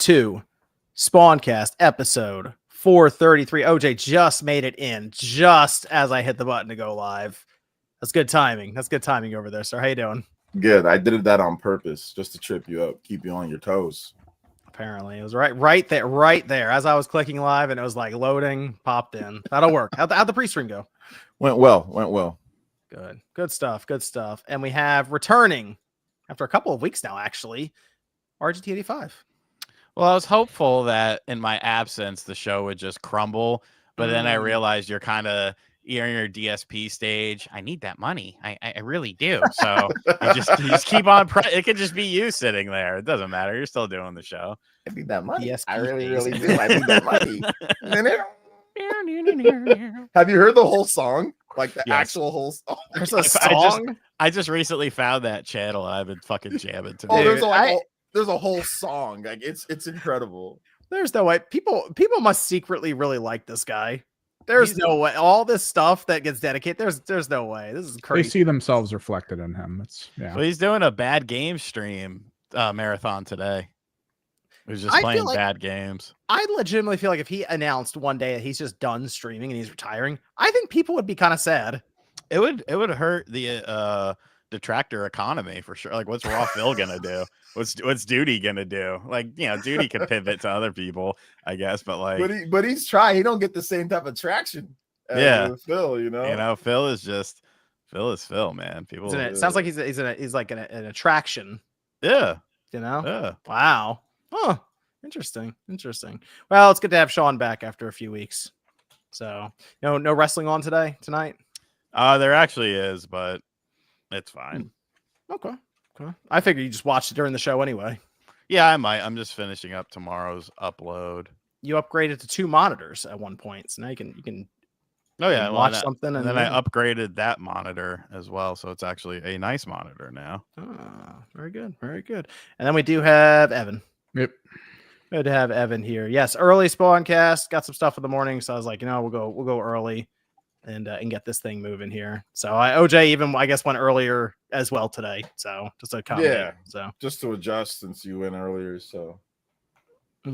to Spawncast episode 433. OJ just made it in just as I hit the button to go live. That's good timing. That's good timing over there, sir. How you doing? Good. I did that on purpose just to trip you up, keep you on your toes. Apparently, it was right there. As I was clicking live and it was like loading, popped in. That'll work. How'd the pre-stream go? Went well. Good stuff. And we have returning after a couple of weeks now, actually, RGT85. Well, I was hopeful that in my absence, the show would just crumble. But then I realized you're in your DSP stage. I need that money. I really do. So you just keep on. It could just be you sitting there. It doesn't matter. You're still doing the show. I need that money. DSP I really phase. do. I need that money. Have you heard the whole song? Like the actual whole song? There's a song. I just recently found that channel. I've been fucking jamming to. Oh, there's a whole song. Like it's incredible. There's no way. People must secretly really like this guy. There's no way. All this stuff that gets dedicated. There's no way. This is crazy. They see themselves reflected in him. So he's doing a bad game stream marathon today. He was just playing bad games. I legitimately feel like if he announced one day that he's just done streaming and he's retiring, I think people would be kind of sad. It would hurt the detractor economy for sure. Like, what's Raw Phil gonna do? What's Duty gonna do? Like, Duty can pivot to other people, I guess, but like, but he's trying. He don't get the same type of traction. As Phil, Phil is Phil, man. People. It sounds like he's like an attraction. Yeah. Yeah. Wow. Oh, interesting. Well, it's good to have Sean back after a few weeks. So, no wrestling on tonight. There actually is, but it's fine. Okay. I figured you just watched it during the show anyway. Yeah, I might. I'm just finishing up tomorrow's upload. You upgraded to 2 monitors at one point, so now you can. Oh yeah, watch something, and then I upgraded that monitor as well, so it's actually a nice monitor now. Very good. And then we do have Evan. Yep. Good to have Evan here. Yes, early Spawncast. Got some stuff in the morning, so I was like, we'll go early and get this thing moving here. So OJ even I guess went earlier as well today. So just a comment. Yeah. So just to adjust since you went earlier. So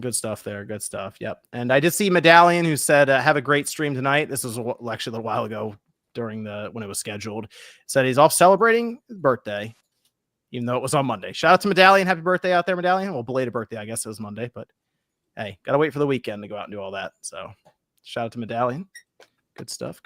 good stuff there. Good stuff. Yep. And I did see Medallion who said have a great stream tonight. This was actually a little while ago during when it was scheduled. Said he's off celebrating his birthday, even though it was on Monday. Shout out to Medallion. Happy birthday out there, Medallion. Well, belated birthday, I guess it was Monday, but hey, gotta wait for the weekend to go out and do all that. So shout out to Medallion. Good stuff.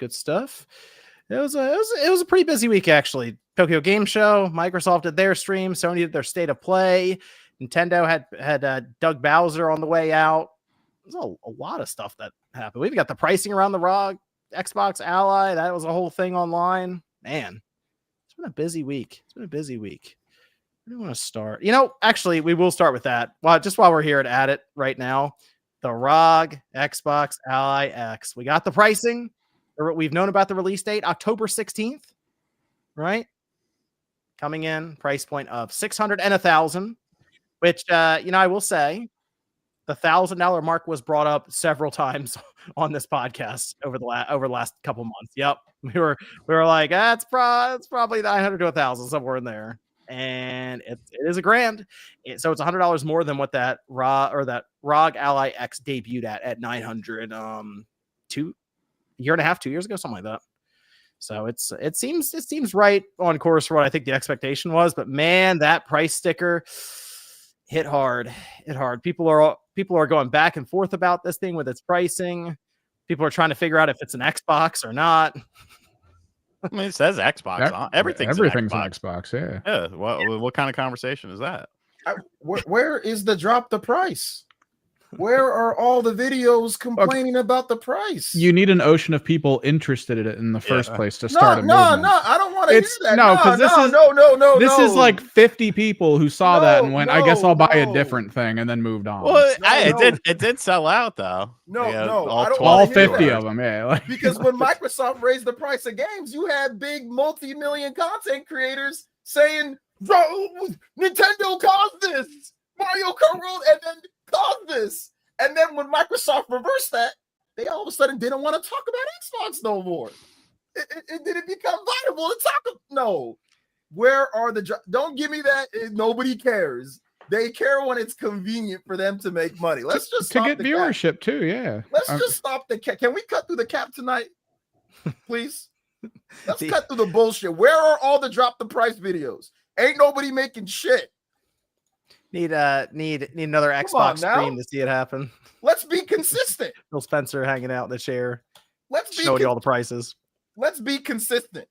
It was a pretty busy week, actually. Tokyo Game Show, Microsoft did their stream, Sony did their state of play, Nintendo had Doug Bowser on the way out. There's a lot of stuff that happened. We've got the pricing around the ROG Xbox Ally. That was a whole thing online. Man, it's been a busy week. Where do you want to start? Actually, we will start with that. Well, just while we're here at it right now, the ROG Xbox Ally X. We got the pricing. We've known about the release date, October 16th, right? Coming in, price point of $600 and $1,000, which, I will say the $1,000 mark was brought up several times on this podcast over the last couple months. Yep. We were like, it's probably $900 to $1,000, somewhere in there. And it is $1,000. So it's $100 more than what that ROG Ally X debuted at $900 year and a half, 2 years ago, something like that. So it seems right on course for what I think the expectation was. But man, that price sticker hit hard. People are going back and forth about this thing with its pricing. People are trying to figure out if it's an Xbox or not. I mean, it says Xbox on everything's an Xbox. Yeah. Yeah. What kind of conversation is that? Where is the drop the price? Where are all the videos complaining about the price? You need an ocean of people interested in it in the first place to start a movement. No, I don't want to hear that. No, because this is like 50 people who saw that and went, I guess I'll buy a different thing, and then moved on. Well, it did sell out though. All 50 of them, yeah. Because when Microsoft raised the price of games, you had big multi-million content creators saying, Nintendo caused this, Mario Kart World, and then caused this. And then when Microsoft reversed that, they all of a sudden didn't want to talk about Xbox no more. It didn't become viable to talk. No. Where are the don't give me that. Nobody cares. They care when it's convenient for them to make money. Let's just to get viewership too. Yeah. Let's just stop the cap. Can we cut through the cap tonight, please? Let's cut through the bullshit. Where are all the drop the price videos? Ain't nobody making shit. Need another Xbox stream to see it happen. Let's be consistent. Phil Spencer hanging out in the chair. Let's be showing you all the prices. Let's be consistent.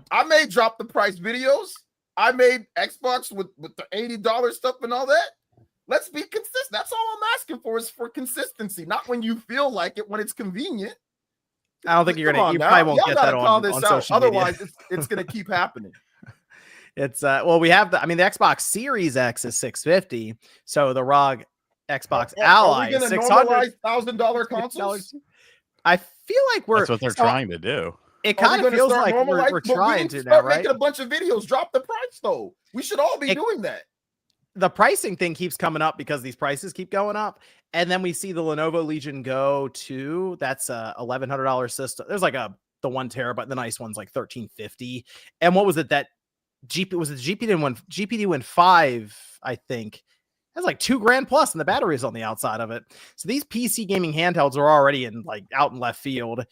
I made drop the price videos. I made Xbox with the $80 stuff and all that. Let's be consistent. That's all I'm asking for is for consistency, not when you feel like it, when it's convenient. I don't think you probably won't get that on social media. Otherwise, it's going to keep happening. It's we have the Xbox Series X is $650. So the ROG Xbox Ally is $600. $1,000 consoles. I feel like that's what they're trying to do. It kind of feels like we're trying to now, right? Making a bunch of videos, drop the price though. We should all be doing that. The pricing thing keeps coming up because these prices keep going up, and then we see the Lenovo Legion Go 2. That's a $1,100 system. There's like the 1 terabyte. The nice one's like $1,350. And what was it that GPD Win 5? I think that's like $2,000 plus, and the battery is on the outside of it. So these PC gaming handhelds are already out in left field,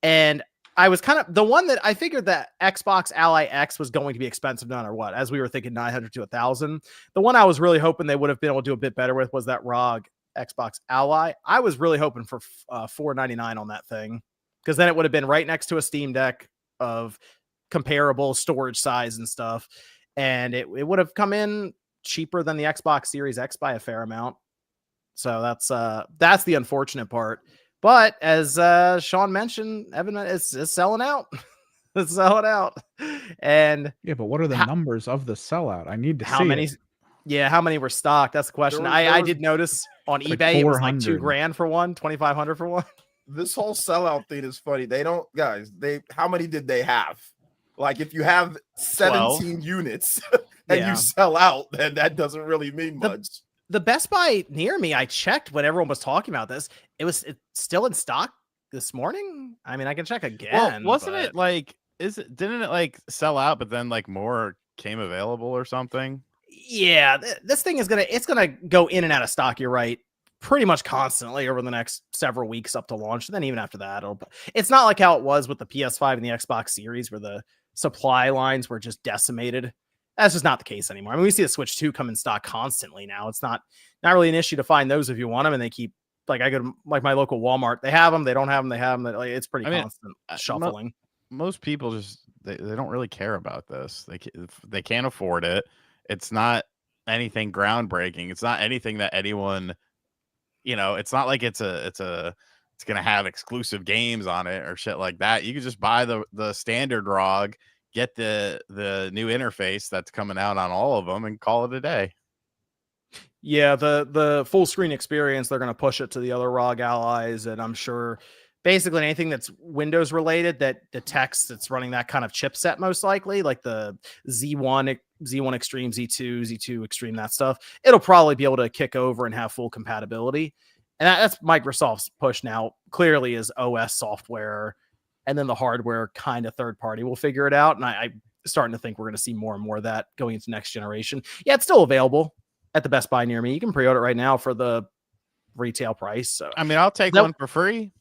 and I was kind of the one that I figured that Xbox Ally X was going to be expensive no matter what, as we were thinking 900 to 1,000. The one I was really hoping they would have been able to do a bit better with was that ROG Xbox Ally. I was really hoping for $499 on that thing, because then it would have been right next to a Steam Deck of comparable storage size and stuff, and it would have come in cheaper than the Xbox Series X by a fair amount. So that's the unfortunate part. But as Sean mentioned, Evan is selling out. It's selling out. And yeah, but what are the numbers of the sellout? I need to how see many. It. Yeah, how many were stocked? That's the question. I did notice on eBay it was like $2,000 for one, $2,500 for one. This whole sellout thing is funny. How many did they have? Like, if you have 17 units and you sell out, then that doesn't really mean much. The Best Buy near me, I checked when everyone was talking about this. It's still in stock this morning. I mean, I can check again. Well, didn't it like sell out, but then like more came available or something? Yeah, this thing it's gonna go in and out of stock. You're right, pretty much constantly over the next several weeks up to launch. And then even after that, it's not like how it was with the PS5 and the Xbox Series, where the supply lines were just decimated. That's just not the case anymore. I mean, we see the Switch 2 come in stock constantly now. It's not really an issue to find those if you want them, and they keep I go to my local Walmart. They have them. They don't have them. They have them. It's pretty constant shuffling. Most people just they don't really care about this. They can't afford it. It's not anything groundbreaking. It's not anything that anyone, it's not like it's gonna have exclusive games on it or shit like that. You can just buy the standard ROG, get the new interface that's coming out on all of them, and call it a day. Yeah, the full screen experience, they're going to push it to the other ROG Allies, and I'm sure basically anything that's Windows related that detects that's running that kind of chipset, most likely, like the Z1 Extreme, Z2 Extreme, that stuff, it'll probably be able to kick over and have full compatibility. And that's Microsoft's push now, clearly, is OS software, and then the hardware kind of third party will figure it out. And I'm starting to think we're going to see more and more of that going into next generation. Yeah, it's still available at the Best Buy near me. You can pre-order it right now for the retail price. So I mean, I'll take one for free.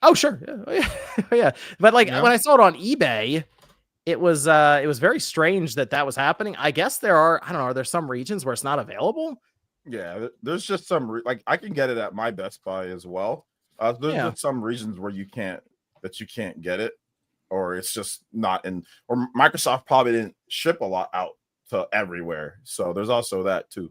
Oh, sure. Yeah. But when I saw it on eBay, it was very strange that was happening. I guess are there some regions where it's not available? Yeah, there's just some I can get it at my Best Buy as well. There's just some regions where you can't get it, or it's just not in, or Microsoft probably didn't ship a lot out to everywhere. So there's also that too.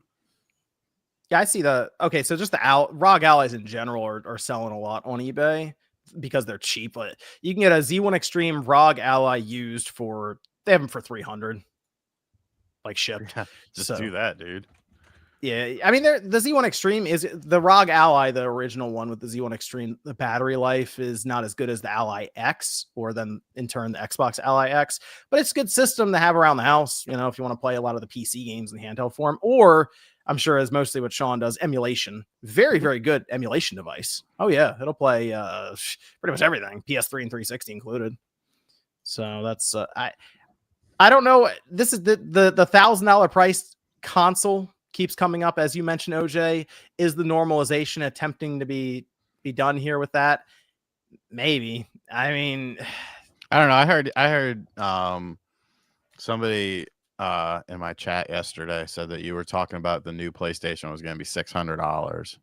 Yeah, I see so just the ROG Allies in general are selling a lot on eBay because they're cheap. But you can get a Z1 Extreme ROG Ally used they have them for $300, shipped. Just do that, dude. Yeah, I mean, the Z1 Extreme is the ROG Ally, the original one with the Z1 Extreme. The battery life is not as good as the Ally X, or then in turn the Xbox Ally X, but it's a good system to have around the house. If you want to play a lot of the PC games in handheld form, or I'm sure is mostly what Sean does, emulation. Very, very good emulation device. Oh yeah, it'll play pretty much everything, PS3 and 360 included. So that's I don't know. This is the $1,000 price console. keeps coming up, as you mentioned, OJ. Is the normalization attempting to be done here with that? Maybe. I mean, I don't know. I heard somebody in my chat yesterday said that you were talking about the new PlayStation was going to be $600.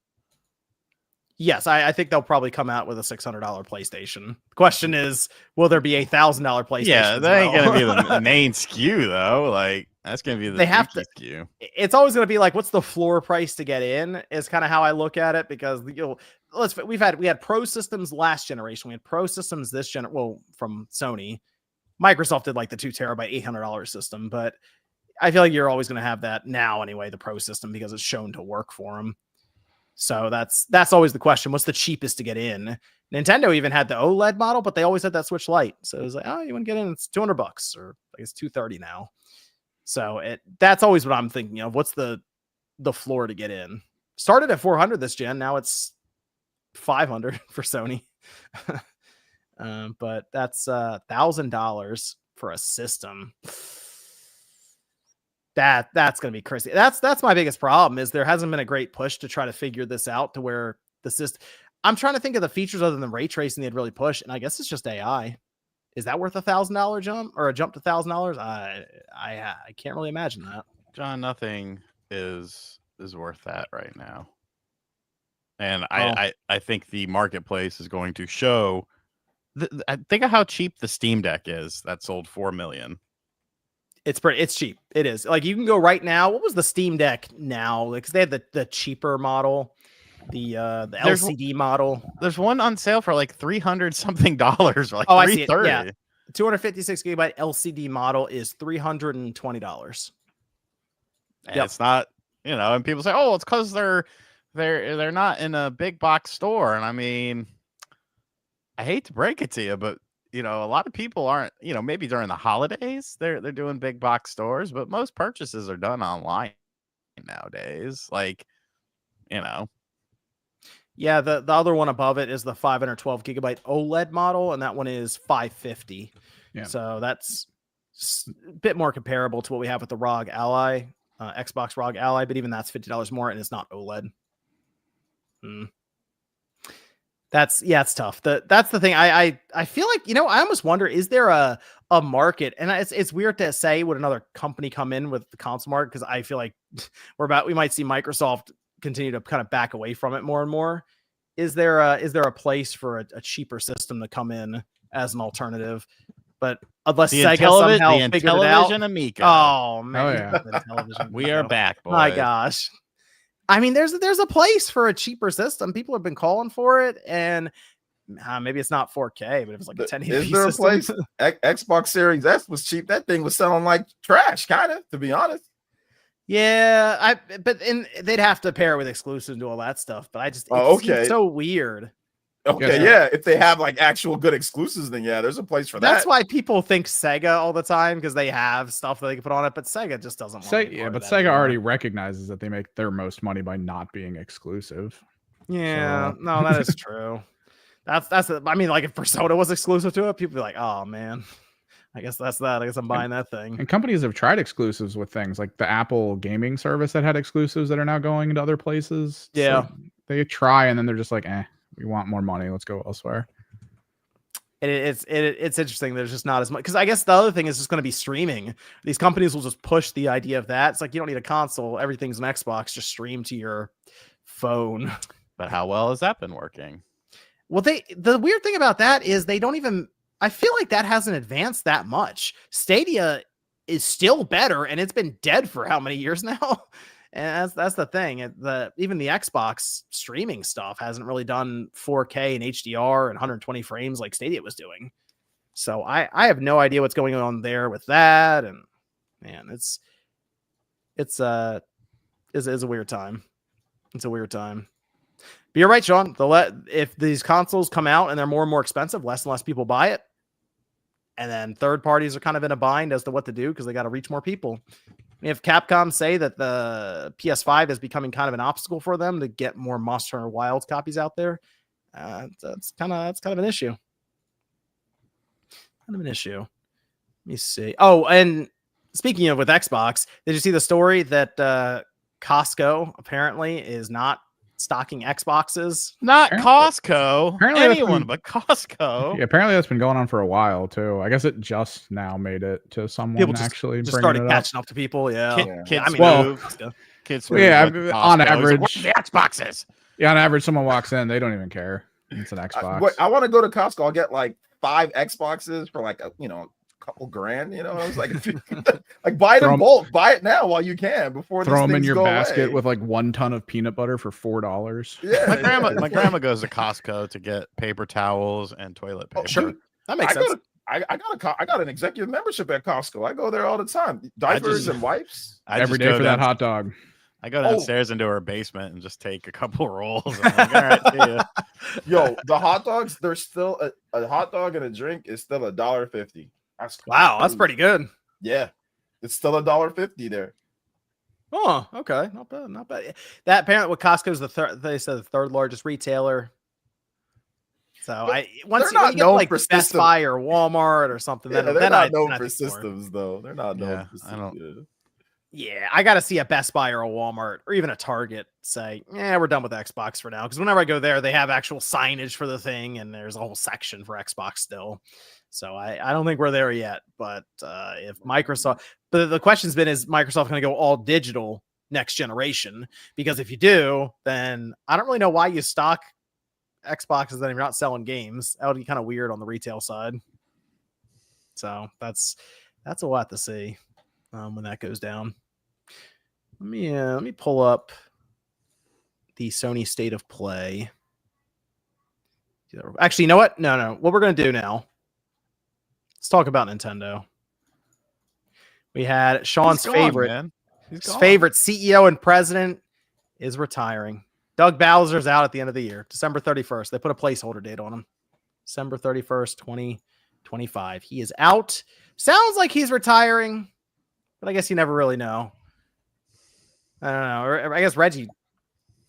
yes, I think they'll probably come out with a $600 PlayStation. The question is, will there be a $1,000 PlayStation? Yeah, that ain't going to be the main SKU though. Like that's going to be the SKU. It's always going to be like, what's the floor price to get in? Is kind of how I look at it, because we had Pro systems last generation. We had Pro systems this from Sony. Microsoft did like the 2 terabyte $800 system, but I feel like you're always going to have that now anyway, the Pro system, because it's shown to work for them. So that's always the question. What's the cheapest to get in? Nintendo even had the OLED model, but they always had that Switch Lite. So it was like, oh, you want to get in? It's $200, or I guess $230 now. So that's always what I'm thinking of. What's the floor to get in? Started at 400 this gen. Now it's 500 for Sony. But that's $1,000 for a system. That's going to be crazy. That's my biggest problem, is there hasn't been a great push to try to figure this out to where the system. I'm trying to think of the features other than ray tracing they'd really push, and I guess it's just AI. Is that worth $1,000 jump, or a jump to $1,000? I can't really imagine that. John, nothing is worth that right now. And I think the marketplace is going to show. Think of how cheap the Steam Deck is. That sold $4 million. It's cheap. It is. Like, you can go right now. What was the Steam Deck now? Because they had the cheaper model, the LCD model. There's one on sale for like $300 something, like I see it. $330. Yeah. 256 gigabyte LCD model is $320. Yep. It's not, and people say, oh, it's because they're not in a big box store. And I mean, I hate to break it to you, but a lot of people aren't, maybe during the holidays they're doing big box stores, but most purchases are done online nowadays. Like, Yeah, the other one above it is the 512 gigabyte OLED model, and that one is $550. Yeah. So that's a bit more comparable to what we have with the ROG Ally, Xbox ROG Ally, but even that's $50 more, and it's not OLED. It's tough. That's the thing. I feel like, I almost wonder, is there a market? And it's weird to say, would another company come in with the console market? Because I feel like we might see Microsoft continue to kind of back away from it more and more. Is there a place for a cheaper system to come in as an alternative? But unless Sega somehow figured it out. Amico. Oh man, We are back, boys. My gosh. I mean, there's a place for a cheaper system. People have been calling for it, and maybe it's not 4K, but it was like a 1080p Is there system. A place? Xbox Series S was cheap. That thing was selling like trash, kind of, to be honest. Yeah, they'd have to pair with exclusives and do all that stuff. But it seems so weird. Okay, yeah. If they have like actual good exclusives, then yeah, there's a place for that. That's why people think Sega all the time, because they have stuff that they can put on it, but Sega just doesn't want to. Yeah, but Sega already recognizes that they make their most money by not being exclusive. Yeah, no, that is true. I mean, like if Persona was exclusive to it, people would be like, oh man, I guess that's that. I guess I'm buying that thing. And companies have tried exclusives with things like the Apple gaming service that had exclusives that are now going into other places. Yeah. So they try and then they're just like, we want more money. Let's go elsewhere. It's interesting. There's just not as much, because I guess the other thing is just going to be streaming. These companies will just push the idea of that. It's like, you don't need a console. Everything's an Xbox. Just stream to your phone. But how well has that been working? Well, the weird thing about that is they don't even. I feel like that hasn't advanced that much. Stadia is still better, and it's been dead for how many years now? And that's the thing. Even the Xbox streaming stuff hasn't really done 4K and HDR and 120 frames like Stadia was doing. So I have no idea what's going on there with that. And man, it's a weird time. It's a weird time. But you're right, Sean. If these consoles come out and they're more and more expensive, less and less people buy it. And then third parties are kind of in a bind as to what to do because they got to reach more people. If Capcom say that the PS5 is becoming kind of an obstacle for them to get more Monster Hunter Wilds copies out there, that's kind of an issue. Kind of an issue. Let me see. Oh, and speaking of with Xbox, did you see the story that Costco apparently is not stocking Xboxes. Not Apparently- Costco. apparently that's Anyone been- but Costco. Yeah, apparently that's been going on for a while too. I guess it just now made it to someone People just actually just bringing started it up. catching up to people. Yeah. Kids I mean, Well- move. Kids Well, yeah, move with on Costco. He's like, average- "Where's the Xboxes?" Yeah, on average, someone walks in, they don't even care. It's an Xbox. I want to go to Costco. I'll get like 5 Xboxes for like a couple grand. I was like, like buy it Throw in 'em- bulk. Buy it now while you can before Throw these them in things your go basket away. with like 1 ton of peanut butter for $4. Yeah, My grandma goes to Costco to get paper towels and toilet paper. Sure. That makes I sense. I got an executive membership at Costco. I go there all the time. Diapers and wipes. I Every just day go for that down- hot dog. I go downstairs into her basement and just take a couple rolls. I'm like, all right, see ya. Yo, the hot dogs. There's still a hot dog and a drink is still $1.50. Wow, that's pretty good. Yeah, it's still $1.50 there. Oh, okay, not bad, not bad. That apparently, what Costco's the third. They said the third largest retailer. So But once they're you, when not you get known like for Best system. Buy or Walmart or something, Yeah, then they're then not known then for think more. systems though. They're not known Yeah, for I systems. don't- Yeah. Yeah, I got to see a Best Buy or a Walmart or even a Target say, "Yeah, we're done with Xbox for now." Because whenever I go there, they have actual signage for the thing, and there's a whole section for Xbox still. So I don't think we're there yet. But if Microsoft, but the question's been, is Microsoft going to go all digital next generation? Because if you do, then I don't really know why you stock Xboxes that you're not selling games. That would be kind of weird on the retail side. So that's a lot to see when that goes down. Let me pull up the Sony State of Play. Actually, you know what? No. What we're going to do now, let's talk about Nintendo. We had Sean's He's gone, favorite, man. He's his gone. favorite CEO and president is retiring. Doug Bowser's out at the end of the year, December 31st. They put a placeholder date on him. December 31st, 2025. He is out. Sounds like he's retiring, but I guess you never really know. I don't know. Or I guess Reggie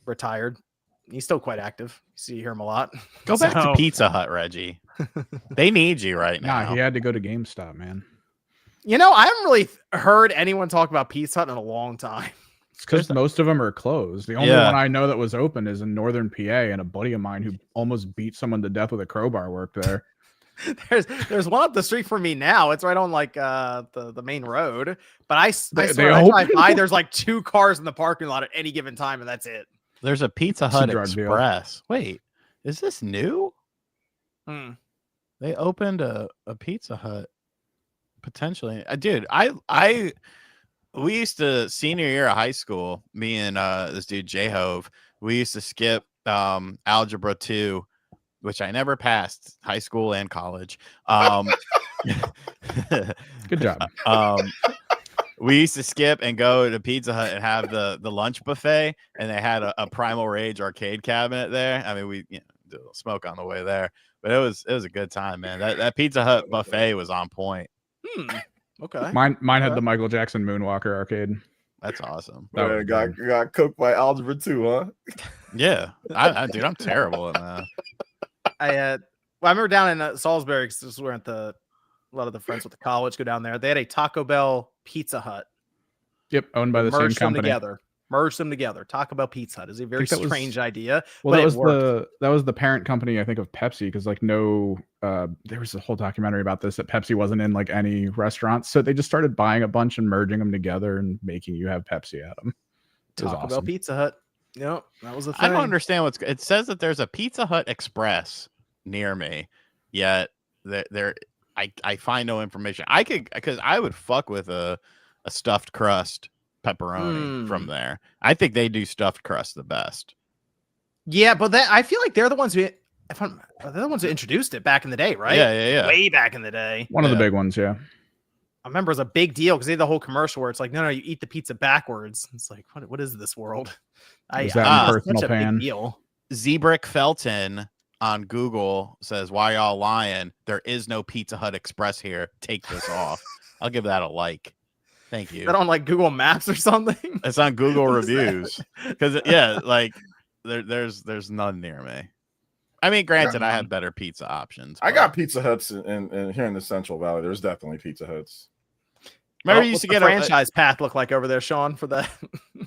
retired. He's still quite active. You hear him a lot. Go back to So- Pizza Hut, Reggie. They need you right now. Nah, he had to go to GameStop, man. I haven't really heard anyone talk about Pizza Hut in a long time. It's because most of them are closed. The only Yeah. one I know that was open is in Northern PA, and a buddy of mine who almost beat someone to death with a crowbar worked there. There's one up the street from me now. It's right on like the main road. But I They swear, I drive open by. one? There's like 2 cars in the parking lot at any given time, and that's it. There's a Pizza It's a Hut drug deal. Express. Wait, is this new? Hmm. They opened a Pizza Hut potentially. Dude, we used to, senior year of high school, me and this dude J-Hove, we used to skip algebra 2, which I never passed, high school and college. Good job. We used to skip and go to Pizza Hut and have the lunch buffet, and they had a Primal Rage arcade cabinet there. I mean, we did a little smoke on the way there, but it was a good time, man. That Pizza Hut buffet was on point. Okay. Mine had the Michael Jackson Moonwalker arcade. That's awesome. That Man, was got cooked by algebra 2, huh? Yeah, dude, I'm terrible at that. I remember down in Salisbury, because this is where a lot of the friends with the college go down there. They had a Taco Bell Pizza Hut. Yep, owned by the same Merged them company. together. Merged them together. Taco Bell Pizza Hut is a very that was- strange idea. Well, but that it was worked. that was the parent company, I think, of Pepsi, because there was a whole documentary about this, that Pepsi wasn't in like any restaurants, so they just started buying a bunch and merging them together and making you have Pepsi at them. It was Taco Bell awesome. Pizza Hut. Yep, that was the thing. I don't understand it says that there's a Pizza Hut Express near me, yet I find no information. Because I would fuck with a stuffed crust pepperoni from there. I think they do stuffed crust the best. Yeah, but I feel like they're the ones they're the ones who introduced it back in the day, right? Yeah. Way back in the day. One of the Yeah. big ones, yeah. I remember it was a big deal because they had the whole commercial where it's like, no, you eat the pizza backwards. It's like, what is this world? Was that in personal such a pan? big deal. Zebrick Felton on Google says, "Why y'all lying? There is no Pizza Hut Express here. Take this off." I'll give that a like. Thank Is you. that on like Google Maps or something? It's on Google What is that? reviews because like there's none near me. I mean, granted, I have better pizza options. I but- got Pizza Huts in here in the Central Valley. There's definitely Pizza Huts. Remember, you what's used to the get franchise path look like over there, Sean, for that?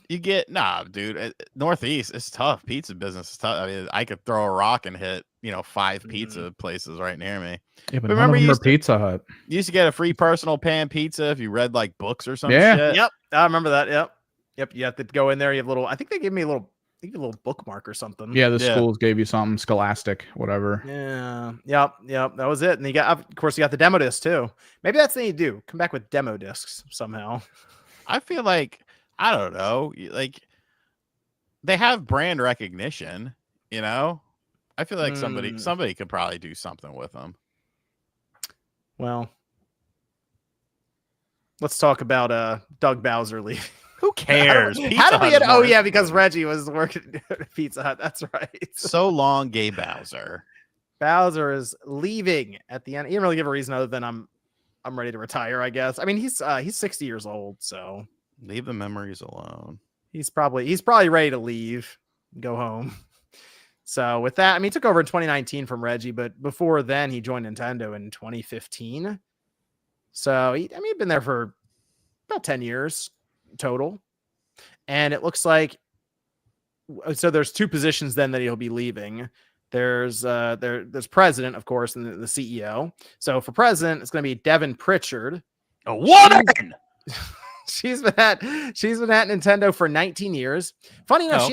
you get dude. Northeast, it's tough. Pizza business is tough. I mean, I could throw a rock and hit 5 pizza places right near me. Yeah, but remember, none of you them are used to, Pizza Hut. you used to get a free personal pan pizza if you read like books or some Yeah. shit. Yep, I remember that. Yep. You have to go in there. You have I think they gave me a little bookmark or something. Yeah, the Yeah. schools gave you something, Scholastic, whatever. Yeah. Yep. That was it. And of course, you got the demo disc too. Maybe that's what you do. Come back with demo discs somehow. I feel like, I don't know, like they have brand recognition, I feel like somebody could probably do something with them. Well, let's talk about Doug Bowser leaving. Who cares? How did we get? Oh yeah, because Reggie was working at Pizza Hut. That's right. So long, gay Bowser. Bowser is leaving at the end. He didn't really give a reason other than I'm ready to retire, I guess. I mean, he's 60 years old, so leave the memories alone. He's probably ready to leave, go home. So with that, I mean, he took over in 2019 from Reggie, but before then he joined Nintendo in 2015. So he'd been there for about 10 years total. And it looks like, so there's 2 positions then that he'll be leaving. There's president, of course, and the CEO. So for president, it's going to be Devin Pritchard. A woman. She's been at Nintendo for 19 years. Funny enough,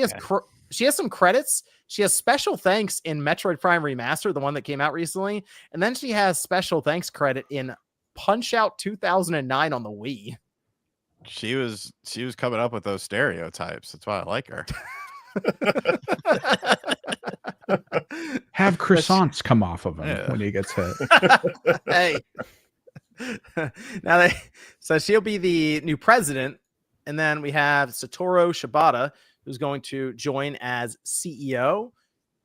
she has some credits. She has special thanks in Metroid Prime Remastered, the one that came out recently, and then she has special thanks credit in Punch-Out 2009 on the Wii. She was coming up with those stereotypes. That's why I like her. Have croissants come off of him when he gets hit. Hey. So she'll be the new president, and then we have Satoru Shibata, who's going to join as CEO,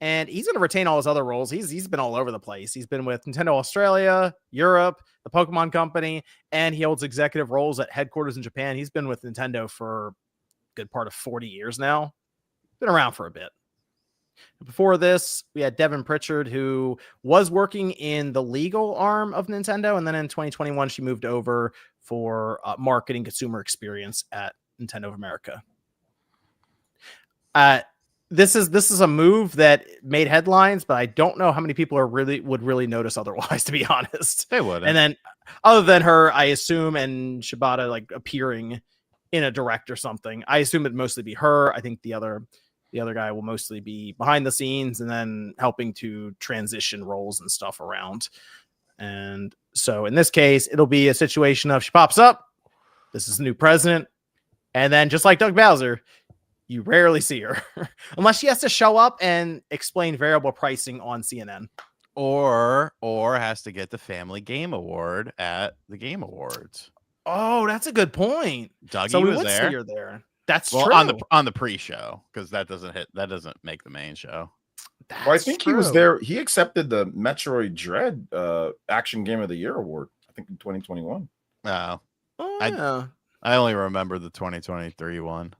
and he's going to retain all his other roles. He's been all over the place. He's been with Nintendo Australia, Europe, the Pokemon Company, and he holds executive roles at headquarters in Japan. He's been with Nintendo for a good part of 40 years now. Been around for a bit. Before this, we had Devin Pritchard, who was working in the legal arm of Nintendo, and then in 2021, she moved over for marketing consumer experience at Nintendo of America. This is a move that made headlines, but I don't know how many people would really notice otherwise, to be honest. They would. And then, other than her, I assume, and Shibata like appearing in a direct or something, I assume it'd mostly be her. I think the other guy will mostly be behind the scenes and then helping to transition roles and stuff around. And so in this case, it'll be a situation of she pops up. This is the new president. And then just like Doug Bowser, you rarely see her unless she has to show up and explain variable pricing on CNN. Or has to get the Family Game Award at the Game Awards. Oh, that's a good point. Dougie was there. See her there. That's true. on the pre-show, because that doesn't make the main show. Well, I think he was there. He accepted the Metroid Dread Action Game of the Year award, I think, in 2021. Oh, yeah. I only remember the 2023 one.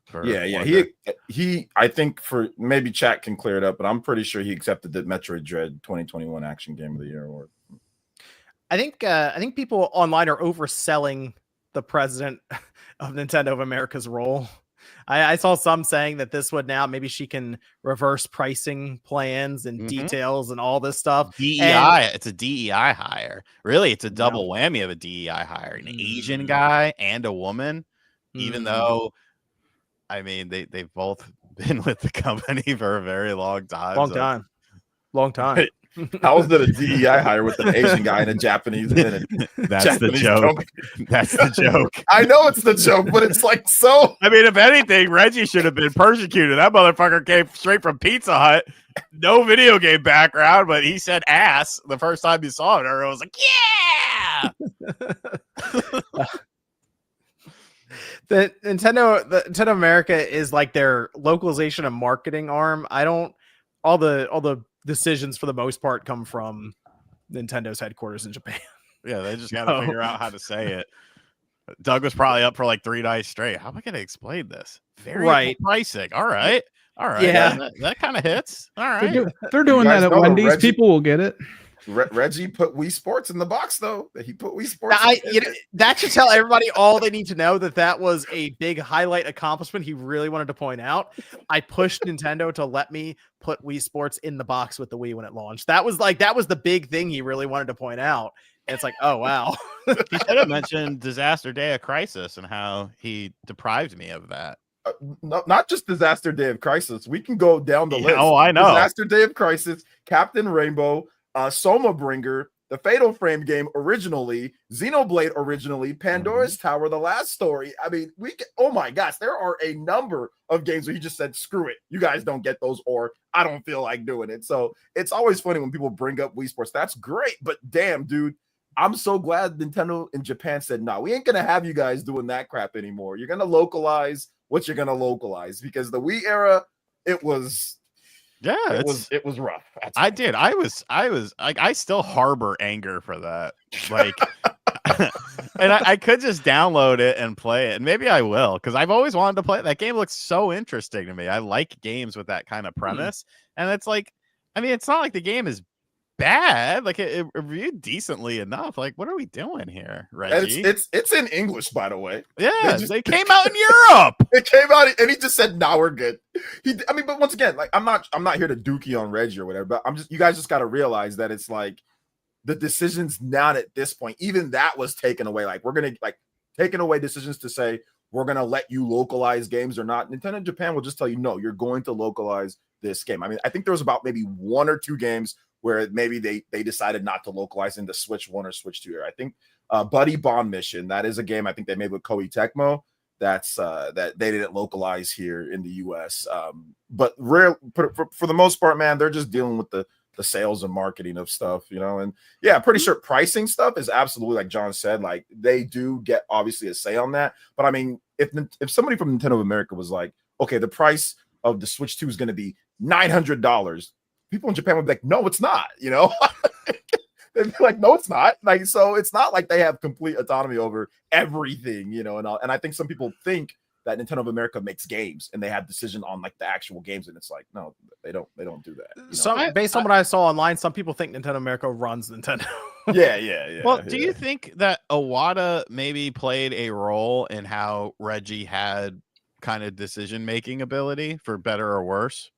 He I think, for maybe chat can clear it up, but I'm pretty sure he accepted the Metroid Dread 2021 Action Game of the Year award. I think people online are overselling the president of Nintendo of America's role. I saw some saying that this would now, maybe she can reverse pricing plans and details and all this stuff. DEI, it's a DEI hire. Really, it's a double whammy of a DEI hire. An Asian guy and a woman, even though, I mean, they've both been with the company for a very long time. Long time. How is that a DEI hire with an Asian guy and a Japanese man? That's Japanese the joke. That's the joke. I know it's the joke, but it's like so. I mean, if anything, Reggie should have been persecuted. That motherfucker came straight from Pizza Hut. No video game background, but he said ass the first time you saw it. Or it was like, yeah. The Nintendo America is like their localization and marketing arm. All the decisions for the most part come from Nintendo's headquarters in Japan. Yeah, they just got to figure out how to say it. Doug was probably up for like 3 nights straight. How am I going to explain this? Very pricing. All right. Yeah, that kind of hits. All right. They're doing that at Wendy's. People will get it. Reggie put Wii Sports in the box, though. He put Wii Sports. That should tell everybody all they need to know, that was a big highlight accomplishment he really wanted to point out. I pushed Nintendo to let me put Wii Sports in the box with the Wii when it launched. That was the big thing he really wanted to point out. And it's like, oh wow. He should have mentioned Disaster Day of Crisis and how he deprived me of that. Not just Disaster Day of Crisis. We can go down the list. Oh, I know. Disaster Day of Crisis, Captain Rainbow, Soma Bringer, the Fatal Frame game originally, Xenoblade originally, Pandora's Tower, The Last Story. I mean, oh my gosh, there are a number of games where he just said, screw it. You guys don't get those, or I don't feel like doing it. So it's always funny when people bring up Wii Sports. That's great, but damn, dude, I'm so glad Nintendo in Japan said, no, we ain't going to have you guys doing that crap anymore. You're going to localize what you're going to localize, because the Wii era, it was rough. I still harbor anger for that. Like, and I could just download it and play it, and maybe I will, because I've always wanted to play it. That game looks so interesting to me. I like games with that kind of premise, and it's like, I mean, it's not like the game is bad. Like it reviewed decently enough. Like, what are we doing here, Reggie? It's in English, by the way. Yeah, they came out in Europe. It came out, and he just said, "Nah, we're good." But once again, like I'm not here to dookie on Reggie or whatever. But you guys just got to realize that it's like the decisions now at this point, even that was taken away. Like we're gonna taking away decisions to say we're gonna let you localize games or not. Nintendo Japan will just tell you, no, you're going to localize this game. I mean, I think there was about maybe 1 or 2 games where maybe they decided not to localize into Switch 1 or Switch 2. I think Buddy Bond Mission, that is a game I think they made with Koei Tecmo. That's that they didn't localize here in the US. But for the most part, man, they're just dealing with the sales and marketing of stuff, you know. And yeah, I'm pretty sure pricing stuff is absolutely, like John said, like they do get obviously a say on that. But I mean, if somebody from Nintendo of America was like, okay, the price of the Switch 2 is going to be $900, people in Japan would be like, no, it's not, you know. They'd be like, no, it's not. Like, so it's not like they have complete autonomy over everything, you know. And I think some people think that Nintendo of America makes games and they have decision on like the actual games, and it's like, no, they don't do that. You know? So based on what I saw online, some people think Nintendo America runs Nintendo. yeah. Well, do you think that Iwata maybe played a role in how Reggie had kind of decision-making ability, for better or worse?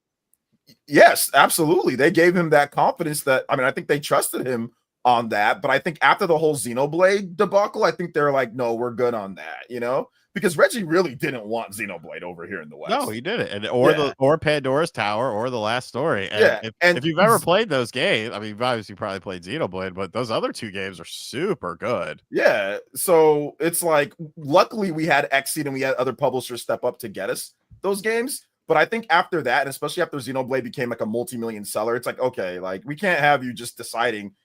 Yes, absolutely. They gave him that confidence that, I mean, I think they trusted him on that. But I think after the whole Xenoblade debacle, I think they're like, no, we're good on that, you know? Because Reggie really didn't want Xenoblade over here in the West. No, he did it. Or Pandora's Tower or The Last Story. And if you've ever played those games, I mean, you've obviously probably played Xenoblade, but those other 2 games are super good. Yeah. So it's like, luckily we had Xseed and we had other publishers step up to get us those games. But I think after that, and especially after Xenoblade became like a multi-million seller, it's like, okay, like we can't have you just deciding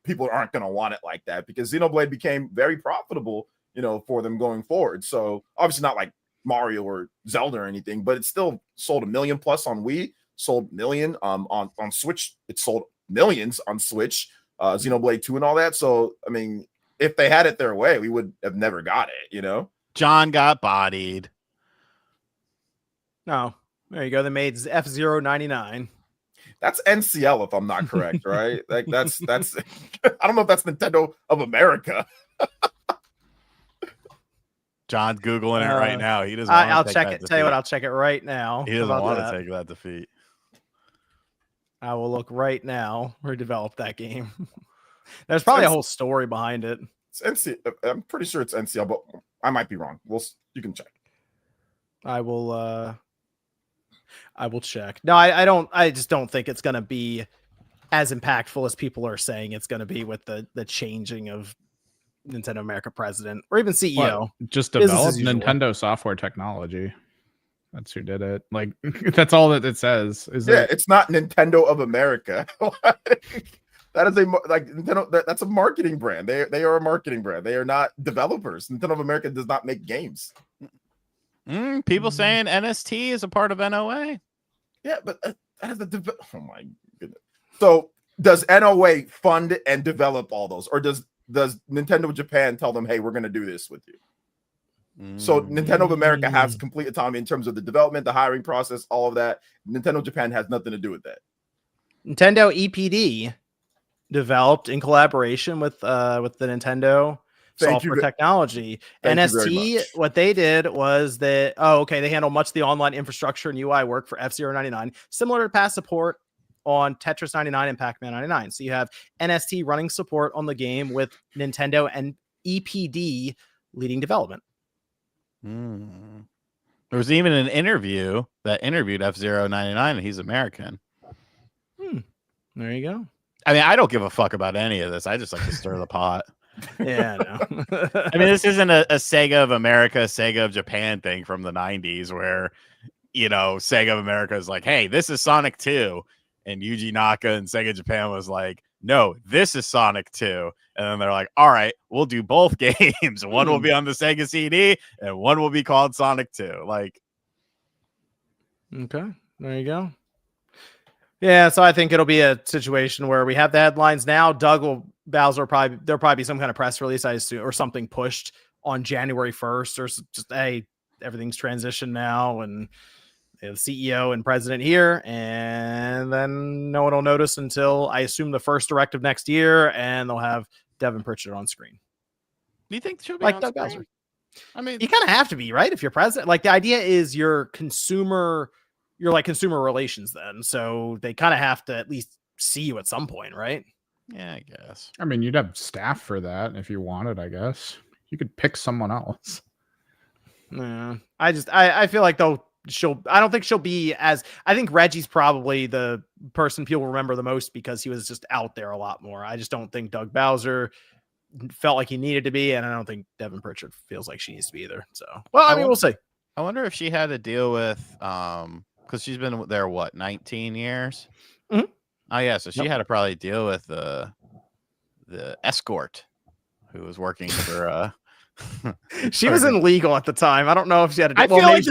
people aren't going to want it like that, because Xenoblade became very profitable, you know, for them going forward. So obviously not like Mario or Zelda or anything, but it still sold 1 million plus on Wii, sold 1 million on Switch. It sold millions on Switch, Xenoblade 2 and all that. So, I mean, if they had it their way, we would have never got it, you know? John got bodied. No. There you go. They made F-Zero 99. That's NCL, if I'm not correct, right? Like that's I don't know if that's Nintendo of America. John's Googling it right now. He doesn't. I'll check it. Tell you what, I'll check it right now. He doesn't want to take that defeat. I will look right now. Who developed that game? There's probably a whole story behind it. It's NCL. I'm pretty sure it's NCL, but I might be wrong. You can check. I will check. No, I just don't think it's going to be as impactful as people are saying it's going to be with the changing of Nintendo America president or even CEO. What? Just develop Nintendo software technology. That's who did it. Like that's all that it says. It's not Nintendo of America. That is Nintendo. That's a marketing brand. They are a marketing brand. They are not developers. Nintendo of America does not make games. People saying NST is a part of NOA. Yeah, but oh my goodness. So does NOA fund and develop all those, or does Nintendo Japan tell them, hey, we're going to do this with you? So Nintendo of America has complete autonomy in terms of the development, the hiring process, all of that. Nintendo Japan has nothing to do with that. Nintendo EPD developed in collaboration with the Nintendo Thank you software ve- technology. Thank you very NST, much. what they did was that they handle much of the online infrastructure and UI work for F-Zero 99, similar to past support on Tetris 99 and Pac-Man 99. So you have NST running support on the game with Nintendo and EPD leading development. There was even an interview that interviewed F-Zero 99, and he's American. There you go. I mean, I don't give a fuck about any of this. I just like to stir the pot. Yeah, I know. I mean, this isn't a Sega of America, Sega of Japan thing from the 90s where, Sega of America is like, hey, this is Sonic 2. And Yuji Naka and Sega Japan was like, no, this is Sonic 2. And then they're like, all right, we'll do both games. One will be on the Sega CD and one will be called Sonic 2. Like, okay, there you go. Yeah, so I think it'll be a situation where we have the headlines now. There'll probably be some kind of press release, I assume, or something pushed on January 1st, or just, hey, everything's transitioned now, and the CEO and president here, and then no one will notice until, I assume, the first directive next year, and they'll have Devin Pritchard on screen. do you think she'll be Like on Doug screen? Bowser. I mean, You kind of have to be, right? If you're president, like the idea is you're consumer relations then. So they kind of have to at least see you at some point, right? yeah, I guess. I mean, you'd have staff for that if you wanted, I guess. You could pick someone else. Yeah. I feel like I don't think she'll be I think Reggie's probably the person people remember the most because he was just out there a lot more. I just don't think Doug Bowser felt like he needed to be, and I don't think Devin Pritchard feels like she needs to be either. So, well, I mean, we'll see. I wonder if she had to deal with, because she's been there, 19 years? Mhm. Oh, yeah, so she had to probably deal with the escort who was working for... She was in legal at the time. I don't know if she had to. I feel like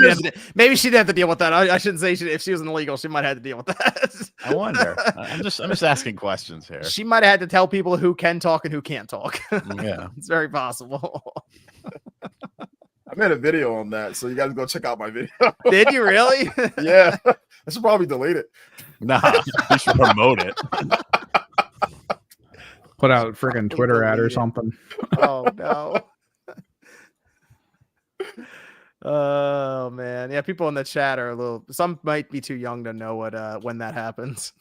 maybe she didn't have to deal with that. I shouldn't say if she was in legal, she might have had to deal with that. I wonder. I'm just asking questions here. She might have had to tell people who can talk and who can't talk. Yeah, it's very possible. I made a video on that, so you guys go check out my video. Did you really? Yeah, I should probably delete it. nah, you should promote it. Put out a freaking Twitter ad or something. Oh no. Oh man, yeah. People in the chat are some might be too young to know when that happens.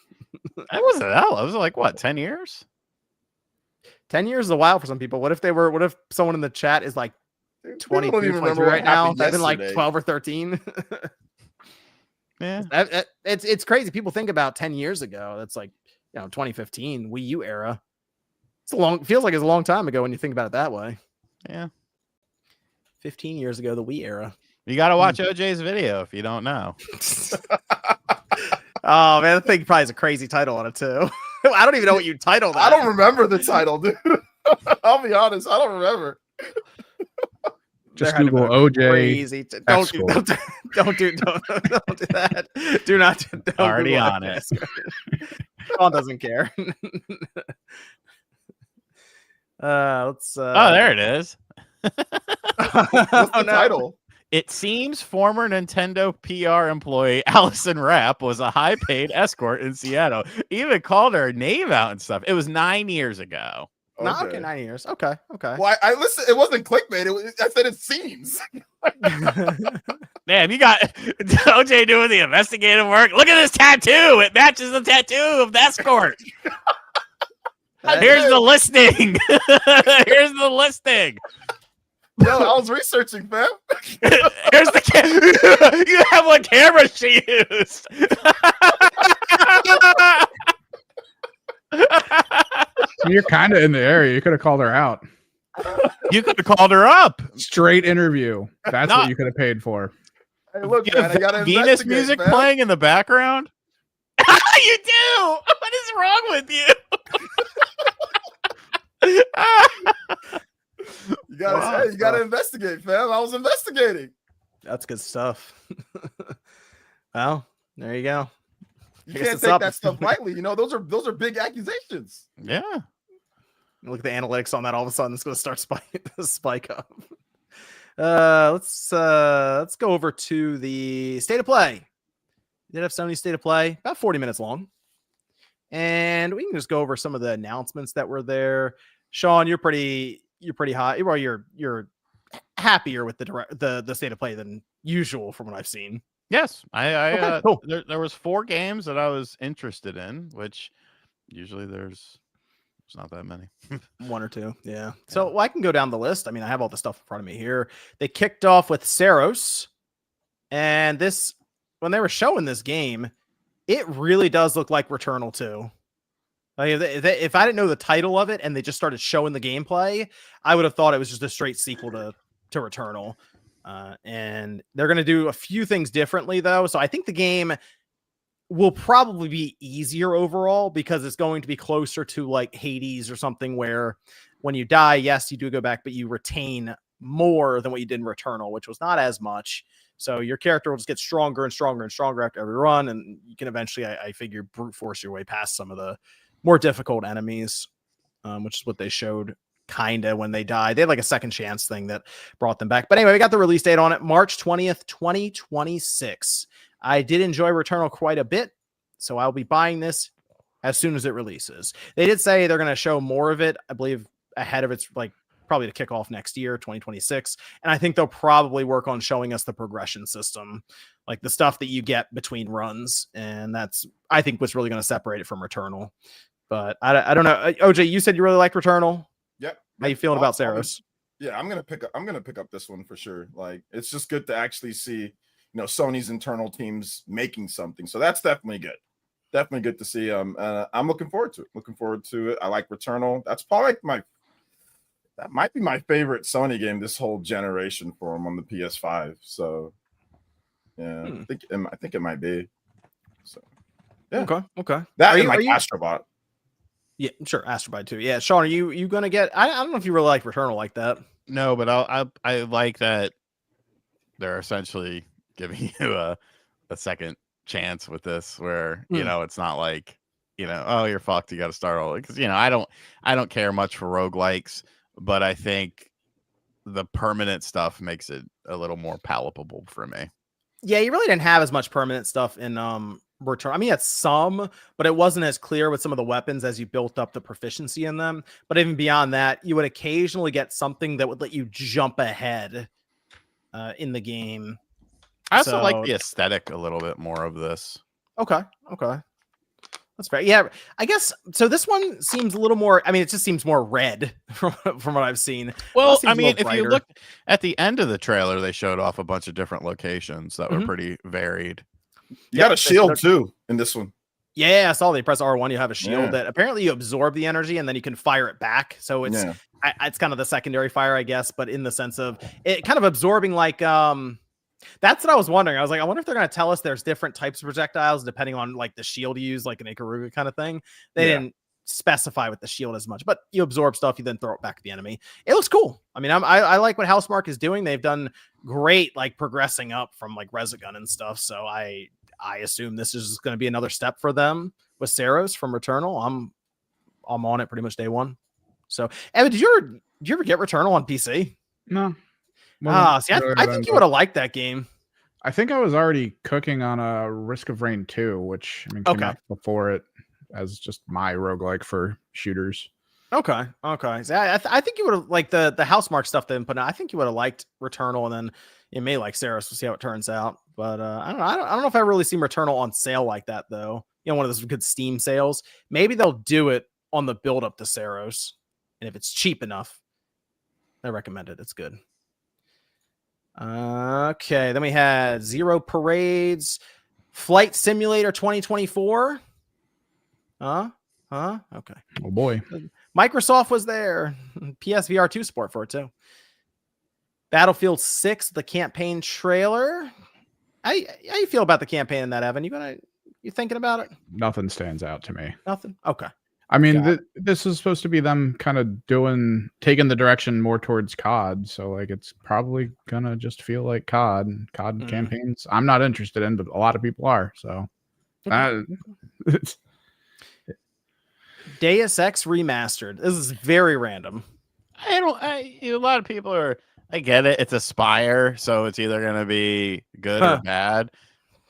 I wasn't that. I was like, what, 10 years? 10 years is a while for some people. What if someone in the chat is like 22, People don't even 23 remember what right now? happened They've been like yesterday. 12 or 13. Yeah. It's crazy. People think about 10 years ago. That's like 2015 Wii U era. Feels like it's a long time ago when you think about it that way. Yeah. 15 years ago, the Wii era. You got to watch OJ's video if you don't know. Oh man, the thing probably has a crazy title on it too. I don't even know what you titled that. I don't remember the title, dude. I'll be honest, I don't remember. Just Google OJ. Crazy. Don't do that. Do not. Don't Already Google on it. Sean doesn't care. Let's. Oh, there it is. What's the title? It seems former Nintendo PR employee Allison Rapp was a high-paid escort in Seattle. Even called her name out and stuff. It was 9 years ago. Okay, 9 years. Okay. Well, I listened. It wasn't clickbait. I said it seems. Damn, you got OJ doing the investigative work. Look at this tattoo. It matches the tattoo of the escort. Here's the listing. Here's the listing. Yo, I was researching, fam. Here's the you have what camera she used. You're kind of in the area. You could have called her out. You could have called her up. Straight interview. That's No. what you could have paid for. Hey, look, You man, I gotta have Venus investigate, music man. playing in the background. You do. What is wrong with you? You gotta investigate, fam. I was investigating. That's good stuff. Well, there you go. You I guess can't it's take up. that stuff lightly. Those are big accusations. Yeah. Look at the analytics on that. All of a sudden, it's going to start spike up. Let's go over to the state of play. We did have Sony state of play, about 40 minutes long. And we can just go over some of the announcements that were there. Sean, you're pretty high. Well, you're happier with the state of play than usual from what I've seen. Yes, Okay, cool. There was 4 games that I was interested in, which usually there's not that many. 1 or 2, yeah. So well, I can go down the list. I mean, I have all the stuff in front of me here. They kicked off with Saros, and this when they were showing this game, it really does look like Returnal 2. Like if I didn't know the title of it and they just started showing the gameplay, I would have thought it was just a straight sequel to Returnal. And they're going to do a few things differently, though. So I think the game will probably be easier overall because it's going to be closer to like Hades or something where when you die, yes, you do go back, but you retain more than what you did in Returnal, which was not as much. So your character will just get stronger and stronger and stronger after every run. And you can eventually, I figure, brute force your way past some of the more difficult enemies, which is what they showed kind of when they died. They had like a second chance thing that brought them back. But anyway, we got the release date on it, March 20th, 2026. I did enjoy Returnal quite a bit, so I'll be buying this as soon as it releases. They did say they're going to show more of it, I believe, ahead of its like probably to kick off next year, 2026. And I think they'll probably work on showing us the progression system, like the stuff that you get between runs. And that's, I think, what's really going to separate it from Returnal. But I don't know. OJ, you said you really like Returnal. Yep. How you feeling about Saros? Yeah, I'm gonna pick up this one for sure. Like, it's just good to actually see, Sony's internal teams making something. So that's definitely good. Definitely good to see. I'm looking forward to it. I like Returnal. That's probably that might be my favorite Sony game this whole generation for them on the PS5. So yeah, I think it might be. So yeah. Okay. That and Astrobot. Yeah, sure. Astrobot too. Yeah, Sean, are you gonna get? I don't know if you really like Returnal like that. No, but I like that they're essentially giving you a second chance with this, where it's not like oh, you're fucked, you got to start all, because I don't care much for roguelikes, but I think the permanent stuff makes it a little more palatable for me. Yeah, you really didn't have as much permanent stuff in Return. I mean, it's some, but it wasn't as clear with some of the weapons as you built up the proficiency in them. But even beyond that, you would occasionally get something that would let you jump ahead in the game. I also like the aesthetic a little bit more of this. Okay. That's fair. Yeah, I guess so. This one seems a little more. I mean, it just seems more red from what I've seen. Well, I mean, if you look at the end of the trailer, they showed off a bunch of different locations that were pretty varied. You got a shield too in this one. Yeah, I saw they press R1. You have a shield that apparently you absorb the energy and then you can fire it back. So it's it's kind of the secondary fire, I guess, but in the sense of it kind of absorbing like that's what I was wondering. I was like, I wonder if they're going to tell us there's different types of projectiles depending on like the shield you use, like an Ikaruga kind of thing. They didn't specify with the shield as much, but you absorb stuff, you then throw it back at the enemy. It looks cool. I mean, I like what Housemarque is doing. They've done great, like progressing up from like Resogun and stuff. So I assume this is going to be another step for them with Saros from Returnal. I'm on it pretty much day one. So, Evan, did you ever get Returnal on PC? No. See, I think you would have liked that game. I think I was already cooking on a Risk of Rain 2, which came out before it as just my roguelike for shooters. Okay. So I think you would have liked the Housemarque stuff they put out. I think you would have liked Returnal, and then you may like Saros. We'll see how it turns out. But I don't know. I don't know if I really see Returnal on sale like that though. One of those good Steam sales. Maybe they'll do it on the build up to Saros, and if it's cheap enough, I recommend it. It's good. Okay, then we had Zero Parades, Flight Simulator 2024. Okay. Oh boy. Microsoft was there. PSVR 2 support for it too. Battlefield 6, the campaign trailer. How you feel about the campaign in that, Evan? You thinking about it? Nothing stands out to me. Nothing. Okay. I mean, this is supposed to be them kind of taking the direction more towards COD. So like, it's probably gonna just feel like COD campaigns. I'm not interested in, but a lot of people are. So Deus Ex Remastered. This is very random. A lot of people are. I get it. It's a Spire, so it's either gonna be good or bad.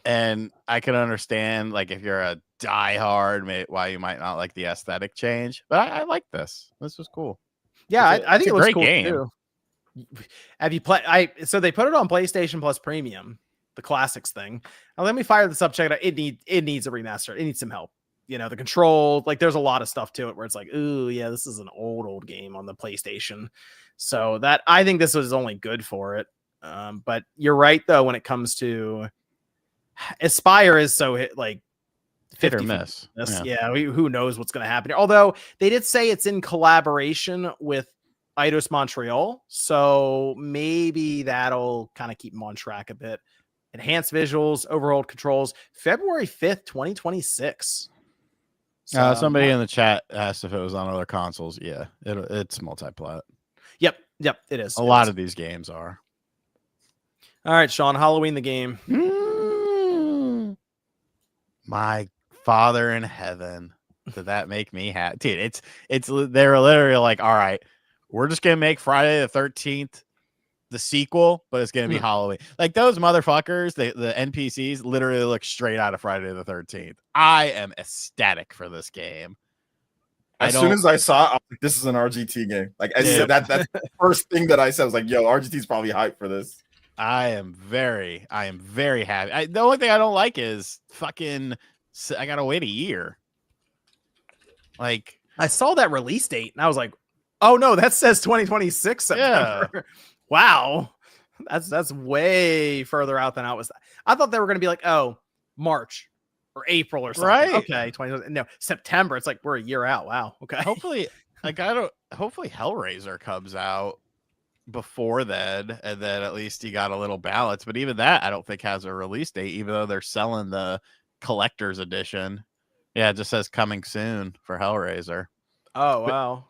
And I can understand, like, if you're a diehard, why you might not like the aesthetic change. But I like this. This was cool. Yeah, I think it looks great cool game. too. Have you played? So they put it on PlayStation Plus Premium, the classics thing. Now let me fire this up. Check it out. It needs a remaster. It needs some help. You know, the control, like there's a lot of stuff to it where it's like, ooh, yeah, this is an old game on the PlayStation. So that I think this was only good for it. But you're right though, when it comes to Aspire is so like 50 or miss. Yeah, who knows what's going to happen here. Although they did say it's in collaboration with Eidos Montreal, so maybe that'll kind of keep them on track a bit. Enhanced visuals, overhauled controls, February 5th, 2026. So, Somebody in the chat asked if it was on other consoles. Yeah, it's multi-plat. Yep, it is. A lot of these games are. All right, Sean, Halloween the game. My Father in heaven, did that make me happy? Dude, they were literally like, all right, we're just gonna make Friday the 13th the sequel, but it's gonna be Halloween. Like those motherfuckers, the NPCs literally look straight out of Friday the 13th. I am ecstatic for this game. As soon as I saw it, I was like, this is an RGT game. Like I said, that's the first thing that I said. I was like, yo, RGT's probably hyped for this. I am very happy. The only thing I don't like is fucking I gotta wait a year. Like I saw that release date and I was like, oh no, that says 2026 September. Yeah. Wow. That's way further out than I was. I thought they were gonna be like, oh, March or April or something. Right. Okay, no, September. It's like we're a year out. Wow. Okay. Hopefully, hopefully Hellraiser comes out before then, and then at least you got a little balance. But even that I don't think has a release date, even though they're selling the collector's edition. Yeah, it just says coming soon for Hellraiser. Oh wow.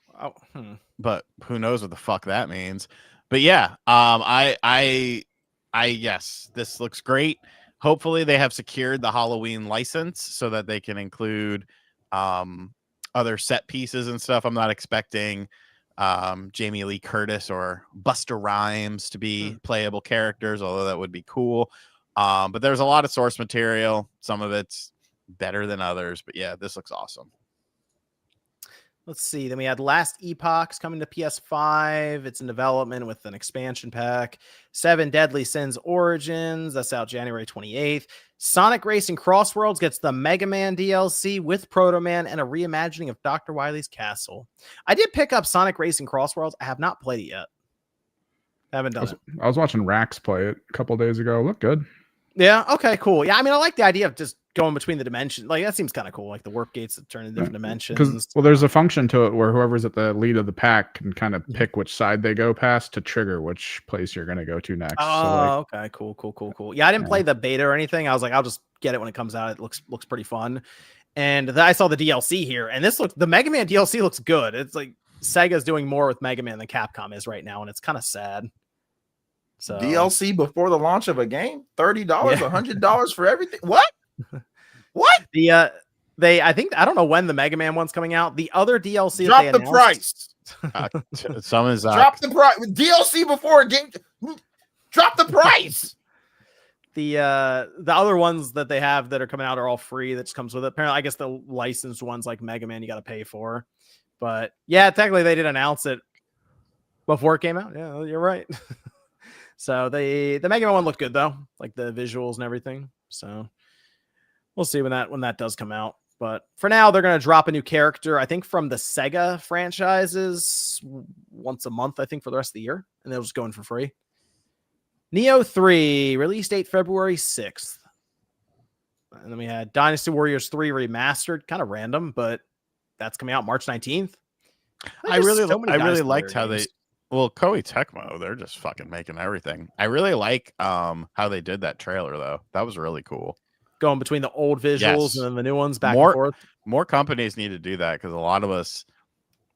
But who knows what the fuck that means. But yeah, I yes, this looks great. Hopefully they have secured the Halloween license so that they can include other set pieces and stuff. I'm not expecting Jamie Lee Curtis or Busta Rhymes to be playable characters, although that would be cool. But there's a lot of source material. Some of it's better than others, but yeah, this looks awesome. Let's see. Then we had Last Epochs coming to PS5. It's in development with an expansion pack. 7 Deadly Sins Origins. That's out January 28th. Sonic Racing Crossworlds gets the Mega Man DLC with Proto Man and a reimagining of Dr. Wily's Castle. I did pick up Sonic Racing Crossworlds. I have not played it yet. I haven't done it. I was watching Rax play it a couple days ago. Looked good. Yeah. Okay, cool. Yeah. I mean, I like the idea of just going between the dimensions. Like that seems kind of cool. Like the warp gates that turn in different dimensions. Because there's a function to it where whoever's at the lead of the pack can kind of pick which side they go past to trigger which place you're going to go to next. Oh, okay. Cool. Yeah, I didn't play the beta or anything. I was like, I'll just get it when it comes out. It looks pretty fun. And I saw the DLC here, and the Mega Man DLC looks good. It's like Sega's doing more with Mega Man than Capcom is right now, and it's kind of sad. So DLC before the launch of a game, $30, $100 for everything. What? What? I think I don't know when the Mega Man one's coming out. The other DLC drop the price. Some is drop the price. DLC before a game. Drop the price. The other ones that they have that are coming out are all free. That just comes with it. Apparently, I guess the licensed ones like Mega Man you got to pay for. But yeah, technically they did announce it before it came out. Yeah, you're right. So the Mega Man one looked good though, like the visuals and everything. So we'll see when that does come out. But for now, they're gonna drop a new character, I think, from the Sega franchises once a month, I think, for the rest of the year, and they'll just go in for free. Neo 3 release date February 6th. And then we had Dynasty Warriors 3 remastered, kind of random, but that's coming out March 19th. I really liked how they. Well, Koei Tecmo, they're just fucking making everything. I really like how they did that trailer, though. That was really cool. Going between the old visuals and then the new ones back and forth. More companies need to do that because a lot of us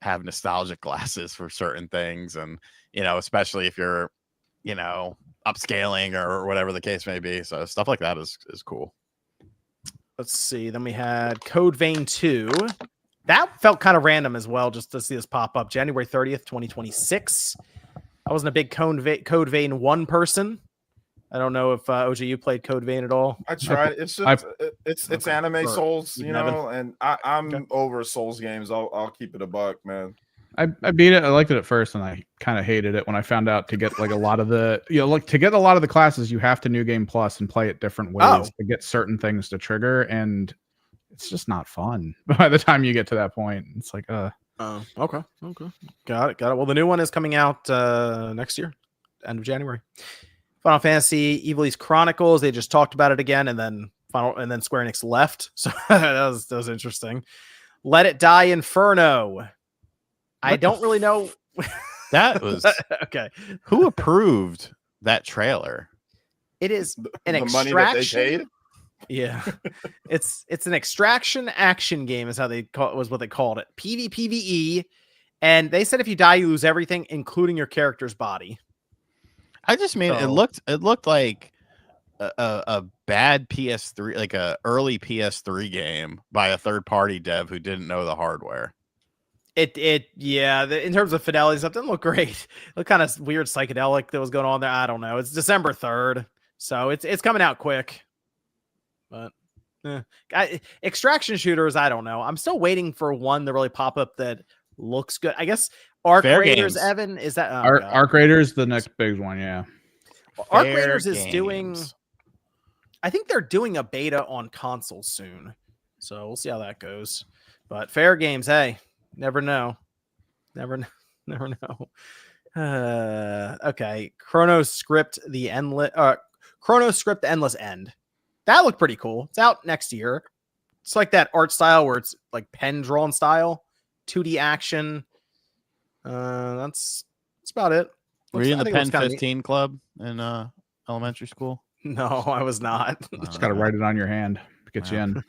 have nostalgic glasses for certain things. And, especially if you're, upscaling or whatever the case may be. So stuff like that is cool. Let's see. Then we had Code Vein 2. That felt kind of random as well, just to see this pop up. January 30th, 2026. I wasn't a big Code Vein 1 person. I don't know if OG, you played Code Vein at all. I tried. It's just it's Okay. anime Or Souls, you Nevin. know, and I'm Okay. over Souls games. I'll keep it a buck, man. I beat it. I liked it at first, and I kind of hated it when I found out to get like a lot of the to get a lot of the classes, you have to New Game Plus and play it different ways to get certain things to trigger, and it's just not fun. By the time you get to that point, it's like Okay. Got it. Well, the new one is coming out next year, end of January. Final Fantasy Evil East Chronicles. They just talked about it again, and then Square Enix left. So that was interesting. Let It Die Inferno. I don't really know. That was okay. Who approved that trailer? It is an the money that they extraction. paid. Yeah, it's an extraction action game is how was what they called it. PvPvE, and they said if you die, you lose everything, including your character's body. I just mean it looked like a bad PS3, like a early PS3 game by a third party dev who didn't know the hardware. In terms of fidelity stuff, didn't look great. It looked kind of weird psychedelic that was going on there. I don't know. It's December 3rd, so it's coming out quick. But extraction shooters, I don't know. I'm still waiting for one to really pop up that looks good. I guess Arc Raiders, Evan, is that Arc Raiders the next big one? Yeah, Arc Raiders is doing. I think they're doing a beta on console soon, so we'll see how that goes. But Fair Games, hey, never know. Okay, Chrono Script the Endless End. That looked pretty cool. It's out next year. It's like that art style where it's like pen drawn style, 2D action. That's about it. Were you in the Pen 15 club in elementary school? No, I was not. Just got to write it on your hand to get you in.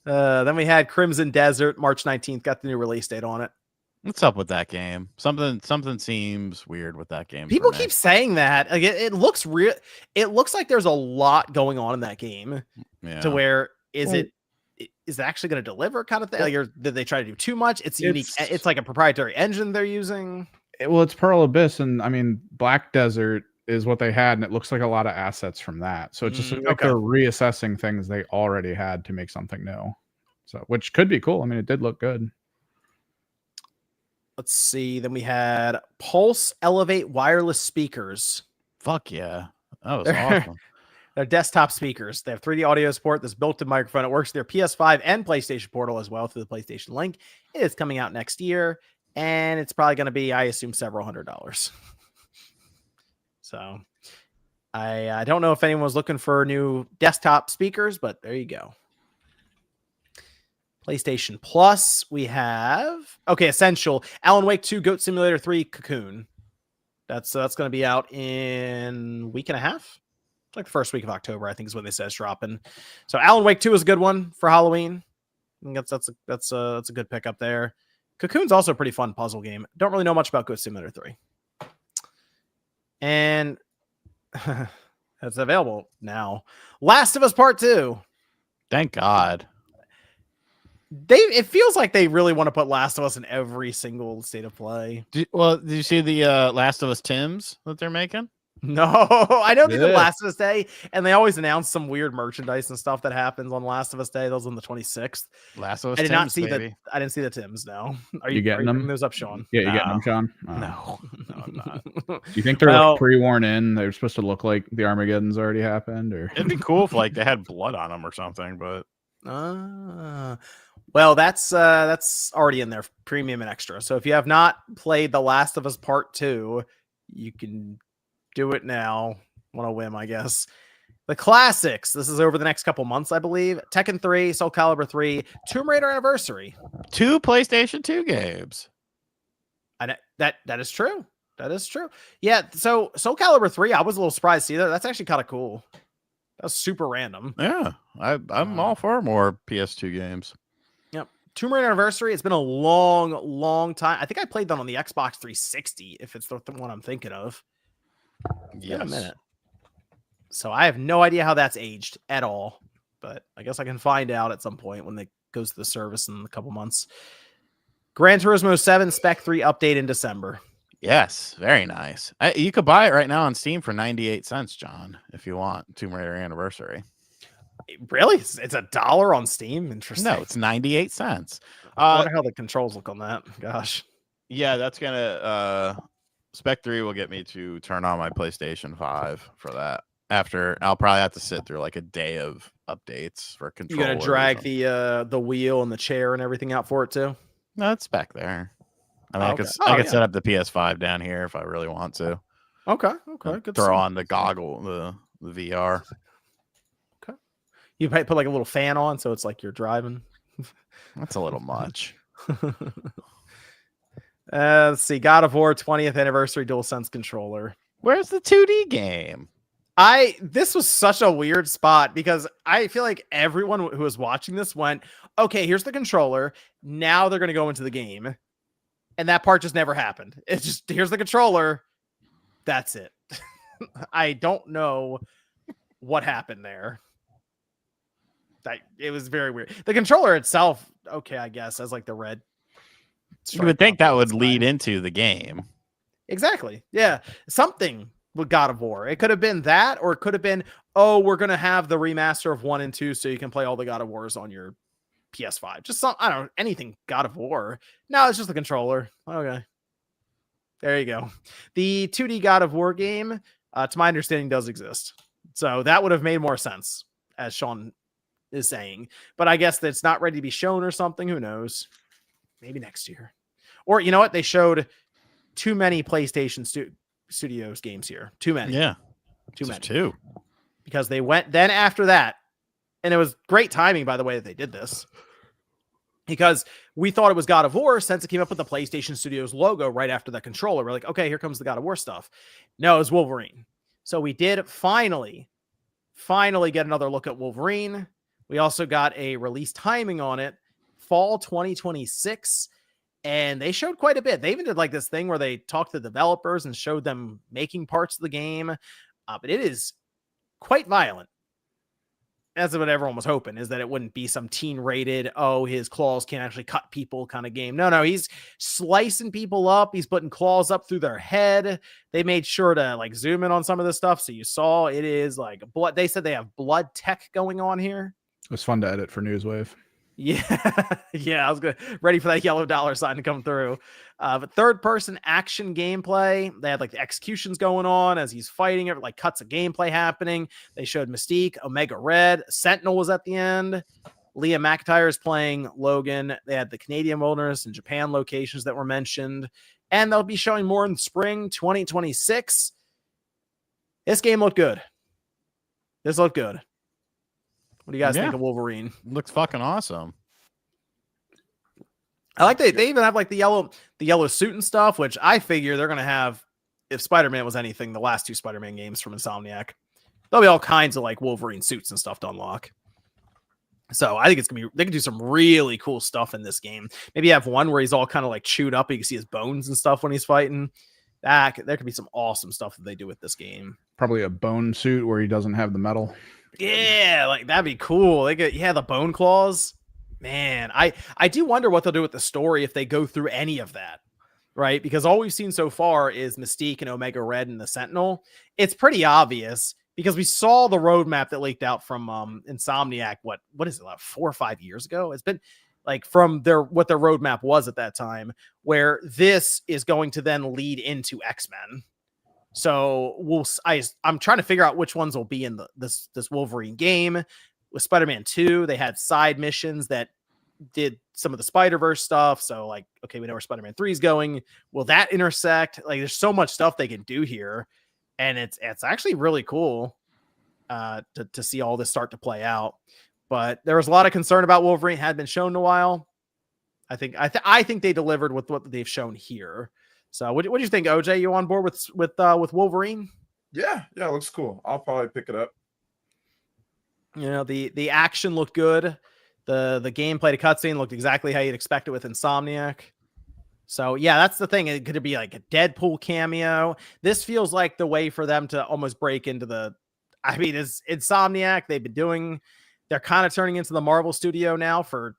Then we had Crimson Desert, March 19th. Got the new release date on it. What's up with that game? Something seems weird with that game. People keep saying that. Like it looks real. It looks like there's a lot going on in that game. Yeah. To where is it actually going to deliver kind of thing? Like, did they try to do too much? It's unique. It's like a proprietary engine they're using. Well, it's Pearl Abyss, and I mean Black Desert is what they had, and it looks like a lot of assets from that. So it's just like they're reassessing things they already had to make something new. So which could be cool. I mean, it did look good. Let's see. Then we had Pulse Elevate wireless speakers. Fuck yeah. That was awesome. They're desktop speakers. They have 3D audio support, this built-in microphone. It works with their PS5 and PlayStation Portal as well through the PlayStation Link. It is coming out next year, and it's probably going to be, I assume, several $100s. So I don't know if anyone was looking for new desktop speakers, but there you go. PlayStation Plus, we have Essential, Alan Wake 2, Goat Simulator 3, Cocoon. That's going to be out in a week and a half. Like the first week of October, I think is when they say it's dropping. So Alan Wake 2 is a good one for Halloween. I think that's a good pickup there. Cocoon's also a pretty fun puzzle game. Don't really know much about Goat Simulator 3. And it's available now. Last of Us Part 2. Thank God. It feels like they really want to put Last of Us in every single state of play. Did you see the Last of Us Tims that they're making? No, I know they did Last of Us Day, and they always announce some weird merchandise and stuff that happens on Last of Us Day. Those on the 26th. Last of Us. I did Tims, not see baby. I didn't see the Tims. No, Are you getting them? Those up, Sean? Yeah, you getting them, Sean? No, I'm not. Do you think they're like pre-worn in? They're supposed to look like the Armageddon's already happened, or it'd be cool if like they had blood on them or something. But well, that's already in there, premium and extra. So if you have not played The Last of Us Part 2, you can do it now on a whim, I guess. The classics. This is over the next couple months, I believe. Tekken 3, Soul Calibur 3, Tomb Raider Anniversary. 2 PlayStation 2 games. And that is true. That is true. Yeah. So Soul Calibur 3, I was a little surprised to see that. That's actually kind of cool. That's super random. Yeah, I'm all for more PS2 games. Yep. Tomb Raider Anniversary. It's been a long time. I think I played that on the Xbox 360, if it's the one I'm thinking of. Yes. In a minute. So I have no idea how that's aged at all, but I guess I can find out at some point when it goes to the service in a couple months. Gran Turismo 7 Spec 3 update in December. Yes, very nice. You could buy it right now on Steam for 98 cents, John, if you want Tomb Raider Anniversary. Really? It's $1 on Steam? Interesting. No, it's 98 cents. I wonder how the controls look on that. Gosh. Yeah, that's gonna Spec 3 will get me to turn on my PlayStation 5 for that. After I'll probably have to sit through like a day of updates for control. You gonna drag the wheel and the chair and everything out for it too? No, it's back there. I mean, Okay. I could set up the PS5 down here if I really want to. Okay. Good. Throw on the goggle, the VR. Okay. You might put like a little fan on, so it's like you're driving. That's a little much. Let's see. God of War 20th anniversary DualSense controller. Where's the 2D game? This was such a weird spot because I feel like everyone who was watching this went, okay, here's the controller. Now they're going to go into the game. And that part just never happened. It's just, here's the controller. That's it. I don't know what happened there. It was very weird. The controller itself, okay, I guess, as like the red. You would think that would lead into the game. Exactly. Yeah. Something with God of War. It could have been that, or it could have been, oh, we're going to have the remaster of 1 and 2 so you can play all the God of Wars on your PS5. Just I don't know, anything God of War. No, it's just the controller. Okay. There you go. The 2D God of War game, to my understanding, does exist. So that would have made more sense, as Sean is saying. But I guess that's not ready to be shown or something. Who knows? Maybe next year. Or you know what? They showed too many PlayStation Studios games here. Too many. Yeah. Too many. Two. Because they went then after that. And it was great timing, by the way, that they did this. Because we thought it was God of War since it came up with the PlayStation Studios logo right after the controller. We're like, okay, here comes the God of War stuff. No, it was Wolverine. So we did finally get another look at Wolverine. We also got a release timing on it, fall 2026. And they showed quite a bit. They even did like this thing where they talked to the developers and showed them making parts of the game. But it is quite violent. That's what everyone was hoping, is that it wouldn't be some teen rated, oh, his claws can actually cut people kind of game. No, he's slicing people up. He's putting claws up through their head. They made sure to like zoom in on some of this stuff. So you saw it is like blood. They said they have blood tech going on here. It was fun to edit for Newswave. Yeah. Yeah. I was good. Ready for that yellow dollar sign to come through. But third person action gameplay. They had like the executions going on as he's fighting it, like cuts of gameplay happening. They showed Mystique, Omega Red, Sentinel was at the end. Leah McIntyre is playing Logan. They had the Canadian Wilderness and Japan locations that were mentioned. And they'll be showing more in spring 2026. This game looked good. This looked good. What do you guys think of Wolverine? Looks fucking awesome. I like they even have like the yellow suit and stuff, which I figure they're gonna have if Spider-Man was anything, the last 2 Spider-Man games from Insomniac. There'll be all kinds of like Wolverine suits and stuff to unlock. So I think it's gonna be they can do some really cool stuff in this game. Maybe have one where he's all kind of like chewed up, you can see his bones and stuff when he's fighting. There could be some awesome stuff that they do with this game. Probably a bone suit where he doesn't have the metal. Yeah, like that'd be cool. They get the bone claws. Man, I do wonder what they'll do with the story if they go through any of that, right? Because all we've seen so far is Mystique and Omega Red and the Sentinel. It's pretty obvious because we saw the roadmap that leaked out from Insomniac. What is it, like 4 or 5 years ago? It's been like from what their roadmap was at that time, where this is going to then lead into X-Men. So I'm trying to figure out which ones will be in this Wolverine game. With Spider-Man 2, they had side missions that did some of the Spider-Verse stuff. So like, okay, we know where Spider-Man 3 is going. Will that intersect? Like there's so much stuff they can do here. And it's actually really cool to see all this start to play out. But there was a lot of concern about Wolverine, had been shown in a while. I think they delivered with what they've shown here. So what do you think, OJ? You on board with Wolverine? Yeah, looks cool. I'll probably pick it up. You know, the action looked good. The gameplay to cutscene looked exactly how you'd expect it with Insomniac. So yeah, that's the thing. It could be like a Deadpool cameo. This feels like the way for them to almost break into it's Insomniac. They're kind of turning into the Marvel studio now for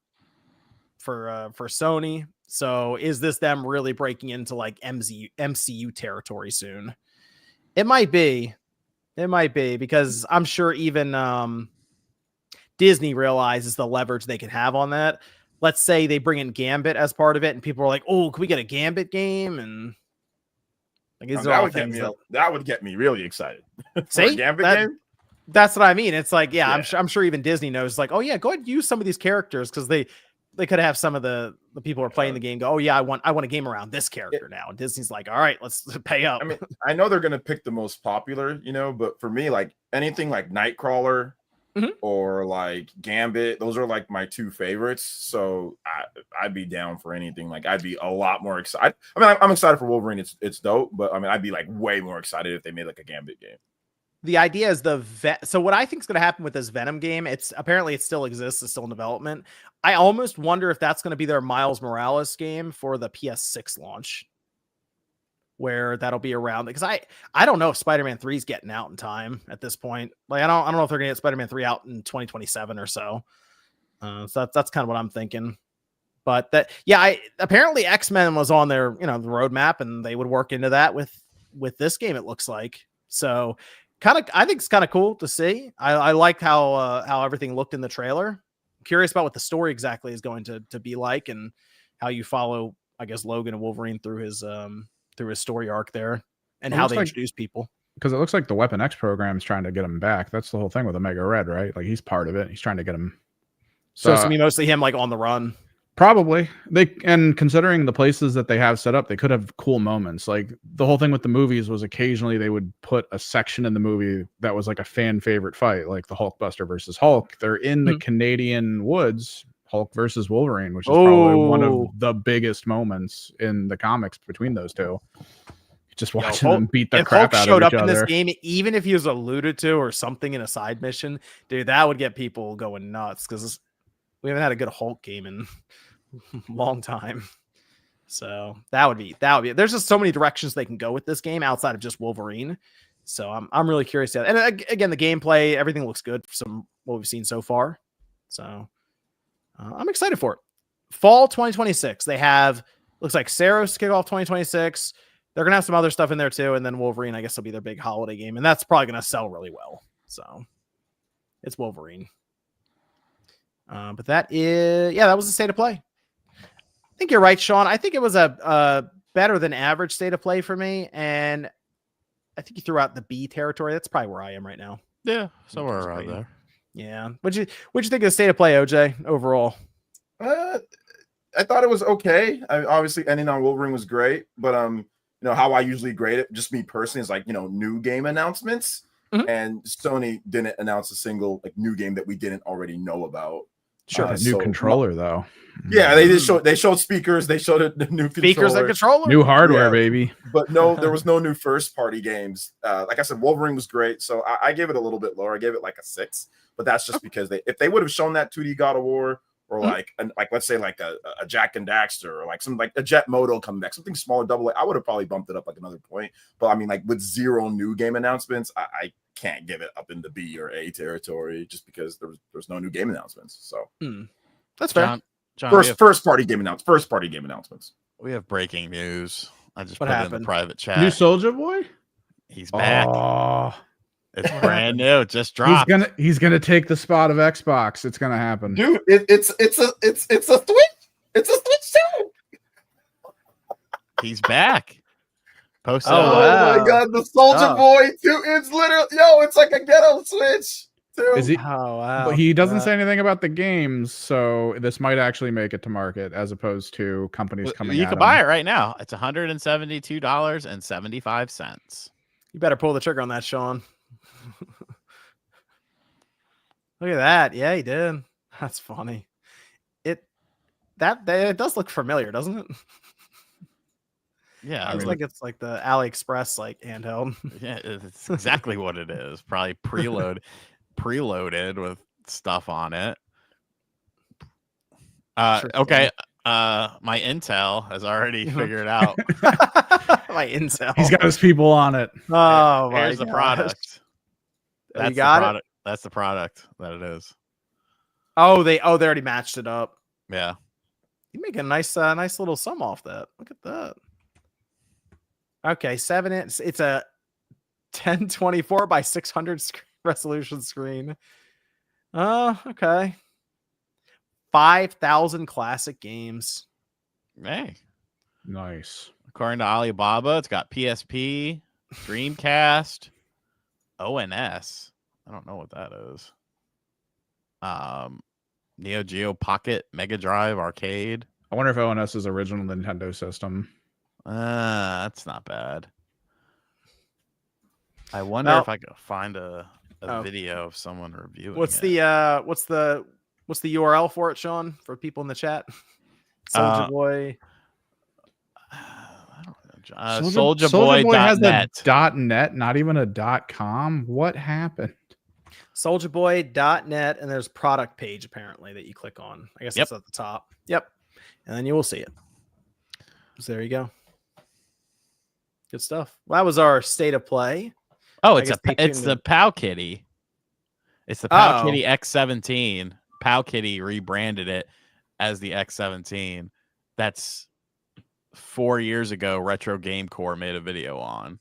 Sony. So is this them really breaking into like MCU territory soon? It might be. It might be, because I'm sure even Disney realizes the leverage they can have on that. Let's say they bring in Gambit as part of it, and people are like, "Oh, can we get a Gambit game?" And like, these are all things that would get me really excited. See, Gambit game? That's what I mean. It's like, yeah. I'm sure even Disney knows, like, oh yeah, go ahead and use some of these characters, because they could have some of the people who are playing the game go, oh yeah, I want a game around this character now. And Disney's like, all right, let's pay up. I mean, I know they're gonna pick the most popular, but for me, like anything like Nightcrawler or like Gambit, those are like my two favorites. So I'd be down for anything. Like I'd be a lot more excited. I mean, I'm excited for Wolverine. It's dope, but I mean, I'd be like way more excited if they made like a Gambit game. The idea is so what I think is going to happen with this Venom game, it still exists, it's still in development. I almost wonder if that's going to be their Miles Morales game for the PS6 launch, where that'll be around, because I don't know if Spider-Man 3 is getting out in time at this point. Like I don't know if they're going to get Spider-Man 3 out in 2027 or so. So that's kind of what I'm thinking. But apparently X-Men was on their, the roadmap, and they would work into that with this game, it looks like. So I think it's kind of cool to see. I like how everything looked in the trailer. I'm curious about what the story exactly is going to be like, and how you follow, I guess, Logan and Wolverine through his story arc there, and how they introduce people. Because it looks like the Weapon X program is trying to get him back. That's the whole thing with Omega Red, right? Like he's part of it. He's trying to get him. So it's gonna be mostly him like on the run. Probably. And considering the places that they have set up, they could have cool moments. Like the whole thing with the movies was occasionally they would put a section in the movie that was like a fan favorite fight, like the Hulkbuster versus Hulk. They're in the Canadian woods, Hulk versus Wolverine, which is probably one of the biggest moments in the comics between those two. Just watching them beat the crap out of each other. If Hulk showed up in this game, even if he was alluded to or something in a side mission, dude, that would get people going nuts, because we haven't had a good Hulk game in a long time. So that would be. There's just so many directions they can go with this game outside of just Wolverine. So I'm really curious. And again, the gameplay, everything looks good from what we've seen so far. So I'm excited for it. Fall 2026. They have, looks like Saros kick off 2026. They're gonna have some other stuff in there too, and then Wolverine, I guess, will be their big holiday game, and that's probably gonna sell really well. So it's Wolverine. But that was the state of play. I think you're right, Sean. I think it was a better than average state of play for me, and I think you threw out the B territory. That's probably where I am right now. Yeah, somewhere around there. Yeah. What'd you think of the state of play, OJ, overall? I thought it was okay. Obviously, ending on Wolverine was great, but how I usually grade it, just me personally, is like new game announcements. And Sony didn't announce a single new game that we didn't already know about. Sure, new controller though. Yeah, they showed speakers, they showed a new speakers and controller, new hardware, baby. But no, there was no new first party games. Like I said, Wolverine was great, so I gave it a little bit lower. I gave it like a 6, but that's just because if they would have shown that 2D God of War, or like let's say like a Jack and Daxter, or like some like a Jet Moto coming back, something smaller, double A, I would have probably bumped it up like another point. But I mean, like with 0 new game announcements, I can't give it up in the B or A territory, just because there's no new game announcements. So that's fair. John, first party game announcements. We have breaking news. I just what put happened? It in the private chat. New Soldier Boy? He's back. Oh. It's brand new. It just dropped. He's gonna take the spot of Xbox. It's gonna happen. Dude, it's a Switch. It's a Switch too. He's back. Post my god, the Soldier Boy too. It's literally it's like a ghetto Switch too. Is he? Oh wow. But he doesn't say anything about the games, so this might actually make it to market as opposed to companies coming. You can buy it right now. It's $172.75. You better pull the trigger on that, Sean. Look at that. Yeah, he did. That's funny. It does look familiar, doesn't it? Yeah, it's like the AliExpress handheld. Yeah, it's exactly what it is. Probably preloaded with stuff on it. Okay. My intel has already figured out. My intel. He's got his people on it. Oh, here's the product. That's you got the product. That's the product that it is. Oh, they already matched it up. Yeah. You make a nice little sum off that. Look at that. Okay, 7-inch. It's a 1024 by 600 resolution screen. Okay. 5,000 classic games. Hey, Nice. according to Alibaba, it's got PSP, Dreamcast, ONS. I don't know what that is. Neo Geo Pocket, Mega Drive, Arcade. I wonder if ONS is original Nintendo system. That's not bad. I wonder if I could find a video of someone reviewing What's it. what's the URL for it, Sean? For people in the chat. Soldier Boy. I don't know. Soulja Boy has a .net, not even a .com. What happened? SoldierBoy.net, and there's product page apparently that you click on. I guess it's at the top. Yep. And then you will see it. So there you go. Good stuff. Well, that was our state of play. Oh, it's the Pow Kitty. It's the Pow Kitty X17. Pow Kitty rebranded it as the X17. That's 4 years ago. Retro Game Core made a video on.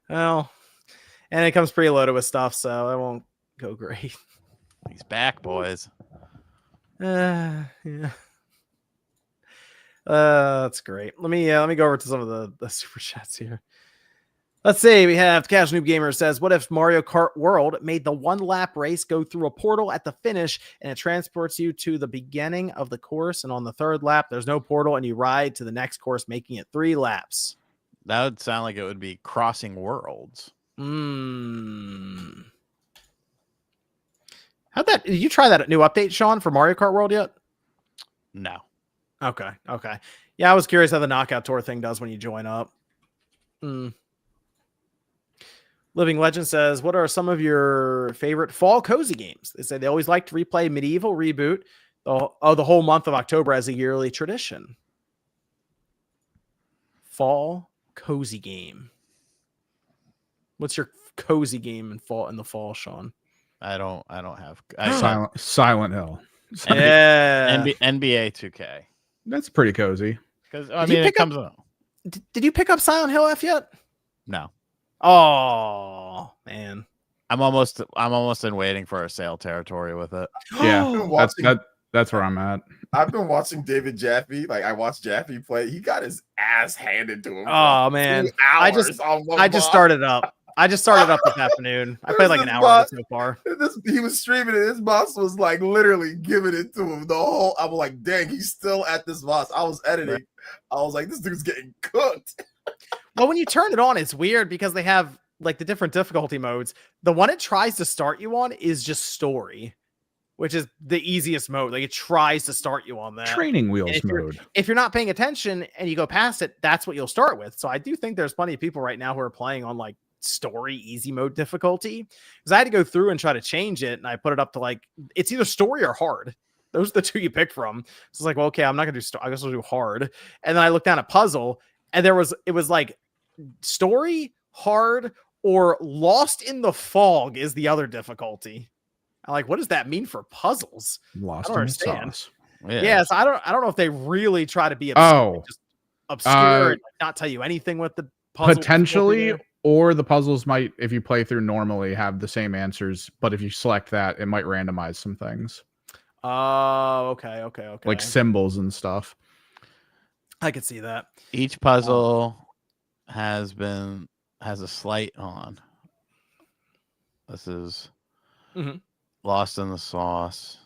Well, and it comes preloaded with stuff, so it won't go great. He's back, boys. Yeah. That's great. Let me go over to some of the super chats here. Let's see. We have Casual Noob Gamer says, what if Mario Kart World made the 1 lap race go through a portal at the finish and it transports you to the beginning of the course, and on the 3rd lap there's no portal and you ride to the next course, making it 3 laps? That would sound like it would be Crossing Worlds. Did you try that new update, Sean, for Mario Kart World yet? No. Okay. Yeah, I was curious how the knockout tour thing does when you join up. Living Legend says, what are some of your favorite fall cozy games? They say they always like to replay Medieval Reboot the whole month of October as a yearly tradition. Fall cozy game. What's your cozy game in the fall, Sean? I don't have Silent Hill. Yeah. NBA 2K. That's pretty cozy. Because it comes up. Did you pick up Silent Hill F yet? No. Oh man, I'm almost in waiting for a sale territory with it. Yeah, that's where I'm at. I've been watching David Jaffe. Like I watched Jaffe play. He got his ass handed to him. Oh man, I just started up. this afternoon. I played like an hour so far. He was streaming it. His boss was like literally giving it to him the whole. I was like, dang, he's still at this boss. I was editing. I was like, this dude's getting cooked. Well, when you turn it on, it's weird because they have like the different difficulty modes. The one it tries to start you on is just story, which is the easiest mode. Like it tries to start you on that training wheels mode. If you're not paying attention and you go past it, that's what you'll start with. So I do think there's plenty of people right now who are playing on like story easy mode difficulty, because I had to go through and try to change it, and I put it up to like it's either story or hard. Those are the two you pick from. So it's like, well, okay, I'm not gonna do story. I guess I'll do hard. And then I looked down at puzzle, and it was like story, hard, or lost in the fog is the other difficulty. I'm like, what does that mean for puzzles? Lost I don't in understand. sauce. Yeah, so I don't know if they really try to be just obscure and not tell you anything with the puzzle. Potentially, or the puzzles might, if you play through normally, have the same answers, but if you select that, it might randomize some things. Oh, okay. Like symbols and stuff. I could see that. Each puzzle has a slight on. This is Lost in the Sauce.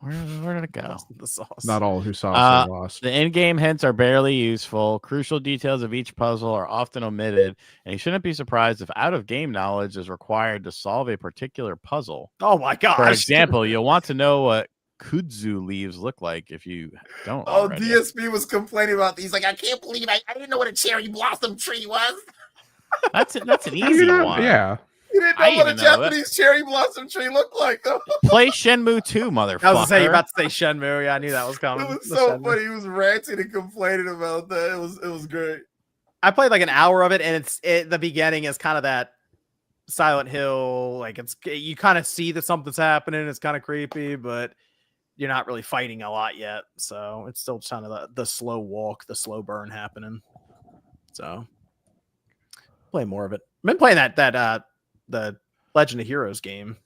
Where did it go? The sauce. Not all who saw are lost. The in-game hints are barely useful. Crucial details of each puzzle are often omitted, and you shouldn't be surprised if out-of-game knowledge is required to solve a particular puzzle. Oh my gosh! For example, you'll want to know what kudzu leaves look like if you don't. Oh, already. DSP was complaining about these. Like, I can't believe I didn't know what a cherry blossom tree was. That's an easy one. Yeah. You didn't know what a Japanese cherry blossom tree looked like, though. Play Shenmue 2, motherfucker. I was gonna say, you're about to say Shenmue. Yeah, I knew that was coming. It was so funny. He was ranting and complaining about that. It was great. I played like an hour of it, and the beginning is kind of that Silent Hill. Like you kind of see that something's happening. It's kind of creepy, but you're not really fighting a lot yet. So it's still kind of the slow walk, the slow burn happening. So play more of it. I've been playing the Legend of Heroes game.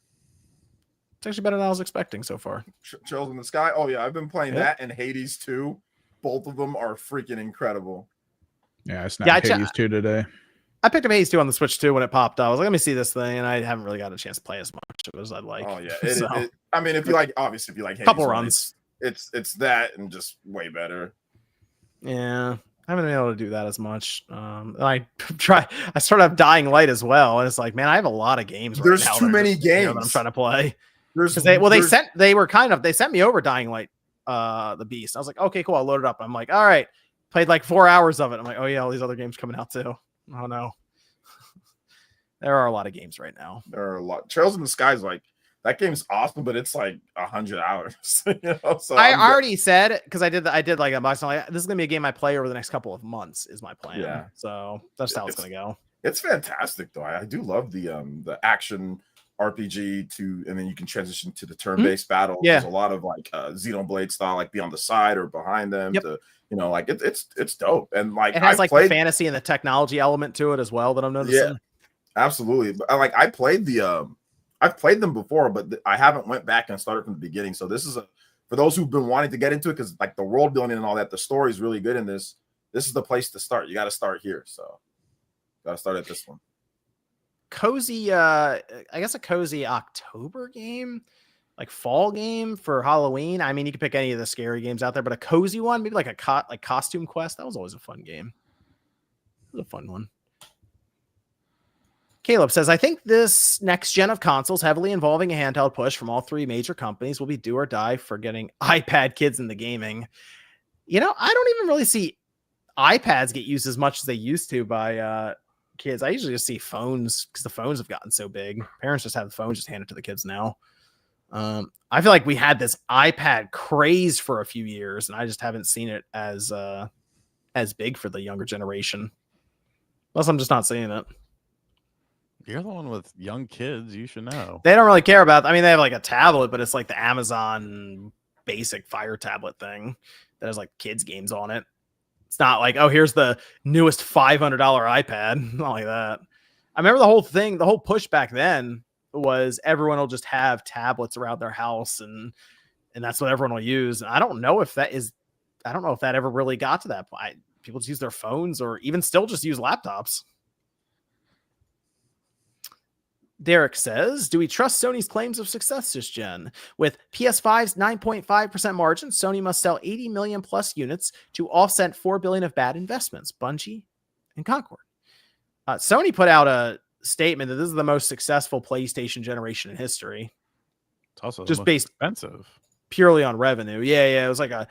It's actually better than I was expecting so far. Trails in the Sky. Oh yeah, I've been playing that and Hades 2. Both of them are freaking incredible. Yeah, I snapped Hades 2 today. I picked up Hades 2 on the Switch too when it popped up. I was like, let me see this thing, and I haven't really got a chance to play as much as I'd like. Oh yeah, I mean, if you like Hades, couple runs, it's that and just way better. Yeah, I haven't been able to do that as much. I started up Dying Light as well, and it's like, man, I have a lot of games. There's right now too many games that I'm trying to play. They sent me over Dying Light, the Beast. I was like, okay, cool, I'll load it up. I'm like, all right, played like 4 hours of it. I'm like, oh yeah, all these other games coming out too. Oh no. There are a lot of games right now. There are a lot. Trails in the Sky is like, that game's awesome, but it's like 100 hours. So I already said, because I did like a box. Like, this is gonna be a game I play over the next couple of months. Is my plan. Yeah. So that's how it's gonna go. It's fantastic though. I do love the action RPG and then you can transition to the turn-based battle. Yeah. There's a lot of like Xenoblade style, like be on the side or behind them. Yep. To like it's dope. And like it has the fantasy and the technology element to it as well that I'm noticing. Yeah. Absolutely. But I played I've played them before, but I haven't went back and started from the beginning. So this is for those who've been wanting to get into it, because like the world building and all that, the story is really good in this. This is the place to start. You got to start here. So got to start at this one. Cozy, I guess a cozy October game, like fall game for Halloween. I mean, you can pick any of the scary games out there, but a cozy one, maybe like like Costume Quest. That was always a fun game. It was a fun one. Caleb says, I think this next gen of consoles, heavily involving a handheld push from all three major companies, will be do or die for getting iPad kids in the gaming. I don't even really see iPads get used as much as they used to by kids. I usually just see phones because the phones have gotten so big. Parents just have the phones just handed to the kids now. I feel like we had this iPad craze for a few years, and I just haven't seen it as big for the younger generation. Unless I'm just not seeing it. You're the one with young kids. You should know. They don't really care about. I mean, they have like a tablet, but it's like the Amazon basic Fire tablet thing that has like kids games on it. It's not like, oh, here's the newest $500 iPad. Not like that. I remember the whole push back then was everyone will just have tablets around their house and that's what everyone will use. And I don't know if that ever really got to that point. People just use their phones or even still just use laptops. Derek says, do we trust Sony's claims of success this gen? With PS5's 9.5% margin, Sony must sell 80 million plus units to offset $4 billion of bad investments, Bungie and Concord. Sony put out a statement that this is the most successful PlayStation generation in history. It's also just based expensive purely on revenue. Yeah. It was like it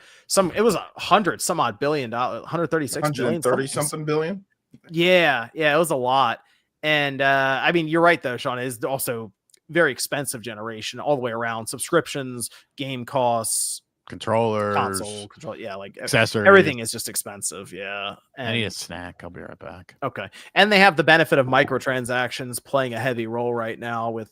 was $100 some odd billion, 136 billion, 130 something billion. Yeah, it was a lot. And I mean, you're right though, Sean. It is also very expensive generation all the way around. Subscriptions, game costs, controllers, console control. Yeah, like accessories. Everything is just expensive. Yeah. And I need a snack. I'll be right back. Okay. And they have the benefit of microtransactions playing a heavy role right now with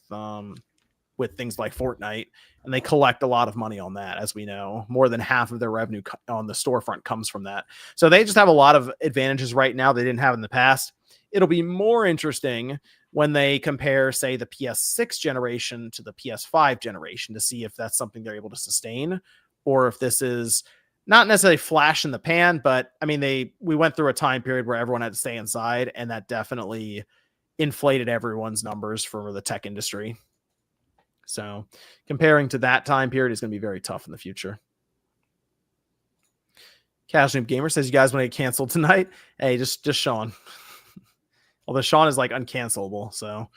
things like Fortnite, and they collect a lot of money on that, as we know. More than half of their revenue on the storefront comes from that. So they just have a lot of advantages right now they didn't have in the past. It'll be more interesting when they compare, say, the PS6 generation to the PS5 generation to see if that's something they're able to sustain, or if this is not necessarily flash in the pan, but I mean, we went through a time period where everyone had to stay inside, and that definitely inflated everyone's numbers for the tech industry. So comparing to that time period is going to be very tough in the future. Casual Gamer says, you guys want to get canceled tonight? Hey, just Sean. Although Sean is like uncancelable. So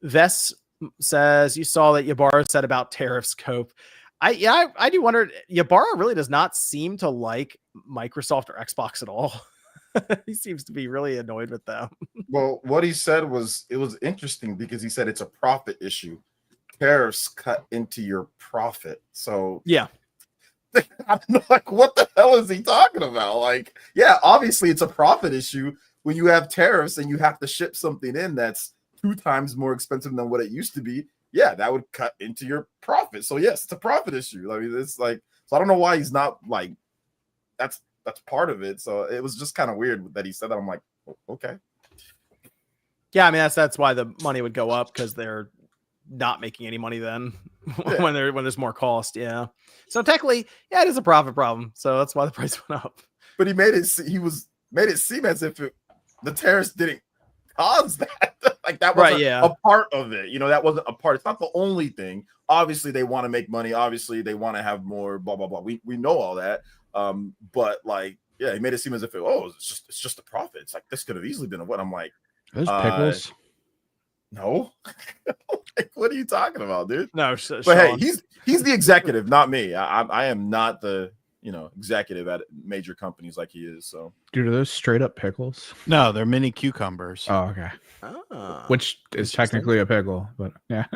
Vess says, you saw that Ybarra said about tariffs, Cope. I do wonder, Ybarra really does not seem to like Microsoft or Xbox at all. He seems to be really annoyed with them. Well, what he said it was interesting because he said it's a profit issue. Tariffs cut into your profit. So yeah. I'm like, what the hell is he talking about? Like, yeah, obviously it's a profit issue when you have tariffs and you have to ship something in that's 2 times more expensive than what it used to be. yeah, that would cut into your profit. So yes, it's a profit issue. I mean, it's like, so I don't know why he's not like, that's part of it. So it was just kind of weird that he said that. I'm like, okay. Yeah, I mean that's why the money would go up, because they're not making any money then when there's more cost. Yeah. So technically, yeah, it is a profit problem. So that's why the price went up. But he made it seem as if the tariffs didn't cause that. Like that wasn't a part of it. You know, that wasn't a part. It's not the only thing. Obviously, they want to make money. Obviously, they want to have more. Blah blah blah. We know all that. But like, yeah, he made it seem as if it's just a profit. It's like this could have easily been a what. I'm like, those pickles. No, like, what are you talking about, dude? No, but hey, he's the executive, not me. I am not the executive at major companies like he is. So, dude, are those straight up pickles? No, they're mini cucumbers. Oh, okay. Which is technically a pickle, but yeah.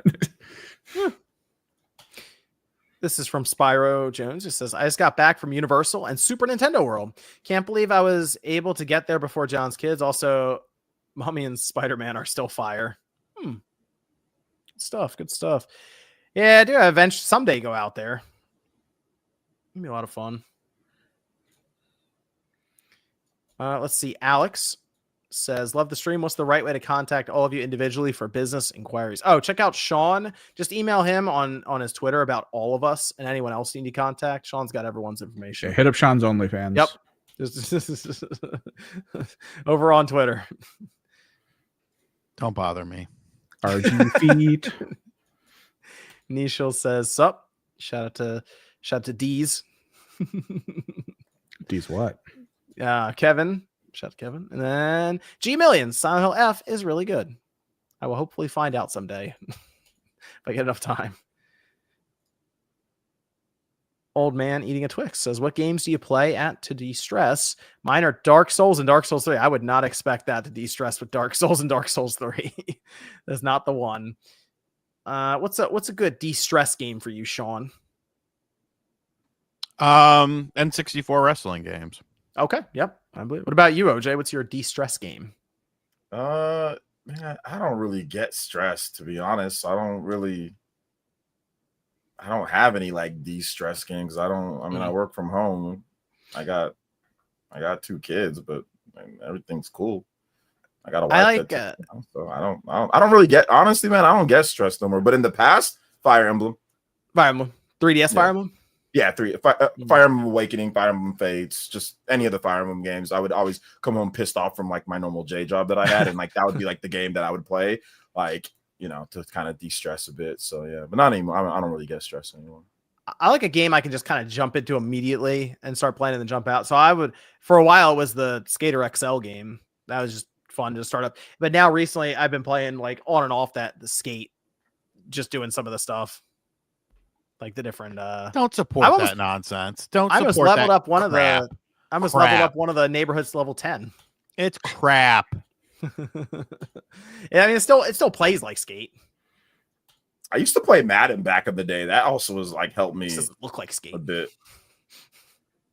This is from Spyro Jones. It says, I just got back from Universal and Super Nintendo World. Can't believe I was able to get there before John's kids. Also, Mommy and Spider-Man are still fire. Good stuff. Yeah, I do eventually someday go out there. It'll be a lot of fun. Let's see. Alex says, love the stream. What's the right way to contact all of you individually for business inquiries? Oh, check out Sean. Just email him on his Twitter about all of us and anyone else you need to contact. Sean's got everyone's information. Yeah, hit up Sean's OnlyFans. Yep. Over on Twitter. Don't bother me. RG feet. Nishal says, sup. Shout out to D's. D's what? Kevin. Shout out to Kevin. And then G Millions. Silent Hill F is really good. I will hopefully find out someday if I get enough time. Old Man Eating a Twix says, what games do you play at to de-stress? Mine are Dark Souls and Dark Souls 3. I would not expect that to de-stress with Dark Souls and Dark Souls 3. That's not the one. What's a good de-stress game for you, Sean? N64 wrestling games. Okay, yep. I believe. What about you, OJ? What's your de-stress game? Man, I don't really get stressed, to be honest. I don't have any like de-stress games. I work from home. I got 2 kids, but everything's cool. I got a wife so I don't really get, honestly, man, I don't get stressed no more. But in the past, Fire Emblem, 3DS Fire Emblem. Yeah, Fire Emblem Awakening, Fire Emblem Fates, just any of the Fire Emblem games. I would always come home pissed off from like my normal J job that I had, and like that would be like the game that I would play, like, to kind of de-stress a bit. So yeah, but not anymore. I don't really get stressed anymore. I like a game I can just kind of jump into immediately and start playing and then jump out. So I would, for a while, it was the Skater XL game. That was just fun to start up. But now recently I've been playing like on and off the Skate, just doing some of the stuff. Like the different don't support that nonsense. Don't support that. Leveled up one crap. I almost leveled up one of the neighborhoods to level 10. It's crap. Yeah, I mean it still plays like Skate. I used to play Madden back in the day. That also was like helped me look like Skate a bit.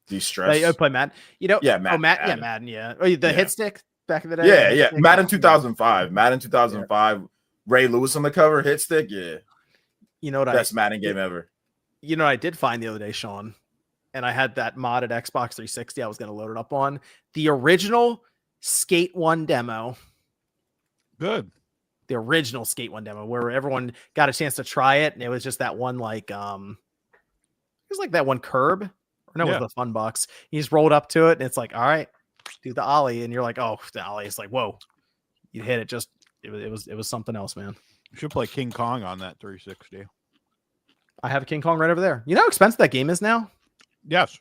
De-stress. I play Madden. Madden. Madden, yeah. Oh, the hit stick back in the day. Yeah. Madden 2005. Madden 2005. Yeah. Ray Lewis on the cover, hit stick. Yeah. You know what? Best Madden game ever. You know what I did find the other day, Sean, and I had that modded Xbox 360 I was going to load it up on. The original Skate 1 demo. Good. The original Skate 1 demo where everyone got a chance to try it, and it was just that one it was like that one curb. Or no, it was the fun box. You just rolled up to it, and it's like, all right, do the ollie, and you're like, oh, the ollie. It's like, whoa, you hit it. Just it was something else, man. You should play King Kong on that 360. I have a King Kong right over there. You know how expensive that game is now? Yes.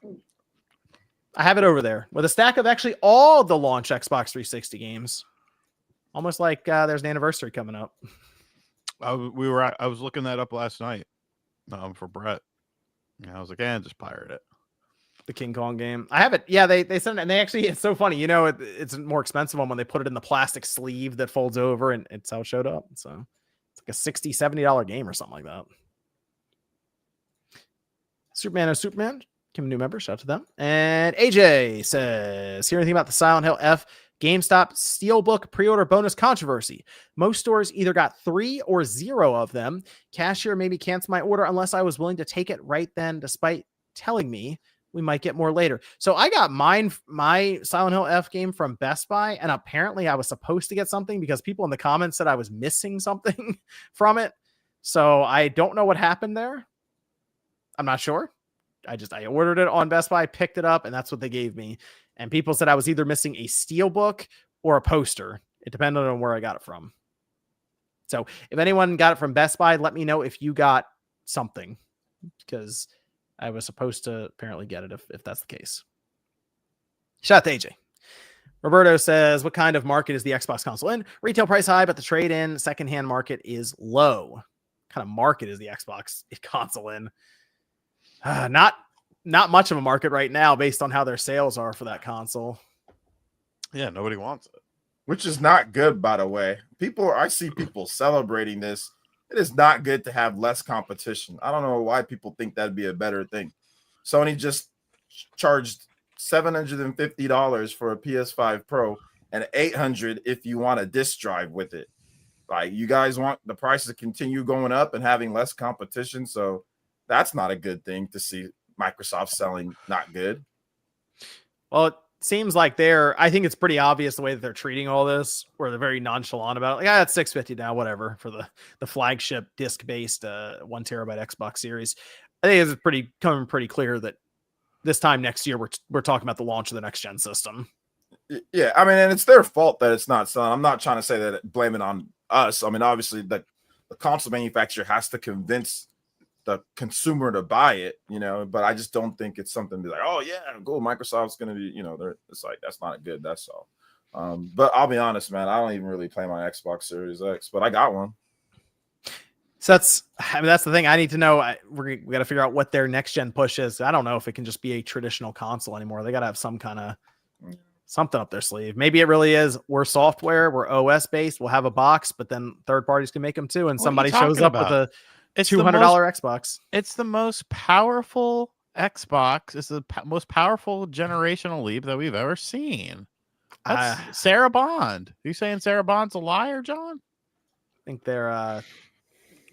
I have it over there with a stack of actually all the launch Xbox 360 games. Almost like there's an anniversary coming up. I was looking that up last night for Brett. I was like, just pirate it. The King Kong game. I have it. Yeah, they sent it, and they actually, it's so funny. It's more expensive when they put it in the plastic sleeve that folds over, and it's how it showed up. So it's like a $60, $70 game or something like that. Superman, became a new member. Shout out to them. And AJ says, hear anything about the Silent Hill F GameStop Steelbook pre-order bonus controversy. Most stores either got 3 or 0 of them. Cashier made me cancel my order unless I was willing to take it right then, despite telling me we might get more later. So I got my Silent Hill F game from Best Buy, and apparently I was supposed to get something because people in the comments said I was missing something from it. So I don't know what happened there. I'm not sure. I ordered it on Best Buy, picked it up, and that's what they gave me. And people said I was either missing a steelbook or a poster. It depended on where I got it from. So if anyone got it from Best Buy, let me know if you got something, because I was supposed to apparently get it if that's the case. Shout out to AJ. Roberto says, what kind of market is the Xbox console in? Retail price high, but the trade-in secondhand market is low. What kind of market is the Xbox console in? Not much of a market right now based on how their sales are for that console. Yeah, nobody wants it. Which is not good, by the way. I see people celebrating this. It is not good to have less competition. I don't know why people think that'd be a better thing. Sony just charged $750 for a PS5 Pro and $800 if you want a disc drive with it. Like, you guys want the prices to continue going up and having less competition, so that's not a good thing to see Microsoft selling not good. Well, it seems like I think it's pretty obvious the way that they're treating all this, where they're very nonchalant about it. Like, it's $650 now, whatever, for the flagship disc-based 1 terabyte Xbox series. I think it's coming pretty clear that this time next year we're talking about the launch of the next gen system. Yeah, I mean, and it's their fault that it's not selling. I'm not trying to say that blame it on us. I mean, obviously the console manufacturer has to convince the consumer to buy it, but I just don't think it's something to be like, oh yeah, go, Microsoft's going to be, it's like, that's not good. That's all. But I'll be honest, man, I don't even really play my Xbox Series X, but I got one. So that's the thing. I need to know. We got to figure out what their next gen push is. I don't know if it can just be a traditional console anymore. They got to have some kind of something up their sleeve. Maybe it really is. We're software. We're OS based. We'll have a box, but then third parties can make them too. And somebody shows up with a $200 Xbox. It's the most powerful Xbox. It's the most powerful generational leap that we've ever seen. That's Sarah Bond. Are you saying Sarah Bond's a liar, John? I think they're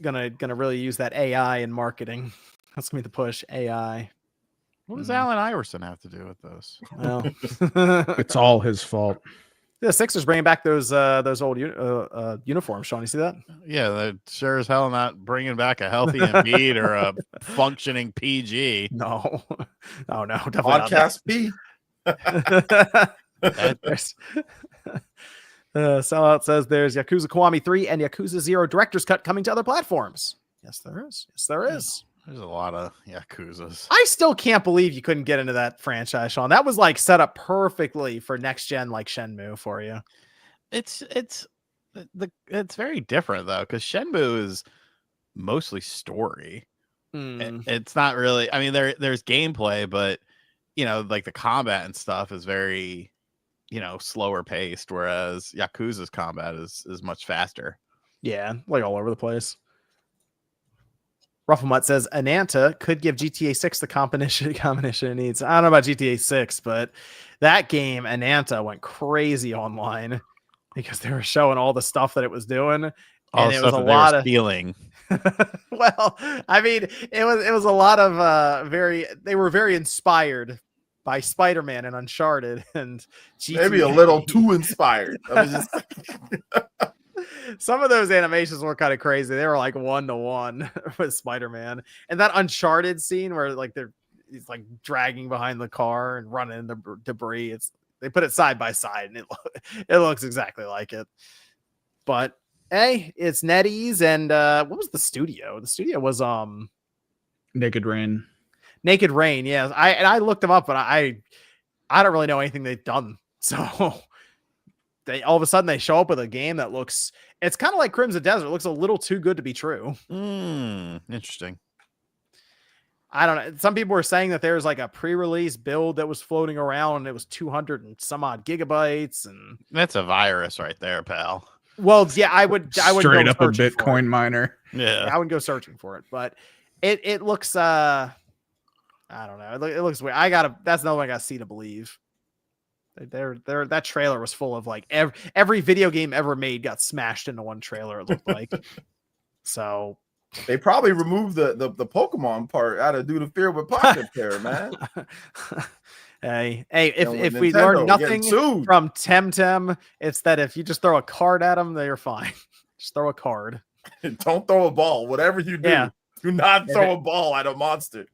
gonna really use that AI in marketing. That's gonna be the push. AI. What does Allen Iverson have to do with this? Well, It's all his fault. the Sixers bringing back those old uniforms. Sean, you see that? Yeah, they're sure as hell not bringing back a healthy Embiid or a functioning PG. No, definitely Podcast P. Sellout says there's Yakuza Kiwami 3 and Yakuza 0 Director's Cut coming to other platforms. Yes, there is. There's a lot of Yakuzas. I still can't believe you couldn't get into that franchise, Sean. That was like set up perfectly for next gen, like Shenmue for you. It's very different though, because Shenmue is mostly story. It's not really. I mean, there's gameplay, but like the combat and stuff is very, slower paced, whereas Yakuza's combat is much faster. Yeah, like all over the place. Rufflemut says Ananta could give GTA 6 the combination it needs. I don't know about GTA 6, but that game, Ananta, went crazy online because they were showing all the stuff that it was doing. All and the it was stuff a that lot they were of stealing. Well, I mean, it was a lot of they were very inspired by Spider-Man and Uncharted and GTA. Maybe a little too inspired. I was just some of those animations were kind of crazy. They were like 1-to-1 with Spider-Man, and that Uncharted scene where like he's like dragging behind the car and running in the debris. They put it side by side, and it looks exactly like it. But hey, it's NetEase, and what was the studio? The studio was Naked Rain. Naked Rain. Yeah, I looked them up, but I don't really know anything they've done. So they all of a sudden they show up with a game that it's kind of like Crimson Desert. It looks a little too good to be true. Interesting. I don't know. Some people were saying that there's like a pre-release build that was floating around and it was 200 and some odd gigabytes, and that's a virus right there, pal. Well, yeah, I would straight up a Bitcoin miner. Yeah, I wouldn't go searching for it, but it looks I don't know. It looks weird. That's another one I got to see to believe. That trailer was full of like every video game ever made got smashed into one trailer. It looked like. So they probably removed the Pokemon part out of Do the Fear with Pocket Pair, man. Hey, if we Nintendo learn nothing sued. from Temtem, it's that if you just throw a card at them, they're fine. Just throw a card. Don't throw a ball. Whatever you do, do not throw a ball at a monster.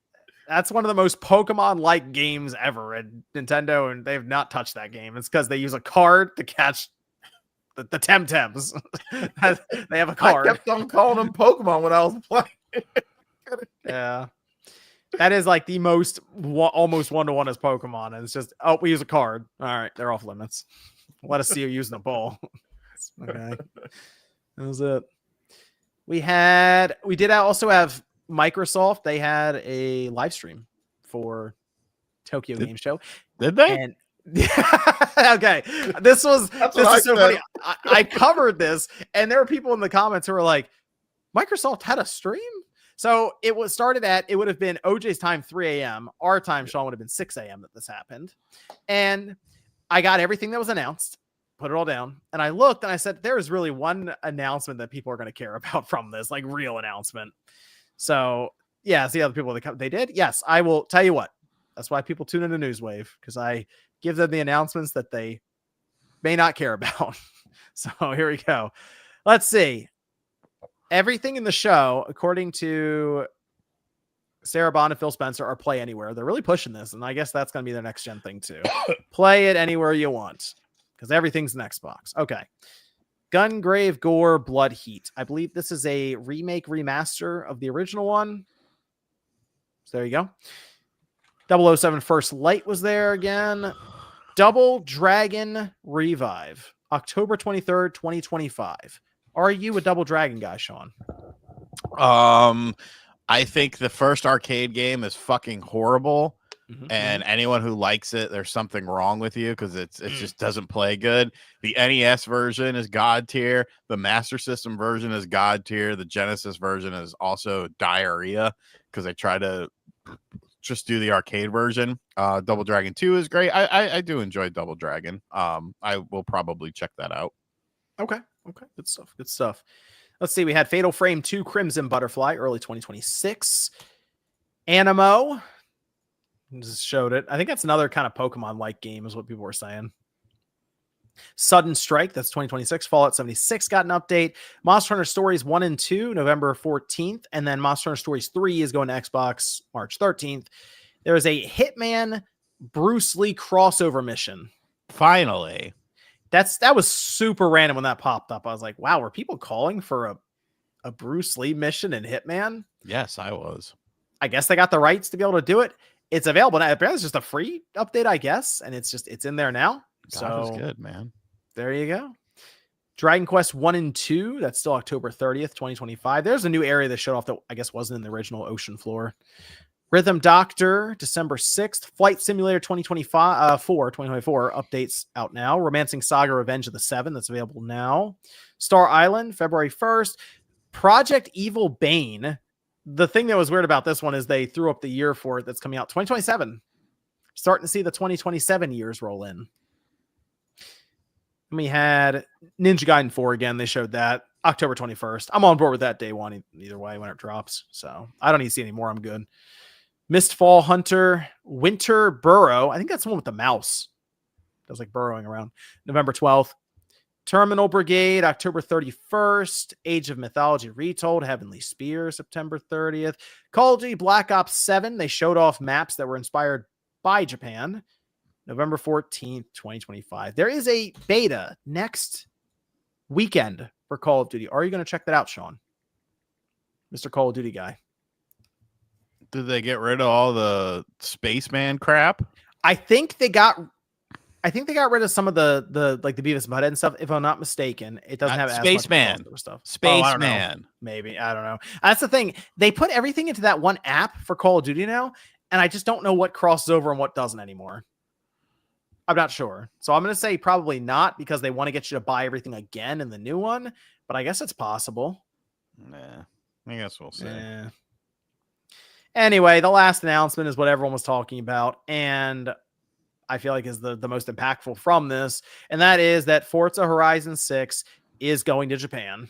That's one of the most Pokemon-like games ever at Nintendo, and they've not touched that game. It's because they use a card to catch the Temtems. They have a card. I kept on calling them Pokemon when I was playing. Yeah. That is like the most almost one-to-one as Pokemon. And it's just, we use a card. All right, they're off limits. Let us see you using a ball. Okay. That was it. We did also have Microsoft. They had a live stream for Tokyo Game Show. Did they? And okay. This is so funny. I covered this, and there were people in the comments who were like, Microsoft had a stream? So it would have been OJ's time 3 a.m. Our time, Sean, would have been 6 a.m. that this happened. And I got everything that was announced, put it all down. And I looked and I said, there is really one announcement that people are going to care about from this, like real announcement. So yeah, see other people they did. Yes, I will tell you what. That's why people tune into Newswave, because I give them the announcements that they may not care about. So here we go. Let's see. Everything in the show, according to Sarah Bond and Phil Spencer, are play anywhere. They're really pushing this, and I guess that's going to be their next gen thing too. Play it anywhere you want, because everything's an Xbox. Okay. Gungrave Gore Blood Heat. I believe this is a remaster of the original one. So there you go. 007 First Light was there again. Double Dragon Revive. October 23rd, 2025. Are you a Double Dragon guy, Sean? I think the first arcade game is fucking horrible. And Mm-hmm. anyone who likes it, there's something wrong with you, because it just doesn't play good. The NES version is god tier. The Master System version is god tier. The Genesis version is also diarrhea, because they try to just do the arcade version. Double Dragon 2 is great. I do enjoy Double Dragon. I will probably check that out. Okay. Good stuff. Let's see. We had Fatal Frame 2 Crimson Butterfly, early 2026. Animo. Just showed it. I think that's another kind of Pokemon-like game is what people were saying. Sudden Strike, that's 2026. Fallout 76 got an update. Monster Hunter Stories 1 and 2, November 14th. And then Monster Hunter Stories 3 is going to Xbox March 13th. There is a Hitman Bruce Lee crossover mission. Finally. That was super random when that popped up. I was like, wow, were people calling for a Bruce Lee mission in Hitman? Yes, I was. I guess they got the rights to be able to do it. It's available now. Apparently it's just a free update, I guess. And it's in there now. God is good, man. There you go. Dragon Quest 1 and 2. That's still October 30th, 2025. There's a new area that showed off that I guess wasn't in the original Ocean Floor. Rhythm Doctor, December 6th. Flight Simulator 2024 updates out now. Romancing Saga Revenge of the Seven. That's available now. Star Island, February 1st. Project Evil Bane. The thing that was weird about this one is they threw up the year for it that's coming out 2027. Starting to see the 2027 years roll in. And we had Ninja Gaiden 4 again. They showed that October 21st. I'm on board with that day one either way when it drops. So I don't need to see any more. I'm good. Mistfall Hunter, Winter Burrow. I think that's the one with the mouse. Does like burrowing around. November 12th. Terminal Brigade, October 31st. Age of Mythology Retold, Heavenly Spear, September 30th. Call of Duty Black Ops 7. They showed off maps that were inspired by Japan. November 14th, 2025. There is a beta next weekend for Call of Duty. Are you going to check that out, Sean? Mr. Call of Duty guy. Did they get rid of all the spaceman crap? I think they got rid of some of the like the Beavis and Butthead and stuff. If I'm not mistaken, it doesn't have Spaceman stuff. Spaceman. Maybe I don't know. That's the thing. They put everything into that one app for Call of Duty now, and I just don't know what crosses over and what doesn't anymore. I'm not sure. So I'm going to say probably not, because they want to get you to buy everything again in the new one, but I guess it's possible. Nah, I guess we'll see. Yeah. Anyway, the last announcement is what everyone was talking about, and I feel like is the most impactful from this, and that is that Forza Horizon 6 is going to Japan.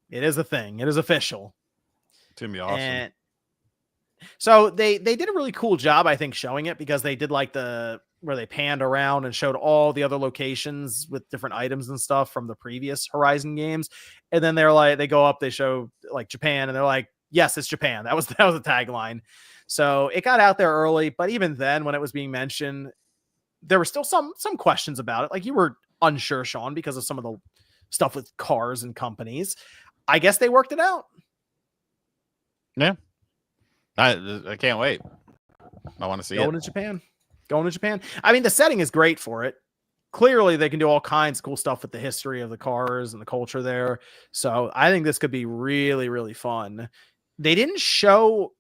It is a thing. It is official. It's gonna be awesome. And so they did a really cool job, I think, showing it, because they did like where they panned around and showed all the other locations with different items and stuff from the previous Horizon games. And then they're like, they go up, they show like Japan, and they're like, yes, it's Japan. That was the tagline. So it got out there early, but even then, when it was being mentioned, there were still some questions about it. Like, you were unsure, Sean, because of some of the stuff with cars and companies. I guess they worked it out. Yeah. I can't wait. I want to see Going to Japan. I mean, the setting is great for it. Clearly, they can do all kinds of cool stuff with the history of the cars and the culture there. So I think this could be really, really fun. They didn't show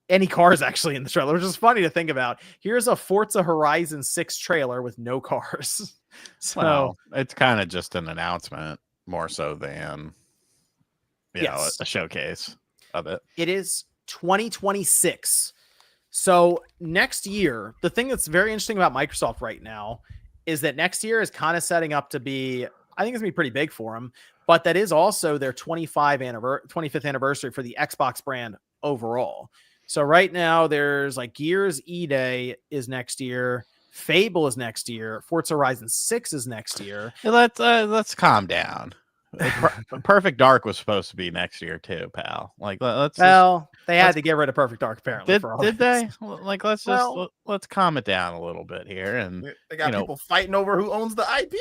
any cars actually in the trailer, which is funny to think about. Here's a Forza Horizon 6 trailer with no cars. So Well, it's kind of just an announcement more so than a showcase of it. It is 2026. So next year, the thing that's very interesting about Microsoft right now is that next year is kind of setting up to be, I think it's gonna be pretty big for them, but that is also their 25th anniversary for the Xbox brand overall. So right now there's like Gears E-Day is next year, Fable is next year, Forza Horizon 6 is next year. Hey, let's calm down. Perfect Dark was supposed to be next year too, pal. Like, they had to get rid of Perfect Dark apparently. Did they? Like, let's calm it down a little bit here, and they got people fighting over who owns the IP.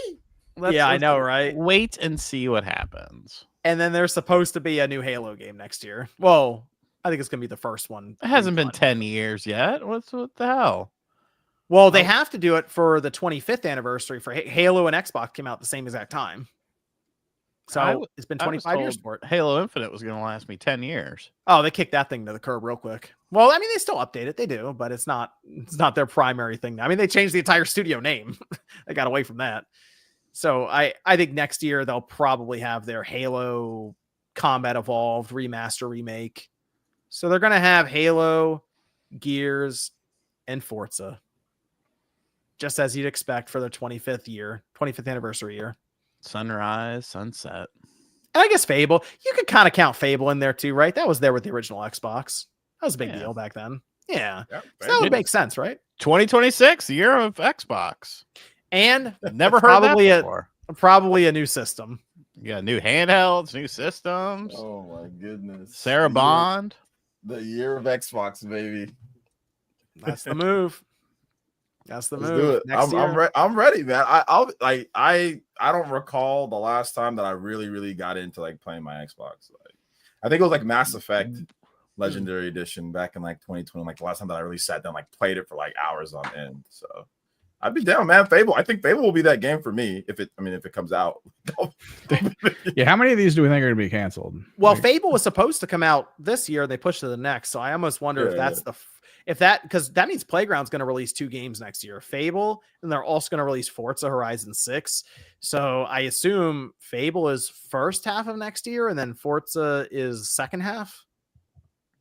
I know, right? Wait and see what happens. And then there's supposed to be a new Halo game next year. Well, I think it's gonna be the first one. It hasn't been 10 years yet. What the hell? Well, they have to do it for the 25th anniversary for Halo, and Xbox came out at the same exact time. So it's been 25 years for it. Halo Infinite was going to last me 10 years. Oh, they kicked that thing to the curb real quick. Well, I mean, they still update it. They do, but it's not their primary thing. I mean, they changed the entire studio name. They got away from that. So I think next year they'll probably have their Halo Combat Evolved remaster remake. So they're going to have Halo, Gears, and Forza. Just as you'd expect for their 25th anniversary year. Sunrise, sunset. And I guess Fable. You could kind of count Fable in there too, right? That was there with the original Xbox. That was a big deal back then. Yeah. So that would make sense, right? 2026, the year of Xbox. And never heard that before. Probably a new system. Yeah, new handhelds, new systems. Oh my goodness. Sarah Bond. The year of Xbox, baby. That's the move. That's the Let's move. do it. Next year. I'm ready, man. I don't recall the last time that I really got into like playing my Xbox. Like, I think it was like Mass Effect Legendary Edition back in like 2020. Like the last time that I really sat down, like played it for like hours on end. So I'd be down, man. Fable. I think Fable will be that game for me if it comes out. Yeah, how many of these do we think are going to be canceled? Well, Fable was supposed to come out this year. They pushed to the next. So I almost wonder if that's because that means Playground's going to release 2 games next year, Fable, and they're also going to release Forza Horizon 6. So I assume Fable is first half of next year, and then Forza is second half.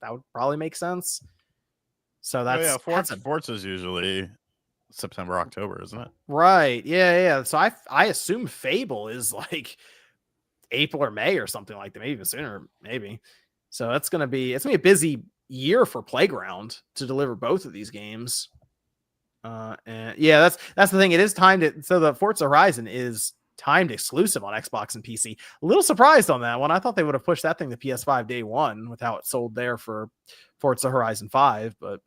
That would probably make sense. So that's Forza's usually September, October, isn't it? Right. Yeah. So I assume Fable is like April or May or something like that, maybe even sooner, maybe. So it's gonna be a busy year for Playground to deliver both of these games. And yeah, that's the thing. It is timed. So the Forza Horizon is timed exclusive on Xbox and PC. A little surprised on that one. I thought they would have pushed that thing to PS5 day one with how it sold there for Forza Horizon 5, but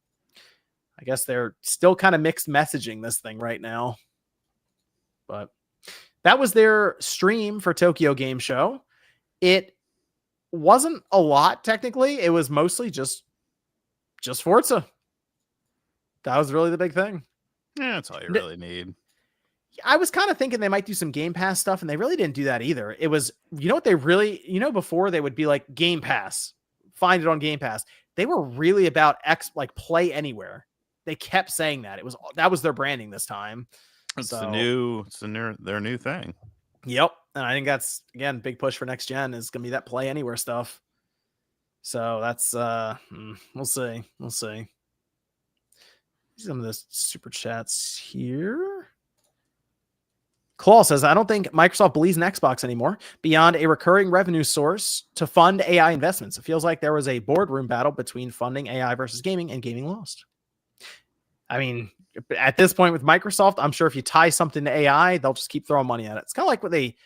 I guess they're still kind of mixed messaging this thing right now. But that was their stream for Tokyo Game Show. It wasn't a lot technically. It was mostly just Forza. That was really the big thing. Yeah, that's all you really need. I was kind of thinking they might do some Game Pass stuff, and they really didn't do that either. It was, what they really, before they would be like Game Pass, find it on Game Pass. They were really about like play anywhere. They kept saying that. That was their branding this time. It's their new thing. Yep. And I think that's, again, big push for next gen is going to be that play anywhere stuff. So that's, we'll see. some of the super chats here. Claw says, I don't think Microsoft believes in Xbox anymore beyond a recurring revenue source to fund AI investments. It feels like there was a boardroom battle between funding AI versus gaming, and gaming lost. I mean, at this point with Microsoft, I'm sure if you tie something to AI, they'll just keep throwing money at it. It's kind of like when they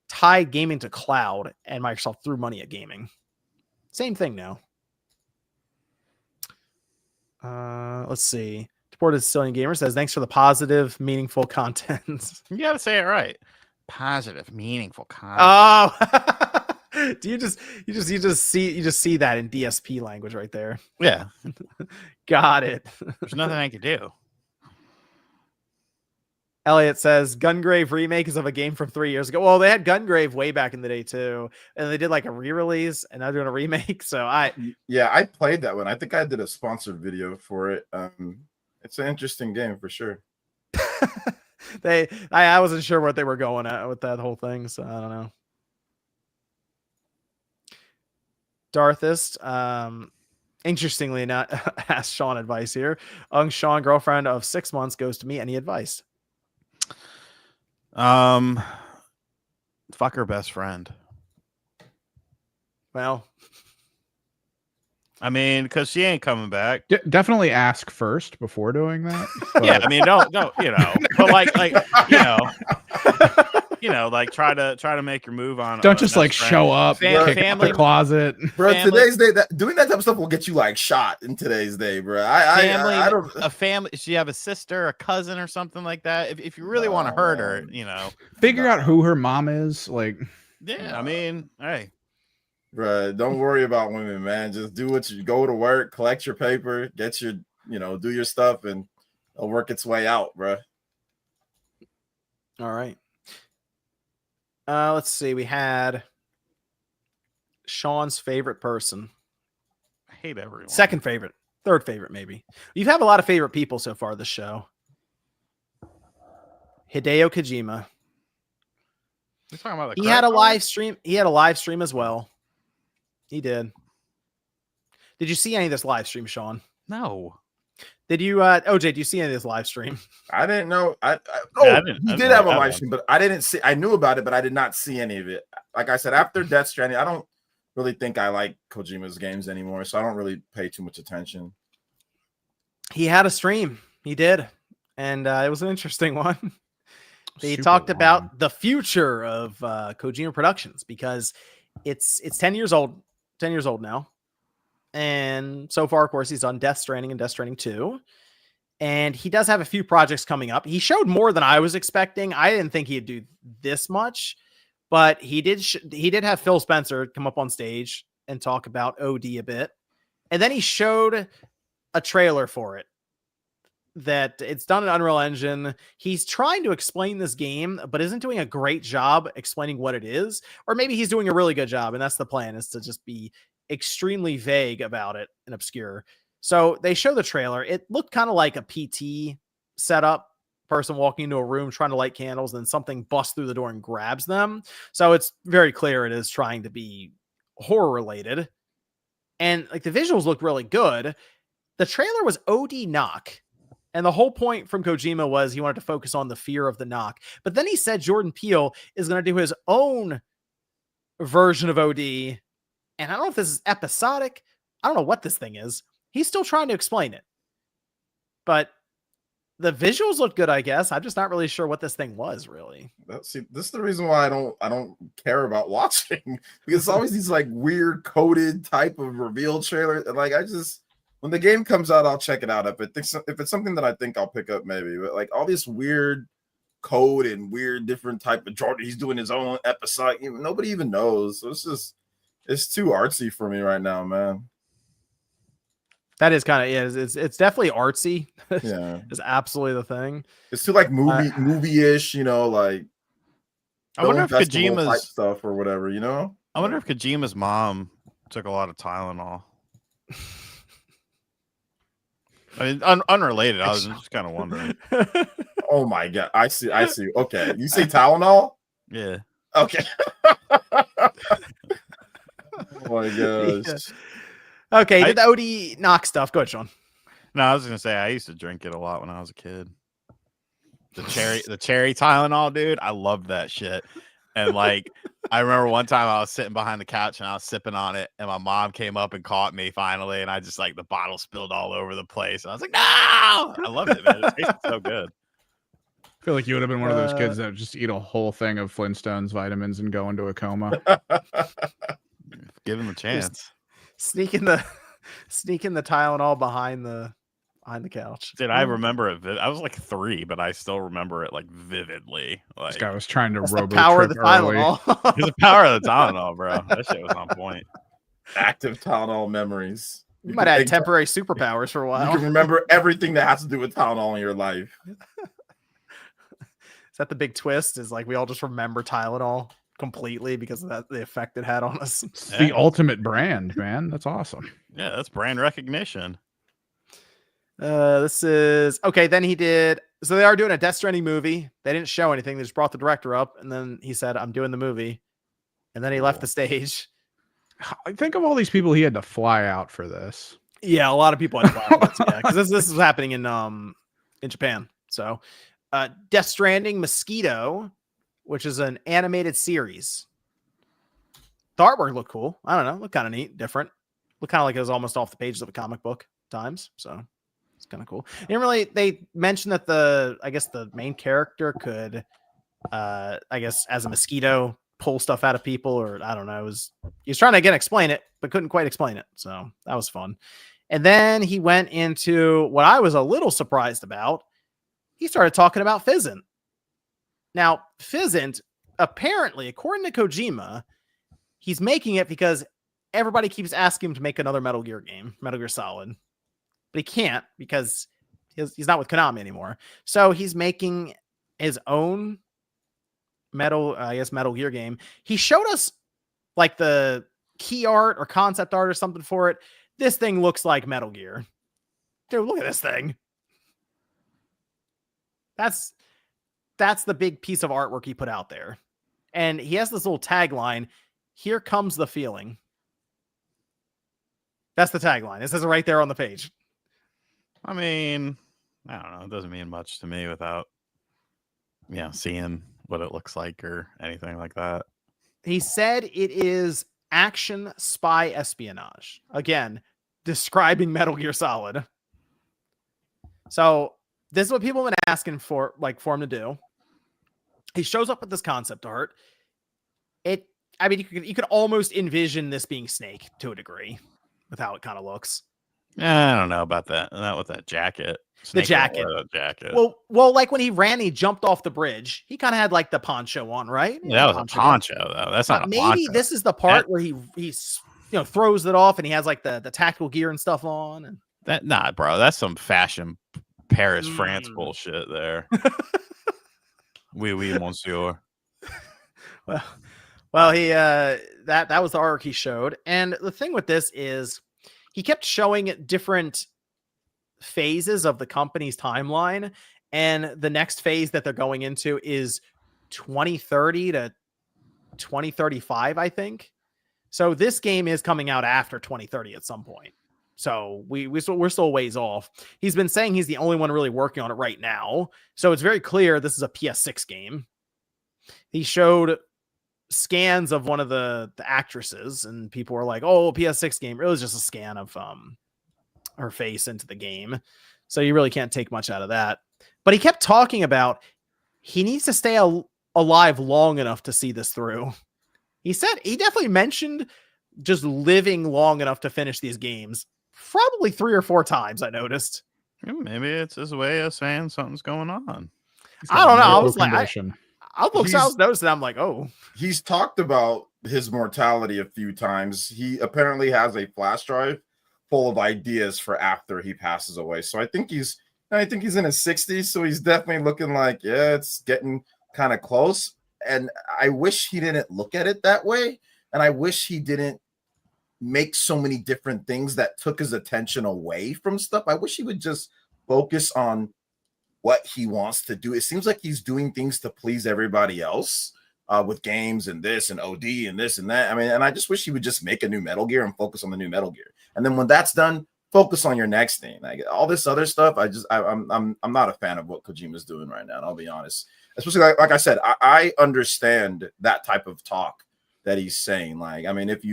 tied gaming to cloud and Microsoft threw money at gaming. Same thing now. Let's see. Deported Sicilian Gamer says, thanks for the positive, meaningful content. You got to say it right. Positive, meaningful content. Oh, do you just see that in DSP language right there? Yeah. Got it. There's nothing I could do. Elliot says Gungrave remake is of a game from 3 years ago. Well, they had Gungrave way back in the day too, and they did like a re-release, and now doing a remake. So I played that one. I think I did a sponsored video for it. It's an interesting game for sure. I wasn't sure what they were going at with that whole thing, so I don't know. Darthist, interestingly not asked Sean advice here. Sean, girlfriend of 6 months, goes to me. Any advice? Fuck her best friend. Well, I mean, because she ain't coming back. Definitely ask first before doing that. Yeah, I mean, don't but like like try to make your move on. Don't just like show up, kick family the closet, bro. Today's day, doing that type of stuff will get you like shot in today's day, bro. I don't. A family. She have a sister, a cousin, or something like that. If you really want to hurt her, figure out who her mom is. Like, yeah, I mean, hey. Bro, don't worry about women, man. Just do what you go to work, collect your paper, get your, do your stuff, and it'll work its way out, bro. All right. Let's see. We had Sean's favorite person. I hate everyone. Second favorite. Third favorite, maybe. You've had a lot of favorite people so far this show. Hideo Kojima. We're talking about he had a live stream. He had a live stream as well. He did. Did you see any of this live stream, Sean? No. Did you, OJ, do you see any of this live stream? I didn't know. I did have a live stream, but I didn't see. I knew about it, but I did not see any of it. Like I said, after Death Stranding, I don't really think I like Kojima's games anymore, so I don't really pay too much attention. He had a stream. He did. And it was an interesting one. They talked about the future of Kojima Productions because it's 10 years old. 10 years old now. And so far, of course, he's done Death Stranding and Death Stranding 2. And he does have a few projects coming up. He showed more than I was expecting. I didn't think he'd do this much, but he did have Phil Spencer come up on stage and talk about OD a bit. And then he showed a trailer for it that it's done in Unreal Engine. He's trying to explain this game, but isn't doing a great job explaining what it is. Or maybe he's doing a really good job, and that's the plan, is to just be extremely vague about it and obscure. So they show the trailer. It looked kind of like a PT setup, person walking into a room trying to light candles, and then something busts through the door and grabs them. So it's very clear it is trying to be horror related. And like the visuals look really good. The trailer was OD knock. And the whole point from Kojima was he wanted to focus on the fear of the knock. But then he said Jordan Peele is going to do his own version of OD. And I don't know if this is episodic. I don't know what this thing is. He's still trying to explain it. But the visuals look good, I guess. I'm just not really sure what this thing was, really. See, this is the reason why I don't care about watching. Because it's always these like weird coded type of reveal trailer. Like when the game comes out, I'll check it out. If it's something that I think I'll pick up, maybe. But like all this weird code and weird different type of Jordan, he's doing his own episode. Nobody even knows. So it's too artsy for me right now, man. That is kind of it's definitely artsy. Yeah, it's absolutely the thing. It's too like movie-ish, like. I wonder if Kojima's type stuff or whatever, I wonder if Kojima's mom took a lot of Tylenol. I mean, unrelated. I was just kind of wondering. Oh my god! I see. Okay, you say Tylenol? Yeah. Okay. Oh my gosh. Yeah. Okay, did the OD knock stuff. Go ahead, Sean. No, I was gonna say I used to drink it a lot when I was a kid. The cherry Tylenol, dude. I loved that shit. And like, I remember one time I was sitting behind the couch and I was sipping on it, and my mom came up and caught me finally, and I just like the bottle spilled all over the place. And I was like, no! I loved it, man. It tasted so good. I feel like you would have been one of those kids that would just eat a whole thing of Flintstones vitamins and go into a coma. Give him a chance. Sneaking the Tylenol behind the couch. Dude, I remember it. I was like 3, but I still remember it like vividly. Like, This guy was trying to That's the robo power of the trip early. Tylenol. there's the power of the Tylenol, bro. That shit was on point. Active Tylenol memories. You might have temporary superpowers for a You while. can remember everything that has to do with Tylenol in your life. Is that the big twist? Is like we all just remember Tylenol completely because of the effect it had on us. It's the ultimate brand, man. That's awesome. Yeah, that's brand recognition. This is okay. Then he did. So they are doing a Death Stranding movie. They didn't show anything. They just brought the director up, and then he said, "I'm doing the movie," and then he left the stage. Think of all these people he had to fly out for this. Yeah, a lot of people had to fly out, yeah, because this is happening in Japan. So, Death Stranding Mosquito, which is an animated series. The artwork looked cool. I don't know, looked kind of neat, different. Looked kind of like it was almost off the pages of a comic book times. So it's kind of cool. They mentioned that the main character could, as a mosquito, pull stuff out of people, or I don't know. He was trying to again explain it, but couldn't quite explain it. So that was fun. And then he went into what I was a little surprised about. He started talking about Fizzant. Now, Fizzant, apparently, according to Kojima, he's making it because everybody keeps asking him to make another Metal Gear game, Metal Gear Solid. But he can't because he's not with Konami anymore. So he's making his own Metal Gear game. He showed us like the key art or concept art or something for it. This thing looks like Metal Gear. Dude, look at this thing. That's the big piece of artwork he put out there. And he has this little tagline, "Here comes the feeling." That's the tagline. It says it right there on the page. I mean, I don't know. It doesn't mean much to me without, seeing what it looks like or anything like that. He said it is action spy espionage. Again, describing Metal Gear Solid. So this is what people have been asking for him to do. He shows up with this concept art. You could almost envision this being Snake to a degree with how it kind of looks. I don't know about that. Not with that jacket. The jacket. Jacket. Well, like when he ran, he jumped off the bridge. He kind of had like the poncho on, right? Yeah, that was a poncho though. That's not a poncho. Maybe this is the part where he throws it off and he has like the tactical gear and stuff on. And bro, that's some fashion Paris, France bullshit there. Oui, monsieur. Well, he that was the arc he showed, and the thing with this is he kept showing different phases of the company's timeline, and the next phase that they're going into is 2030 to 2035, I think. So this game is coming out after 2030 at some point. So we're still a ways off. He's been saying he's the only one really working on it right now. So it's very clear this is a PS6 game. He showed scans of one of the actresses, and people were like, "Oh, PS6 game." It was just a scan of her face into the game. So you really can't take much out of that. But he kept talking about he needs to stay alive long enough to see this through. He definitely mentioned just living long enough to finish these games. Probably 3 or 4 times, I noticed. Maybe it's his way of saying something's going on. I don't know. I was like, I was noticing. I'm like, oh. He's talked about his mortality a few times. He apparently has a flash drive full of ideas for after he passes away. So I think he's in his 60s. So he's definitely looking like, yeah, it's getting kind of close. And I wish he didn't look at it that way. And I wish he didn't make so many different things that took his attention away from stuff. I wish he would just focus on what he wants to do. It seems like he's doing things to please everybody else with games and this and OD and this and that. I mean, and I just wish he would just make a new Metal Gear and focus on the new Metal Gear. And then when that's done, focus on your next thing. Like all this other stuff, I'm not a fan of what Kojima's doing right now. And I'll be honest, especially like I said, I understand that type of talk that he's saying. Like, I mean, if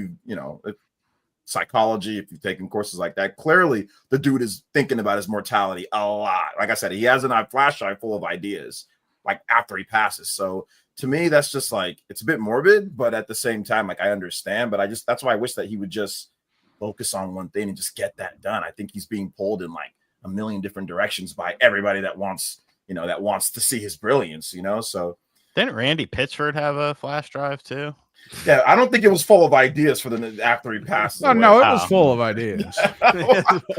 psychology, if you've taken courses like that, clearly the dude is thinking about his mortality a lot. Like I said, he has a flash drive full of ideas, like after he passes. So to me, that's just like, it's a bit morbid, but at the same time, like I understand, but that's why I wish that he would just focus on one thing and just get that done. I think he's being pulled in like a million different directions by everybody that wants to see his brilliance, so. Didn't Randy Pitchford have a flash drive too? Yeah, I don't think it was full of ideas for the after he passes. No, it was full of ideas.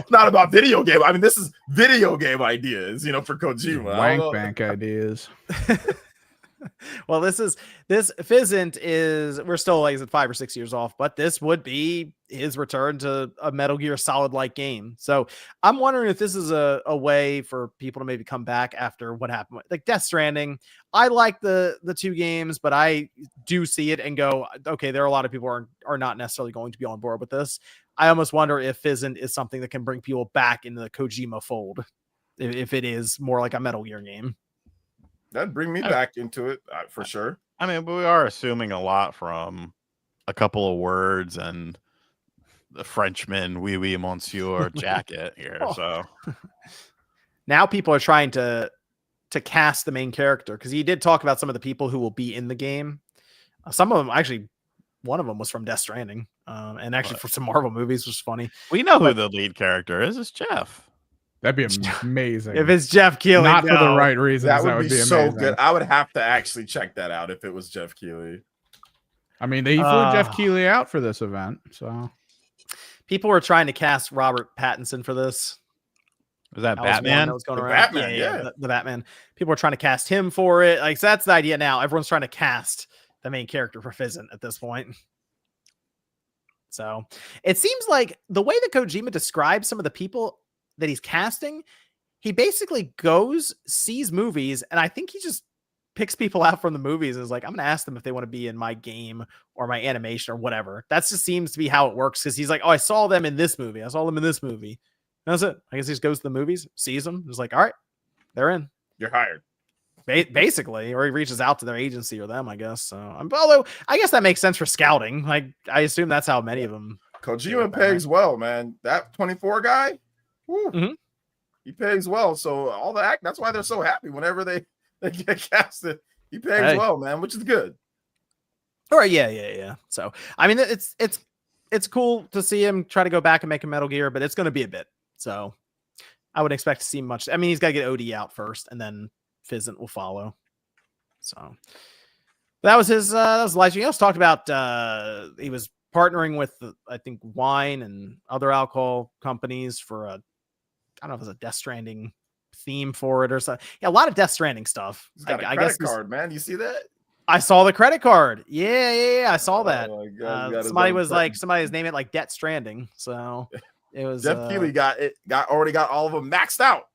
Not about video game. I mean, this is video game ideas, for Kojima. Wank bank ideas. Well, this Fils-Aime is, we're still like 5 or 6 years off, but this would be his return to a Metal Gear Solid like game. So I'm wondering if this is a way for people to maybe come back after what happened, like Death Stranding. I like the 2 games, but I do see it and go, okay, there are a lot of people are not necessarily going to be on board with this. I almost wonder if Fils-Aime is something that can bring people back into the Kojima fold, if it is more like a Metal Gear game. That'd bring me back into it for sure. I mean, but we are assuming a lot from a couple of words and the Frenchman, oui, monsieur jacket here. So now people are trying to cast the main character, because he did talk about some of the people who will be in the game. Some of them, actually, one of them was from Death Stranding, and actually for some Marvel movies, which was funny. We know who the lead character is. It's Jeff. That'd be amazing. If it's Jeff Keighley. Not for the right reasons. That would be so amazing. good. I would have to actually check that out if it was Jeff Keighley. I mean, they flew Jeff Keighley out for this event, so people were trying to cast Robert Pattinson for this. Was that Batman? That was going around. Batman, yeah. The Batman. People were trying to cast him for it. Like, so that's the idea now. Everyone's trying to cast the main character for Fils-Aime at this point. So it seems like the way that Kojima describes some of the people that he's casting, he basically goes, sees movies, and I think he just picks people out from the movies and is like, I'm going to ask them if they want to be in my game or my animation or whatever. That just seems to be how it works, because he's like, oh, I saw them in this movie. I saw them in this movie. And that's it. I guess he just goes to the movies, sees them, is like, all right, they're in. You're hired. Basically, or he reaches out to their agency or them, I guess. So, although I guess that makes sense for scouting. Like, I assume that's how many of them. Kojima pays well, man. That 24 guy, he pays well. So all the act, that's why they're so happy whenever they get casted. He pays well, man, which is good. All right, yeah. So I mean, it's cool to see him try to go back and make a Metal Gear, but it's going to be a bit. So I would expect to see much. I mean, he's got to get OD out first, and then Fils-Aime will follow. So that was his. That was Elijah. He also talked about he was partnering with I think wine and other alcohol companies for I don't know if it was a Death Stranding theme for it or something. Yeah, a lot of Death Stranding stuff. He's got a credit card, man. You see that? I saw the credit card. Yeah. I saw that. Oh my God, somebody was like, somebody's name it like Debt Stranding. So it was Jeff Keighley already got all of them maxed out.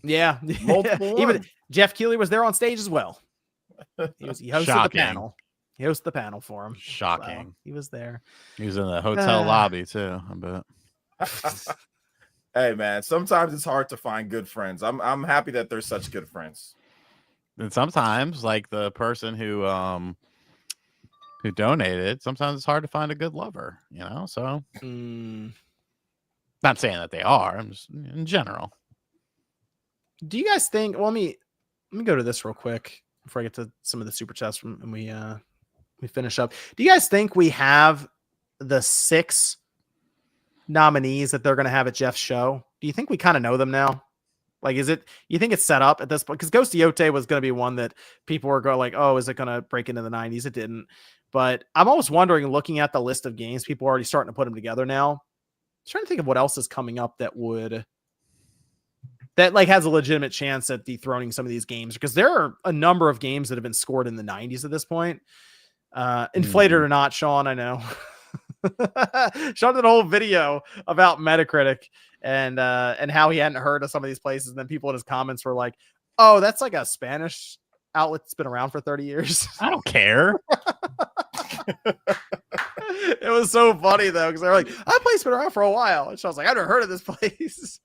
Yeah. Multiple Jeff Keighley was there on stage as well. He hosted Shocking. the panel. He hosted the panel for him. Shocking. So he was there. He was in the hotel lobby too, I bet. Hey man, sometimes it's hard to find good friends. I'm happy that they're such good friends. And sometimes, like the person who donated, sometimes it's hard to find a good lover, So not saying that they are. I'm just in general. Do you guys think? Well, let me go to this real quick before I get to some of the super chats and we finish up. Do you guys think we have the 6 nominees that they're going to have at Jeff's show? Do you think we kind of know them now? Like, you think it's set up at this point? Because Ghost Yote was going to be one that people were going like, oh, is it going to break into the 90s? It didn't. But I'm almost wondering, looking at the list of games, people are already starting to put them together now. I'm trying to think of what else is coming up that like has a legitimate chance at dethroning some of these games, because there are a number of games that have been scored in the 90s at this point. Inflated or not, Sean, I know. Sean did a whole video about Metacritic and how he hadn't heard of some of these places, and then people in his comments were like, oh, that's like a Spanish outlet that's been around for 30 years. I don't care. It was so funny though, because they're like, "I played Spin around for a while," and so I was like, "I've never heard of this place."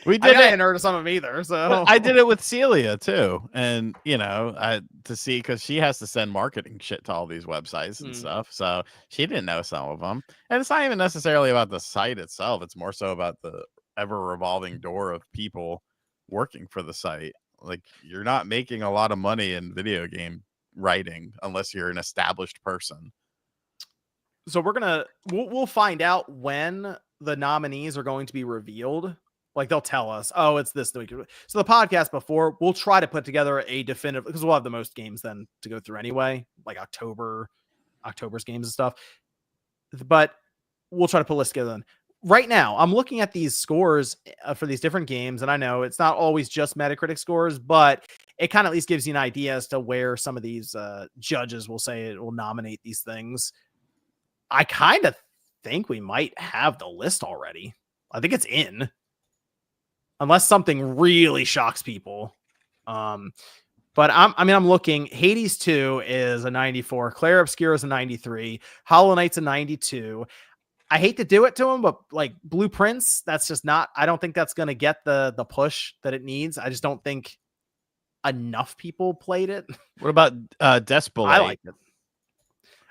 We I did it. hadn't heard of some of them either. So I did it with Celia too, and to see because she has to send marketing shit to all these websites and stuff, so she didn't know some of them. And it's not even necessarily about the site itself; it's more so about the ever revolving door of people working for the site. Like you're not making a lot of money in video game writing unless you're an established person. So we'll find out when the nominees are going to be revealed. Like they'll tell us, oh, it's this week. So the podcast before, we'll try to put together a definitive, because we'll have the most games then to go through anyway, like October's games and stuff. But we'll try to put a list together then. Right now, I'm looking at these scores for these different games, and I know it's not always just Metacritic scores, but it kind of at least gives you an idea as to where some of these judges will say it will nominate these things. I kind of think we might have the list already. I think it's in. Unless something really shocks people. But I'm looking. Hades 2 is a 94. Claire Obscura is a 93. Hollow Knight's a 92. I hate to do it to him, but like Blueprints, that's just not. I don't think that's going to get the push that it needs. I just don't think enough people played it. What about Despelate? I like it.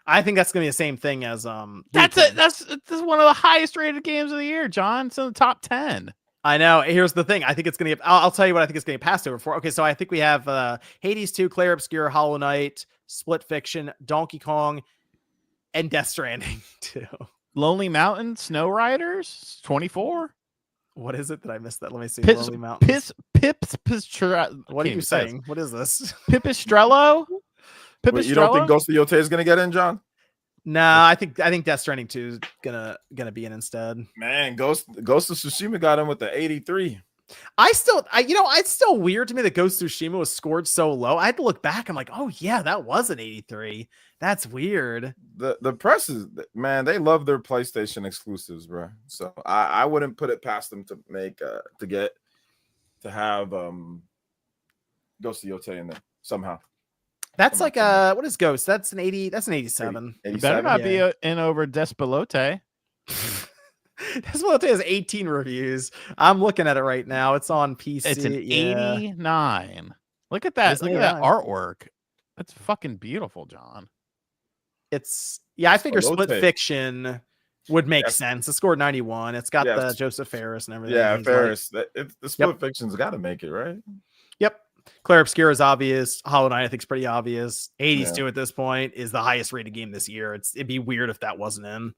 I think that's going to be the same thing as That's one of the highest rated games of the year, John. It's in the top 10. I know. Here's the thing. I think it's going to I'll tell you what I think it's going to get passed over for. Okay, so I think we have Hades 2, Claire Obscura, Hollow Knight, Split Fiction, Donkey Kong, and Death Stranding 2. Lonely Mountain, Snow Riders, 24. What is it that I missed that? Let me see. Pips, Lonely Mountain. What are you saying? What is this? Pipistrello? Wait, you don't think Ghost of Yotei is going to get in, John? No, I think Death Stranding 2 is gonna be in instead. Man, Ghost of Tsushima got in with the 83. It's still weird to me that Ghost of Tsushima was scored so low. I had to look back. I'm like, oh yeah, that was an 83. That's weird. The press is, man, they love their PlayStation exclusives, bro. So I wouldn't put it past them to make to have Ghost of Yotei in there somehow. That's like what is Ghost? That's an 80. That's an 87. It better not be in over Despelate. Despelate has 18 reviews. I'm looking at it right now. It's on PC. It's an 89. Look at that. Look at that artwork. That's fucking beautiful, John. I figure Split Fiction would make sense. It scored 91. It's got the Joseph Ferris and everything. Yeah, Ferris. The Split Fiction's got to make it, right? Yep. Claire Obscura is obvious. Hollow Knight, I think, is pretty obvious. 82 at this point is the highest rated game this year. It'd be weird if that wasn't in.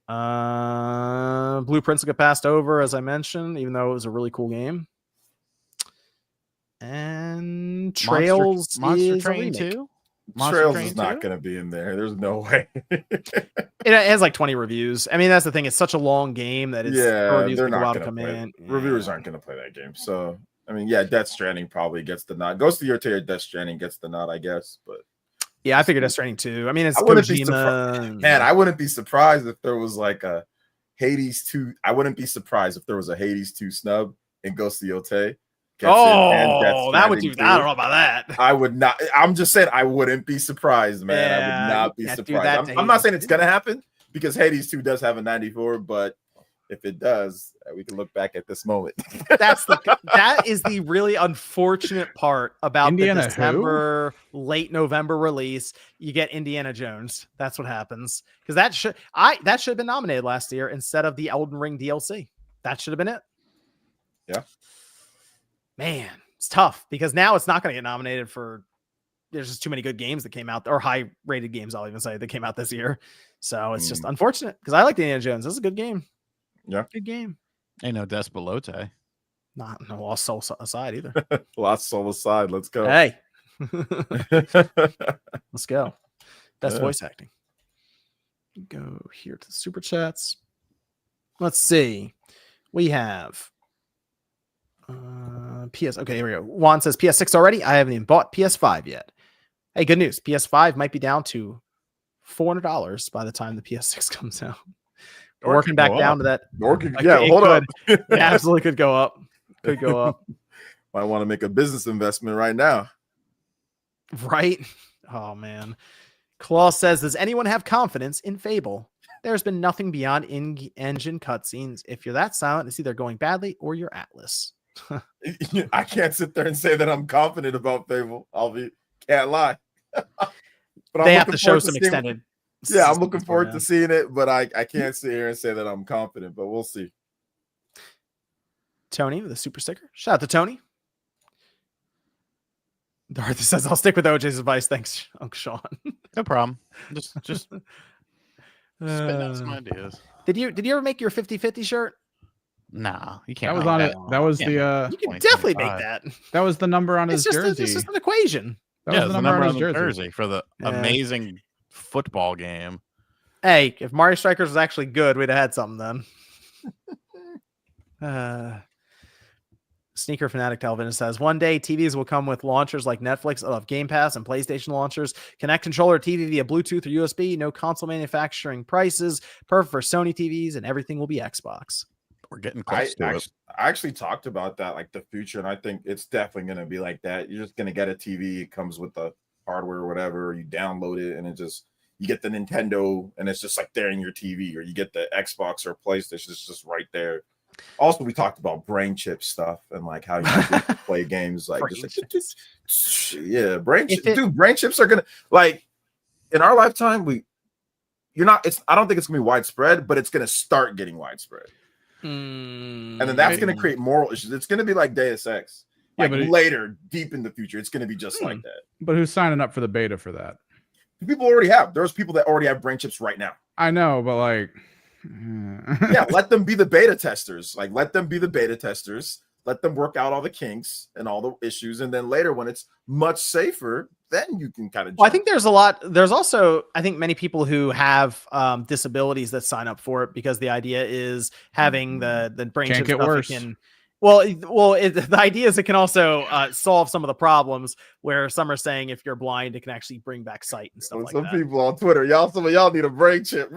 Blueprints will get passed over, as I mentioned, even though it was a really cool game. And Trails Monster is Train 2? Trails is not going to be in there. There's no way. It has like 20 reviews. I mean, that's the thing. It's such a long game that they're not going to play. Reviewers aren't going to play that game. So, I mean, Death Stranding probably gets the nod. Ghost of Yotei or Death Stranding gets the nod, I guess. But yeah, I figured Death Stranding too. I mean, it's Kojima. Man, I wouldn't be surprised if there was like a Hades 2. I wouldn't be surprised if there was a Hades 2 snub in Ghost of Yotei. That would do. I don't know about that. I would not. I'm just saying I wouldn't be surprised, man. I would not be surprised. I'm not saying it's gonna happen because Hades 2 does have a 94, but if it does, we can look back at this moment. That is the really unfortunate part about Indiana the December, late November release. You get Indiana Jones. That's what happens because that should have been nominated last year instead of the Elden Ring DLC. That should have been it. Yeah. Man, it's tough because now it's not going to get nominated for. There's just too many good games that came out, or high-rated games, I'll even say, that came out this year. So it's just unfortunate because I like Indiana Jones. This is a good game. Yeah, good game. Ain't no Despelate. Not no Lost Soul aside either. Lost Soul aside. Let's go. Hey, let's go. Best voice acting. Go here to the super chats. Let's see. We have. PS. Okay, here we go. Juan says PS6 already. I haven't even bought PS5 yet. Hey, good news. PS5 might be down to $400 by the time the PS6 comes out. We're working back down to that. Hold on. It absolutely could go up. Could go up. Might want to make a business investment right now. Right? Oh man. Claw says, does anyone have confidence in Fable? There's been nothing beyond in-engine cutscenes. If you're that silent, it's either going badly or you're Atlas. I can't sit there and say that I'm confident about Fable. Can't lie. But They have to show some extended. Yeah, I'm looking forward to seeing it, but I can't sit here and say that I'm confident, but we'll see. Tony with a super sticker. Shout out to Tony. Darth says, I'll stick with OJ's advice. Thanks, Uncle Sean. No problem. Just spit out some ideas. Did you ever make your 50-50 shirt? Nah, you can't. That was on it. That was the. You can definitely make that. That was the number on his jersey. It's just an equation. That was the number on his jersey for the amazing football game. Hey, if Mario Strikers was actually good, we'd have had something then. Sneaker Fanatic Telvin says, one day TVs will come with launchers like Netflix of Game Pass and PlayStation launchers. Connect controller TV via Bluetooth or USB. No console manufacturing prices. Perfect for Sony TVs, and everything will be Xbox. We're getting close to it. I actually talked about that, like the future, and I think it's definitely going to be like that. You're just going to get a TV. It comes with the hardware or whatever. Or you download it, and you get the Nintendo, and it's just like there in your TV. Or you get the Xbox or PlayStation. It's just right there. Also, we talked about brain chip stuff and like how you can play games like brain chips. Dude, brain chips are gonna, like, in our lifetime, I don't think it's gonna be widespread, but it's gonna start getting widespread. And then that's gonna create moral issues. It's gonna be like Deus Ex. Like, but later, deep in the future, it's gonna be just like that. But who's signing up for the beta for that? People already have. There's people that already have brain chips right now. I know, but like, yeah, let them be the beta testers. Like, let them be the beta testers. Let them work out all the kinks and all the issues, and then later, when it's much safer, then you can kind of. Well, I think there's a lot. There's also, I think, many people who have disabilities that sign up for it because the idea is having the brain chip stuff. Worse. The idea is it can also solve some of the problems where some are saying if you're blind, it can actually bring back sight and stuff like that. Some people on Twitter, some of y'all need a brain chip.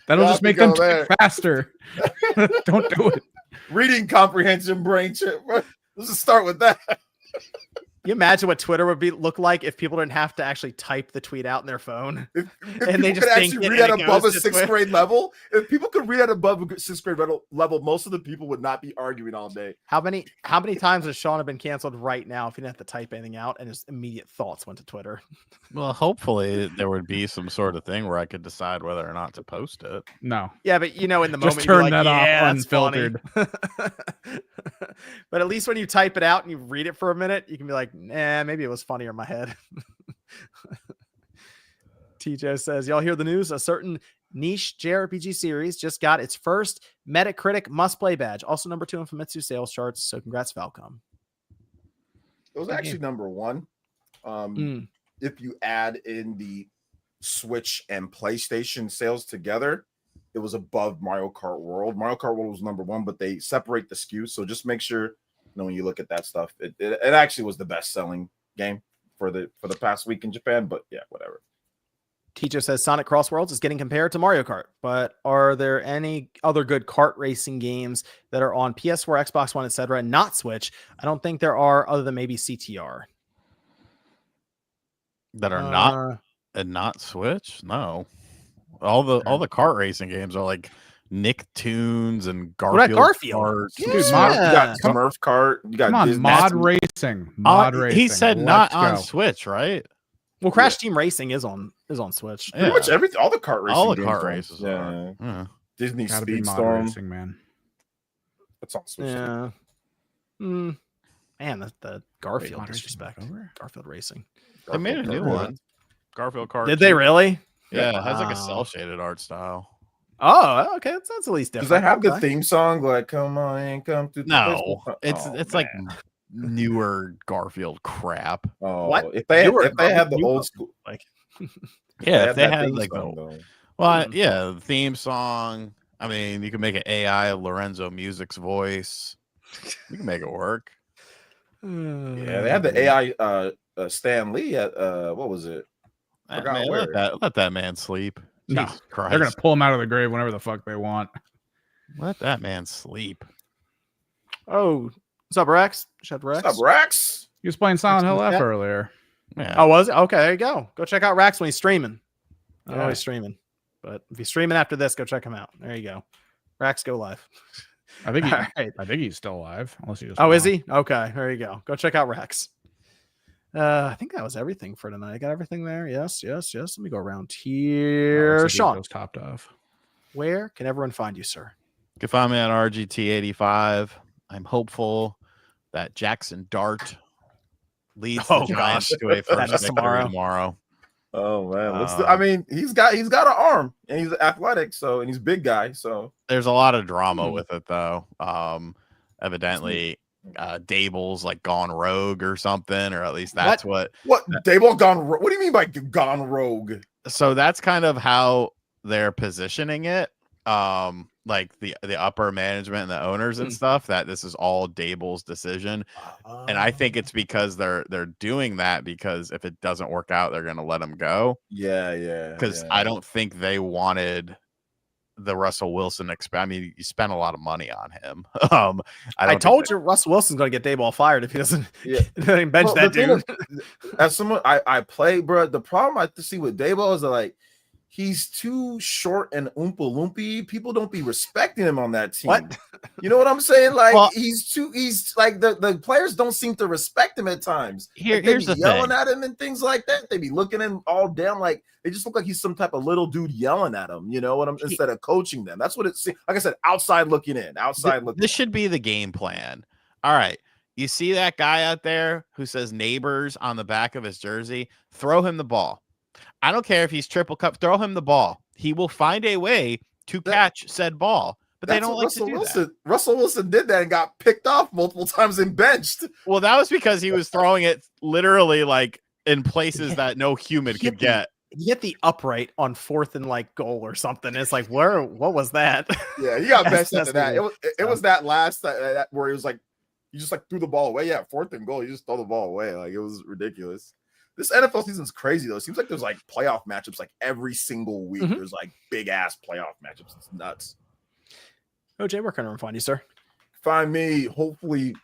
That'll just make them type faster. Don't do it. Reading comprehension brain chip. Let's just start with that. Can you imagine what Twitter would look like if people didn't have to actually type the tweet out in their phone? If and they just could actually read at above a sixth grade level, if people could read at above a sixth grade level, most of the people would not be arguing all day. How many times has Sean have been canceled right now if he didn't have to type anything out and his immediate thoughts went to Twitter? Well, hopefully there would be some sort of thing where I could decide whether or not to post it. No. Yeah, but in the moment, just turn that off unfiltered. But at least when you type it out and you read it for a minute, you can be like, nah, maybe it was funnier in my head. TJ says, y'all hear the news? A certain niche JRPG series just got its first Metacritic must-play badge. Also number 2 in Famitsu sales charts. So congrats, Falcom. It was actually number 1. If you add in the Switch and PlayStation sales together, it was above Mario Kart World. Mario Kart World was number 1, but they separate the SKUs. So just make sure, when you look at that stuff, it actually was the best-selling game for the past week in Japan. But yeah, whatever. Teacher says Sonic Cross Worlds is getting compared to Mario Kart, but are there any other good kart racing games that are on PS4, Xbox One, etc., and not Switch? I don't think there are, other than maybe CTR. That are not Switch? No. All the kart racing games are like Nicktoons and Garfield. Garfield. Dude, you got Smurf Kart. You got Disney. Mod racing. He said not on Switch, right? Well, Crash Team Racing is on Switch. Yeah. Pretty much everything. All the kart racing. All the kart races. Yeah. Disney Speedstorm. Racing, man. That's on Switch. Yeah. Man, the Garfield disrespect. Garfield Racing. They made a new one. Garfield Kart. Did they really? Yeah, it has like a cel-shaded art style. Oh, okay. That's at least different. Does that have the theme song? Like, come on and come to the No, it's like newer Garfield crap. Oh, what? If they have the old school, like, yeah, if they had like the theme song. I mean, you can make an AI Lorenzo Music's voice. You can make it work. Yeah, they have the AI Stan Lee at what was it? Let that man sleep. No, they're gonna pull him out of the grave whenever the fuck they want. Let that man sleep. Oh, what's up, Rex? What's up, Rex? He was playing Silent Hill F earlier. Yeah. Oh, was it? Okay, there you go. Go check out Rax when he's streaming. I don't know Yeah. he's streaming, but if he's streaming after this, go check him out. There you go. Rax, go live. I think All right. I think he's still alive, unless he just. Oh, went is off. he? Okay, there you go. Go check out Rex. I think that was everything for tonight. I got everything there. Yes. Let me go around Oh, here. looks like Sean, Ego's topped off. where can everyone find you, sir? You can find me on RGT85. I'm hopeful that Jackson Dart leads Oh, the Giants gosh. to a That first is victory tomorrow. Oh man, Uh, I mean, he's got an arm and he's athletic, and he's a big guy. So There's a lot of drama Hmm. with it though. Evidently, Dable's like gone rogue or something, or at least that's what. Dayball gone? What do you mean by gone rogue? So that's kind of how they're positioning it. Like the upper management and the owners and stuff, that this is all Dable's decision. And I think it's because they're doing that because if it doesn't work out, they're gonna let him go. Yeah. Because I don't think they wanted the Russell Wilson I mean, you spent a lot of money on him. I told you Russell Wilson's going to get Dayball fired if he doesn't, Yeah. bench Well, that the thing dude. as someone I play, bro, the problem I see with Dayball is that like he's too short and oompa loopy. People don't be respecting him on that team. What? You know what I'm saying? Like Well, he's like the players don't seem to respect him at times. Like, here's they the be yelling thing. at him and things like that. They be looking at him all down, like they just look like he's some type of little dude yelling at him. You know what I'm instead of coaching them. That's what it's like I said, outside looking in, outside looking. This should be the game plan. All right. You see that guy out there who says neighbors on the back of his jersey? Throw him the ball. I don't care if he's triple cup, throw him the ball. He will find a way to catch said ball. But they don't like to do that. Russell Wilson did that and got picked off multiple times and benched. Well, that was because he was throwing it literally like in places that no human could get. He hit the upright on 4th and like goal or something. It's like, what was that? Yeah, he got That's- benched after that's that. It was that last that where he was like, you just like threw the ball away. Yeah, 4th and goal, you just throw the ball away. Like it was ridiculous. This NFL season's crazy though. It seems like there's like playoff matchups like every single week. Mhm. There's like big ass playoff matchups. It's nuts. OJ, where can everyone find you, sir? Find me. Hopefully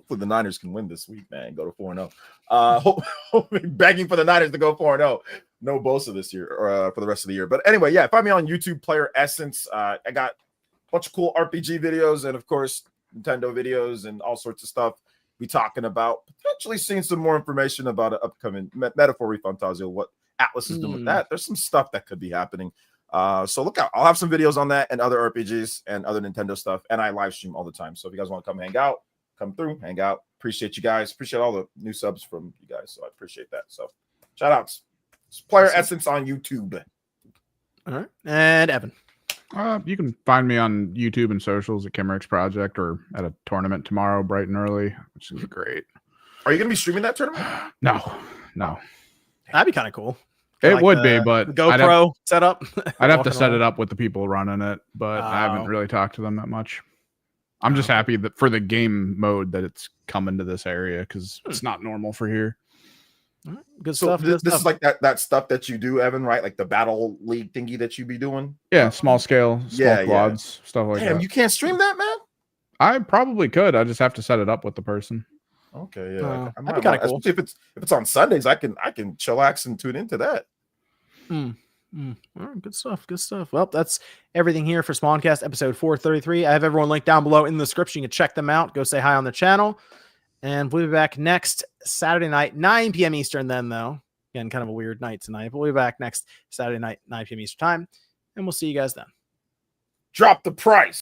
the Niners can win this week, man. Go to 4-0. Hopefully begging for the Niners to go 4-0. No Bosa this year or for the rest of the year. But anyway, yeah, find me on YouTube, Player Essence. I got a bunch of cool RPG videos and of course Nintendo videos and all sorts of stuff. Be talking about potentially seeing some more information about an upcoming Metaphor Refantasio, what Atlas is doing with that. There's some stuff that could be happening. So look out. I'll have some videos on that and other RPGs and other Nintendo stuff. And I live stream all the time. So if you guys want to come hang out, come through, hang out. Appreciate you guys. Appreciate all the new subs from you guys. So I appreciate that. So shout outs. It's Player Essence on YouTube. All right. And Evan. You can find me on YouTube and socials at Kimmerix Project or at a tournament tomorrow, bright and early, which is great. Are you going to be streaming that tournament? No. That'd be kind of cool. It Like would be, the but GoPro setup. I'd have to Walking set around. it up with the people running it, but I Oh. haven't really talked to them that much. I'm just happy that for the game mode that it's coming to this area because it's not normal for here. All right, good So stuff. this good is stuff. like that stuff that you do, Evan, right? Like the battle league thingy that you be doing. Yeah, small scale, small Yeah, quads, stuff like Damn, that. you can't stream that, man. I probably could. I just have to set it up with the person. Okay, yeah, that'd I be might kinda want- cool. especially if it's on Sundays. I can chillax and tune into that. All right, good stuff. Good stuff. Well, that's everything here for Spawncast episode 433. I have everyone linked down below in the description. You can check them out. Go say hi on the channel. And we'll be back next Saturday night, 9 p.m. Eastern, then, though. Again, kind of a weird night tonight, but we'll be back next Saturday night, 9 p.m. Eastern time. And we'll see you guys then. Drop the price.